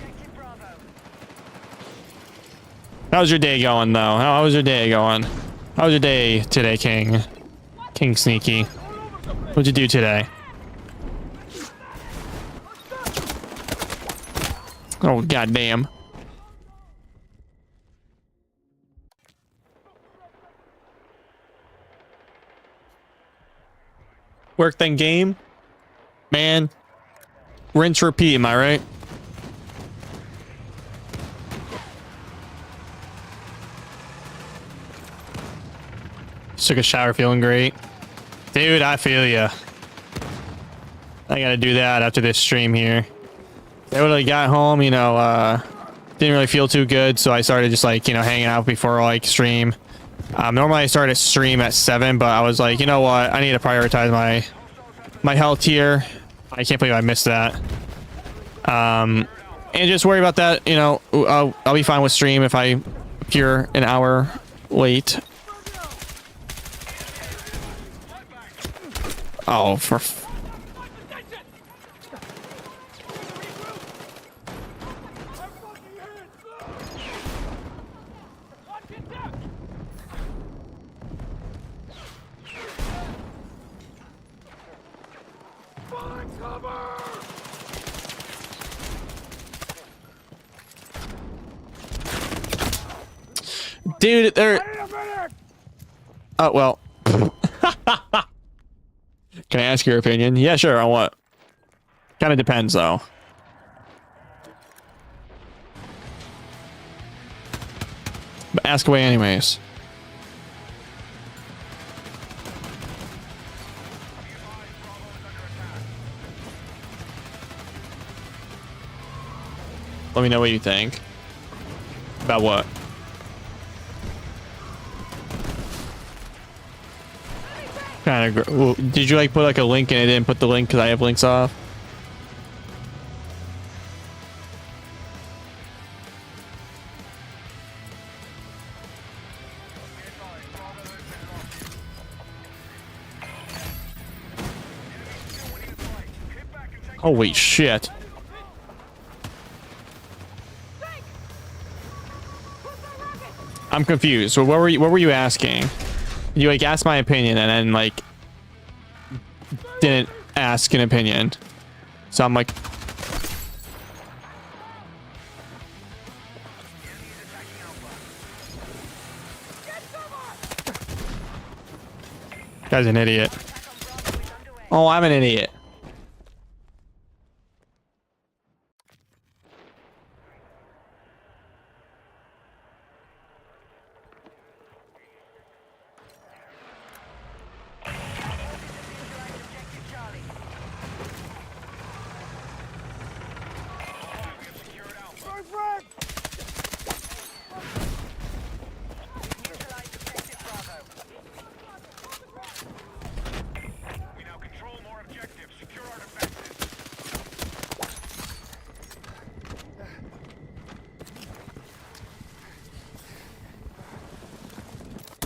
How's your day going, though? How was your day going? How was your day today, King? King Sneaky. All over the place. What'd you do today? Oh, goddamn. Work then game? Man. Rinse repeat, am I right? Just took a shower feeling great. Dude, I feel ya. I gotta do that after this stream here. I really got home, you know, didn't really feel too good, so I started just like, you know, hanging out before like stream. Normally I start a stream at 7, but I was like, you know what, I need to prioritize my health here. I can't believe I missed that. And just worry about that, you know, I'll be fine with stream if you're an hour late. Oh, for dude, they're... Oh, well. Can I ask your opinion? Yeah, sure. On what? Kind of depends, though. But ask away anyways. Let me know what you think. About what? Kind of. Well, did you like put like a link and it didn't put the link because I have links off? Holy shit. I'm confused. So what were you asking? You like asked my opinion and then like didn't ask an opinion. So I'm like, guy's an idiot. Oh, I'm an idiot.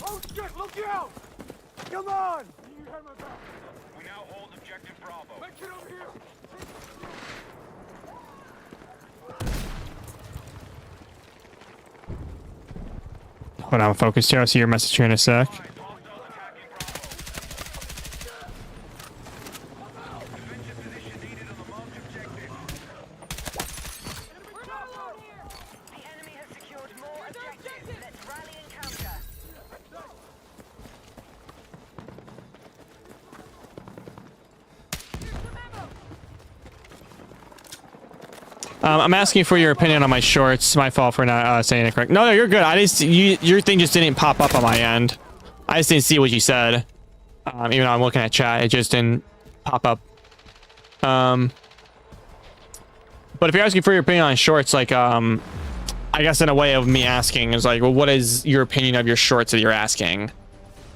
Oh shit, look out! Come on! You heard my back. We now hold objective Bravo. Make it over here! Hold on, I'm focused here. I'll see your message here in a sec. I'm asking for your opinion on my shorts. My fault for not saying it correct. No, you're good. I just your thing just didn't pop up on my end. I just didn't see what you said. Even though I'm looking at chat, it just didn't pop up. But if you're asking for your opinion on shorts, like I guess in a way of me asking is like, well, what is your opinion of your shorts that you're asking?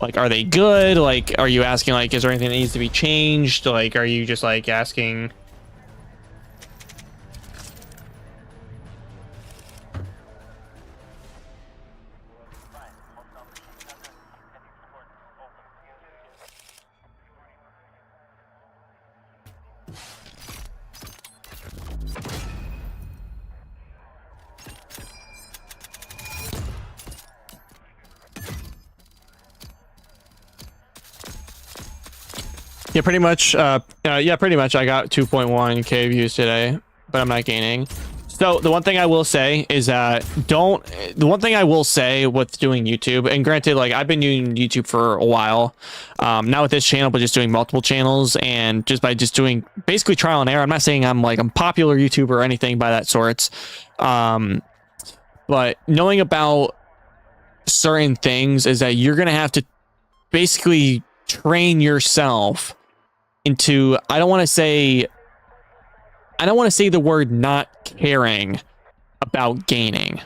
Like, are they good? Like, are you asking like, is there anything that needs to be changed? Like, are you just like asking? Yeah, pretty much. Yeah, pretty much. I got 2.1k views today, but I'm not gaining. So the one thing I will say is that the one thing I will say with doing YouTube, and granted, like I've been doing YouTube for a while, not with this channel, but just doing multiple channels, and just by just doing basically trial and error. I'm not saying I'm like a popular YouTuber or anything by that sorts, but knowing about certain things is that you're gonna have to basically train yourself into, I don't want to say the word not caring about gaining.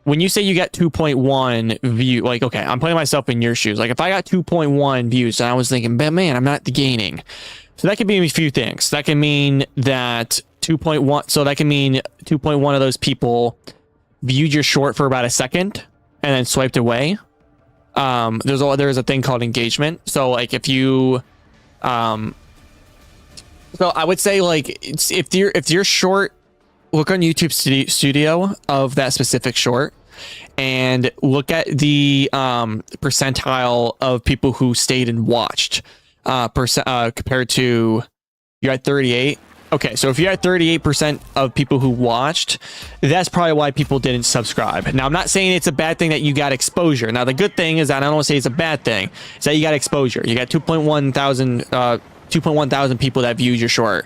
When you say you got 2.1 view, like, okay, I'm putting myself in your shoes. Like if I got 2.1 views and I was thinking, but man, I'm not gaining. So that could mean a few things. That can mean that 2.1, so that can mean 2.1 of those people viewed your short for about a second and then swiped away. There's a thing called engagement. So like if you, so I would say like if you're short, look on YouTube Studio of that specific short and look at the percentile of people who stayed and watched compared to, you're at 38. Okay, so if you're at 38% of people who watched, that's probably why people didn't subscribe. Now, I'm not saying it's a bad thing that you got exposure. Now, the good thing is that I don't want to say it's a bad thing. It's that you got exposure. You got 2.1 thousand people that viewed your short.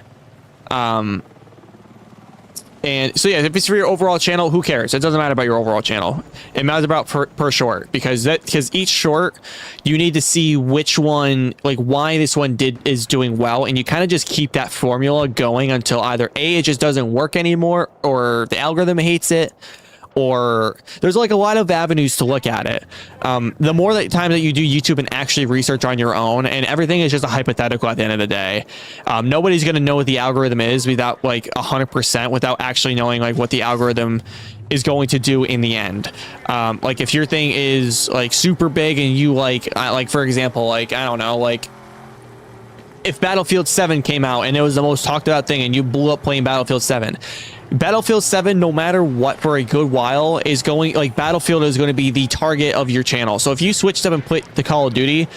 And so yeah, if it's for your overall channel, who cares? It doesn't matter about your overall channel. It matters about per short, because each short, you need to see which one, like why this one is doing well, and you kind of just keep that formula going until either A, it just doesn't work anymore, or the algorithm hates it, or there's like a lot of avenues to look at it. The more time that you do YouTube and actually research on your own, and everything is just a hypothetical at the end of the day. Nobody's going to know what the algorithm is without like 100%, without actually knowing like what the algorithm is going to do in the end. Like if your thing is like super big and you like for example, like, I don't know, like if Battlefield 7 came out and it was the most talked about thing and you blew up playing Battlefield 7, no matter what, for a good while is going, like Battlefield is going to be the target of your channel. So if you switched up and put the Call of Duty,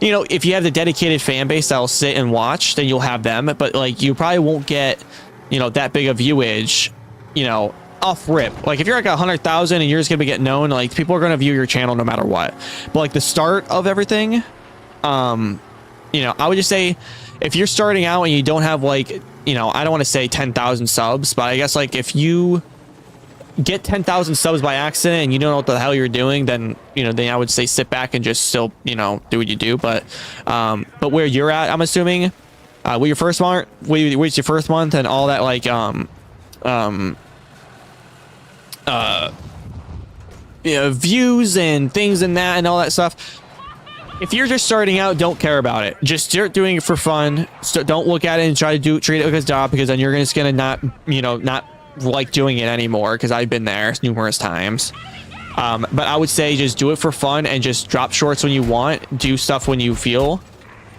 you know, if you have the dedicated fan base that'll sit and watch, then you'll have them, but like you probably won't get, you know, that big of viewage, you know, off rip. Like if you're like 100,000 and you're just gonna get known, like people are gonna view your channel no matter what. But like the start of everything, you know, I would just say if you're starting out and you don't have like, you know, I don't want to say 10,000 subs, but I guess like if you get 10,000 subs by accident and you don't know what the hell you're doing, then, you know, then I would say sit back and just still, you know, do what you do. But where you're at, I'm assuming, with your first month, what's your first month and all that, like, you know, views and things and that and all that stuff. If you're just starting out, don't care about it. Just start doing it for fun. So don't look at it and try to treat it like a job, because then you're just gonna not like doing it anymore. Because I've been there numerous times. But I would say just do it for fun and just drop shorts when you want. Do stuff when you feel.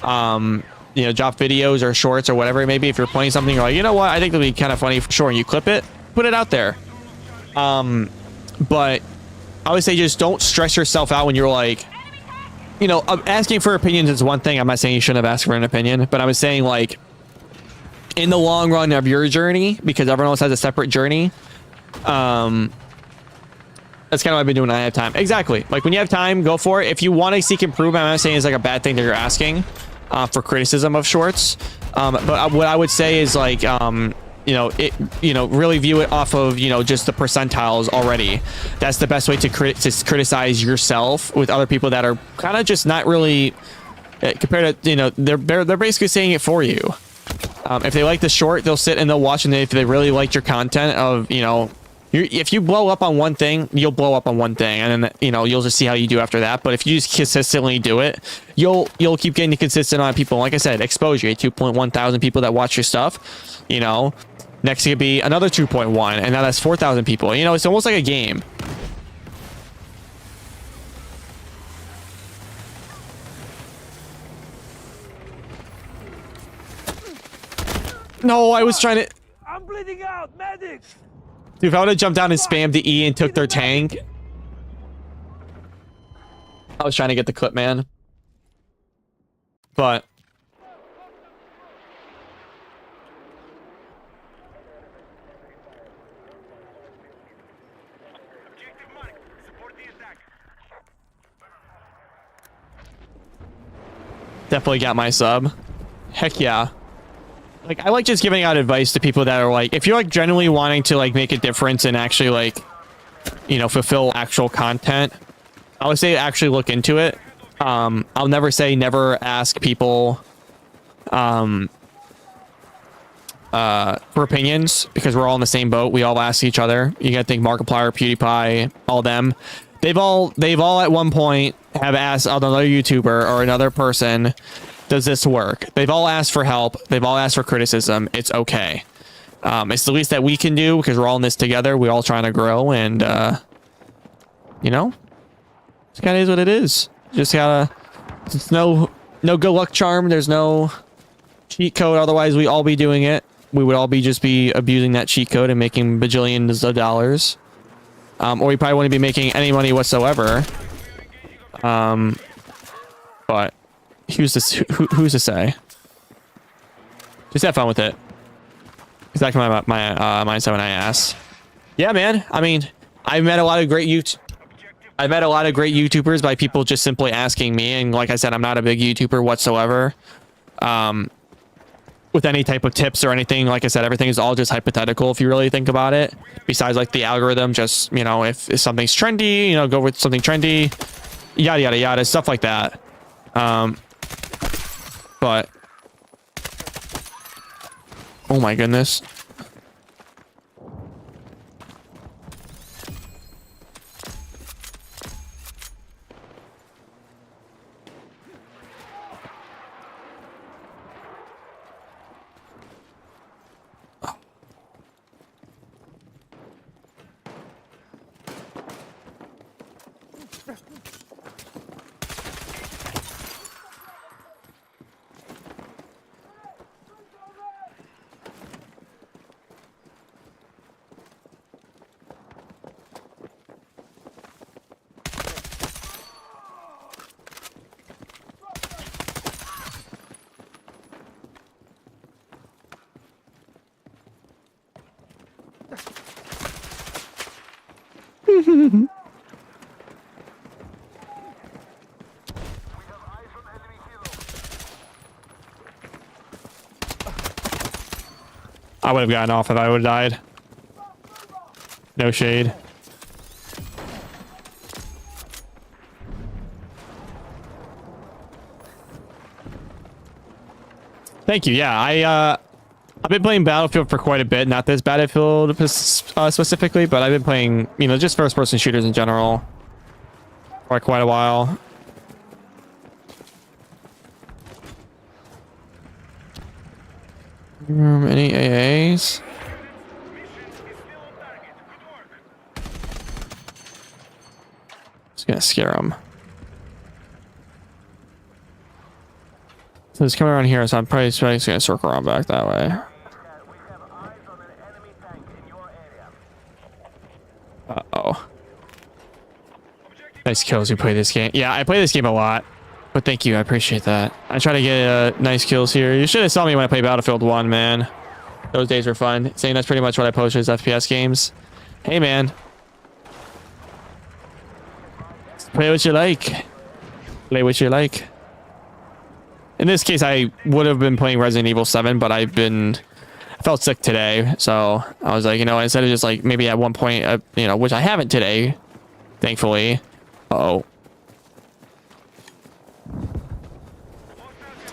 You know, drop videos or shorts or whatever it may be. If you're playing something, you're like, you know what, I think it'll be kind of funny for sure, and you clip it, put it out there. But I would say just don't stress yourself out when you're like, you know, asking for opinions is one thing. I'm not saying you shouldn't have asked for an opinion, but I was saying like in the long run of your journey, because everyone else has a separate journey. That's kind of what I've been doing when I have time. Exactly. Like when you have time, go for it. If you want to seek improvement, I'm not saying it's like a bad thing that you're asking for criticism of shorts. But what I would say is like, you know, really view it off of, you know, just the percentiles already. That's the best way to criticize yourself with other people that are kind of just not really compared to, you know, they're basically saying it for you. If they like the short, they'll sit and they'll watch, and if they really liked your content of, you know, if you blow up on one thing, you'll blow up on one thing, and then, you know, you'll just see how you do after that. But if you just consistently do it, you'll keep getting consistent on people. Like I said, exposure, 2.1 thousand people that watch your stuff, you know. Next it could be another 2.1, and now that's 4,000 people. You know, it's almost like a game. No, I was trying to... I'm bleeding out, medics! Dude, if I would have jumped down and spammed the E and took their tank... I was trying to get the clip, man. But definitely got my sub. Heck yeah. Like, I like just giving out advice to people that are like, if you're like genuinely wanting to like make a difference and actually like, you know, fulfill actual content, I would say actually look into it. I'll never say never ask people for opinions, because we're all in the same boat. We all ask each other. You gotta think Markiplier, PewDiePie, all them. They've all at one point have asked another YouTuber or another person, does this work? They've all asked for help. They've all asked for criticism. It's okay. It's the least that we can do, because we're all in this together. We're all trying to grow, and you know, it kind of is what it is. Just gotta, it's no good luck charm. There's no cheat code. Otherwise, we all be doing it. We would all just be abusing that cheat code and making bajillions of dollars. Or we probably wouldn't be making any money whatsoever. But who's to say? Just have fun with it. Exactly my mindset when I ask. Yeah, man. I mean, I've met a lot of great YouTubers by people just simply asking me, and like I said, I'm not a big YouTuber whatsoever. With any type of tips or anything, like I said, everything is all just hypothetical if you really think about it. Besides, like, the algorithm, just, you know, if something's trendy, you know, go with something trendy, yada yada yada, stuff like that. But oh my goodness. I would have gotten off if I would have died. No shade. Thank you. Yeah, I've been playing Battlefield for quite a bit. Not this Battlefield specifically, but I've been playing, you know, just first-person shooters in general for quite a while. Any AAs? Just gonna scare him. So it's coming around here, so I'm probably just gonna circle around back that way. Uh-oh. Nice kills. You play this game. Yeah, I play this game a lot. But thank you, I appreciate that. I try to get nice kills here. You should have saw me when I played Battlefield 1, man. Those days were fun. Saying that's pretty much what I posted as FPS games. Hey, man. Play what you like. Play what you like. In this case, I would have been playing Resident Evil 7, but I felt sick today. So I was like, you know, instead of just like maybe at one point, you know, which I haven't today, thankfully. Uh-oh.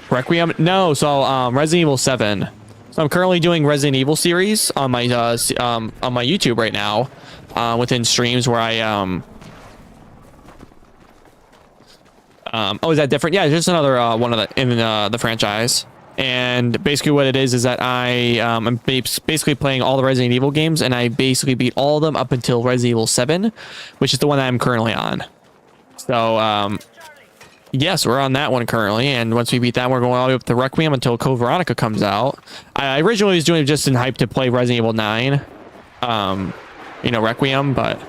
Requiem? No, so Resident Evil 7. So I'm currently doing Resident Evil series on my YouTube right now, within streams where I oh, is that different? Yeah, just another one of the in the franchise. And basically what it is that I'm basically playing all the Resident Evil games, and I basically beat all of them up until Resident Evil 7, which is the one that I'm currently on. So yes, we're on that one currently, and once we beat that, we're going all the way up to Requiem until Code Veronica comes out. I originally was doing it just in hype to play Resident Evil 9, you know, Requiem, but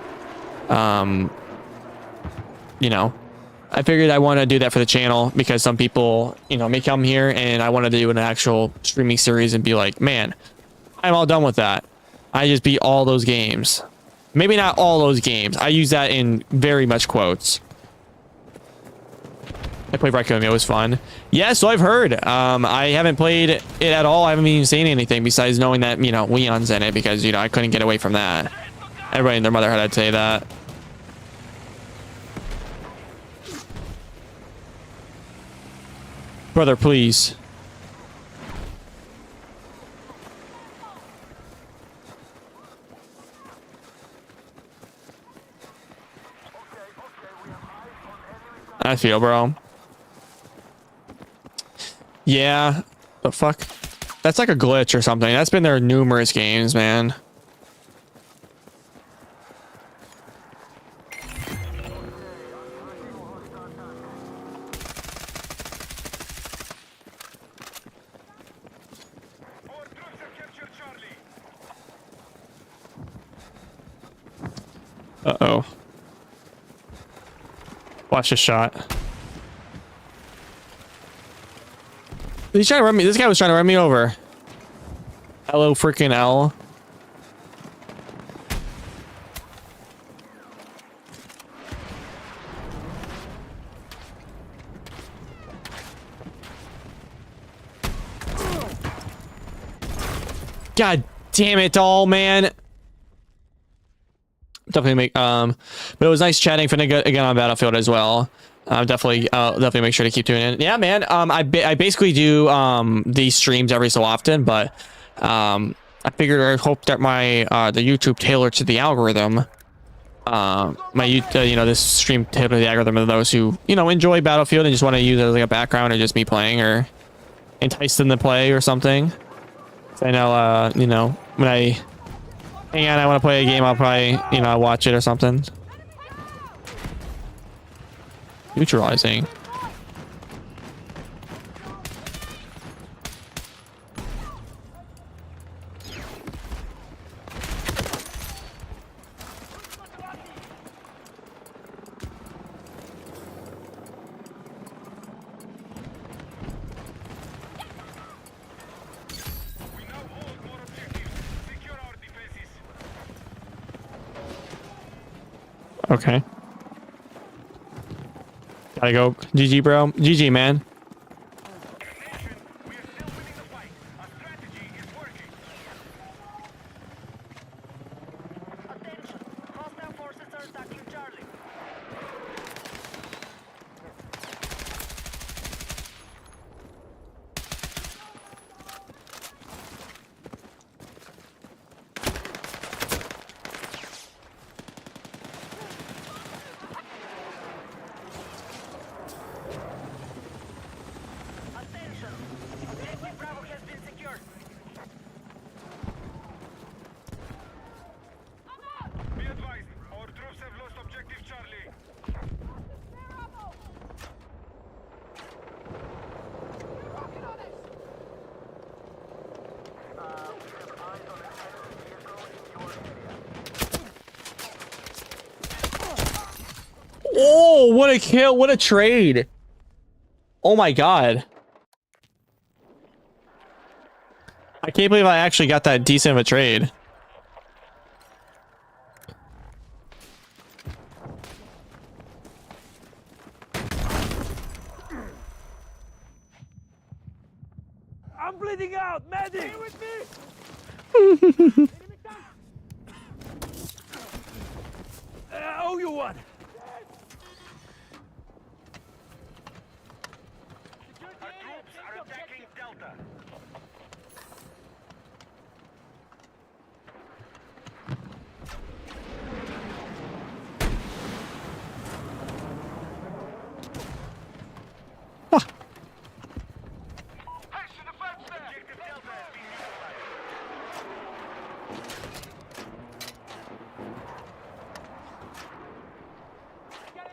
you know, I figured I want to do that for the channel because some people, you know, may come here, and I wanted to do an actual streaming series and be like, man, I'm all done with that. I just beat all those games. Maybe not all those games. I use that in very much quotes. I played Raccoon. It was fun. Yeah, so I've heard. I haven't played it at all. I haven't even seen anything besides knowing that, you know, Leon's in it because, you know, I couldn't get away from that. Everybody and their mother had to say that. Brother, please. I feel, bro. Yeah. The fuck? That's like a glitch or something. That's been there numerous games, man. Uh-oh. Watch this shot. He's trying to run me. This guy was trying to run me over. Hello, freaking L. God damn it all, man. Definitely make but it was nice chatting again on Battlefield as well. Definitely make sure to keep tuning in. Yeah, man. I basically do these streams every so often, but I figured I hope that my the YouTube tailored to the algorithm. You know, this stream tailored to the algorithm of those who, you know, enjoy Battlefield and just want to use it as like a background or just me playing or entice them to play or something. So I know you know, when I hang on, I want to play a game, I'll probably, you know, watch it or something. Neutralizing. Okay. Gotta go. GG, bro. GG, man. Attention. Hostile forces are attacking Charlie. Attention. Objective Bravo has been secured. Be advised, our troops have lost objective Charlie. Oh, what a kill. What a trade. Oh my god. I can't believe I actually got that decent of a trade. I'm bleeding out! Medic! Stay with me! I owe you one! Our troops are attacking Delta. Objective Delta has been neutralized.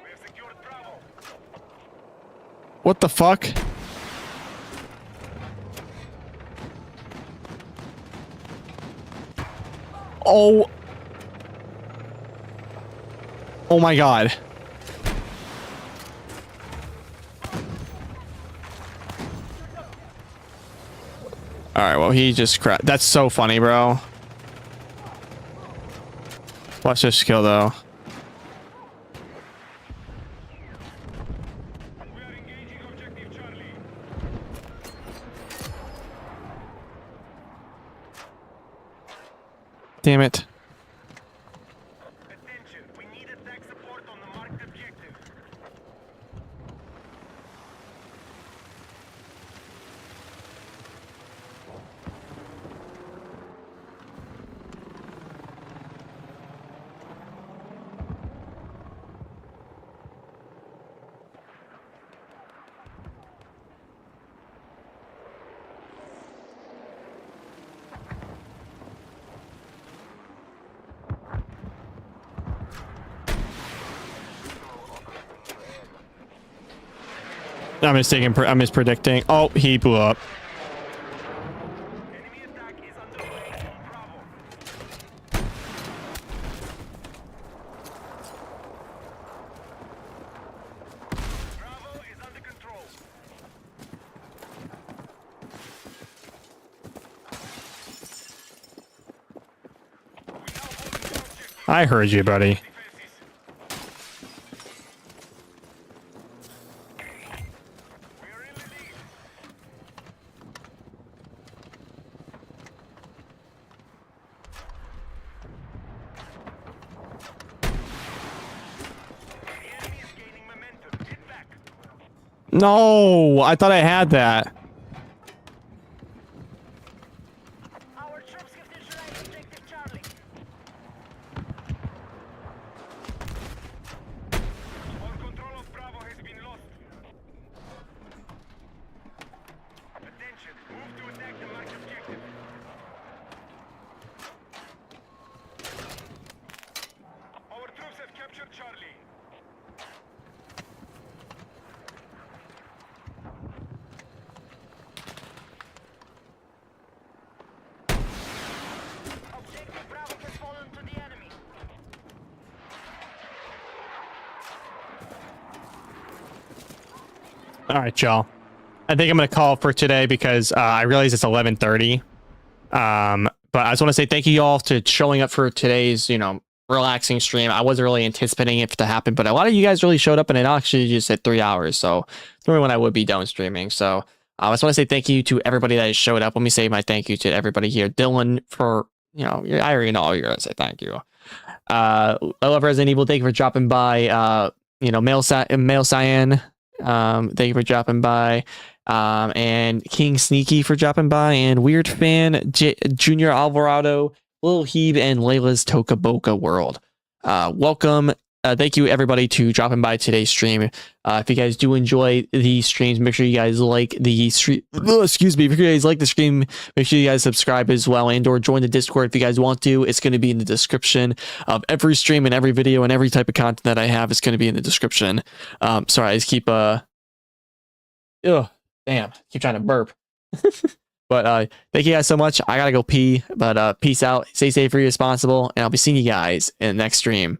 We have secured Bravo. What the fuck? Oh. Oh my god. All right, well, he just crashed. That's so funny, bro. Watch this kill, though. We are engaging Damn it. Attention, we need attack support on the marked objective. I'm mispredicting. Oh, he blew up. Enemy attack is underway on Bravo. Bravo is under control. We now hold the objective. I heard you, buddy. Defenses. We are in the lead. The enemy is gaining momentum. Get back. No, I thought I had that. Our troops have neutralized objective Charlie. All control of Bravo has been lost. Attention, move to attack the marked objective. Our troops have captured Charlie. Objective Bravo has fallen to the enemy. All right, y'all. I think I'm gonna call for today because I realize it's 11:30. But I just want to say thank you all to showing up for today's, relaxing stream. I wasn't really anticipating it to happen, but a lot of you guys really showed up, and it actually just hit 3 hours. So it's normally when I would be done streaming. So I just want to say thank you to everybody that has showed up. Let me say my thank you to everybody here. Dylan for, I already know you're gonna say thank you. I love Resident Evil. Thank you for dropping by. Male Cyan. Thank you for dropping by. And King Sneaky for dropping by, and Weird Fan, Junior Alvarado, Lil Heeb, and Layla's Tokaboka World. Welcome. Thank you everybody to dropping by today's stream. If you guys do enjoy these streams, make sure you guys like the stream. Excuse me. If you guys like the stream, make sure you guys subscribe as well, and/or join the Discord if you guys want to. It's going to be in the description of every stream and every video and every type of content that I have. It's going to be in the description. Sorry, I just keep keep trying to burp. But thank you guys so much. I gotta go pee. But peace out. Stay safe, be responsible, and I'll be seeing you guys in the next stream.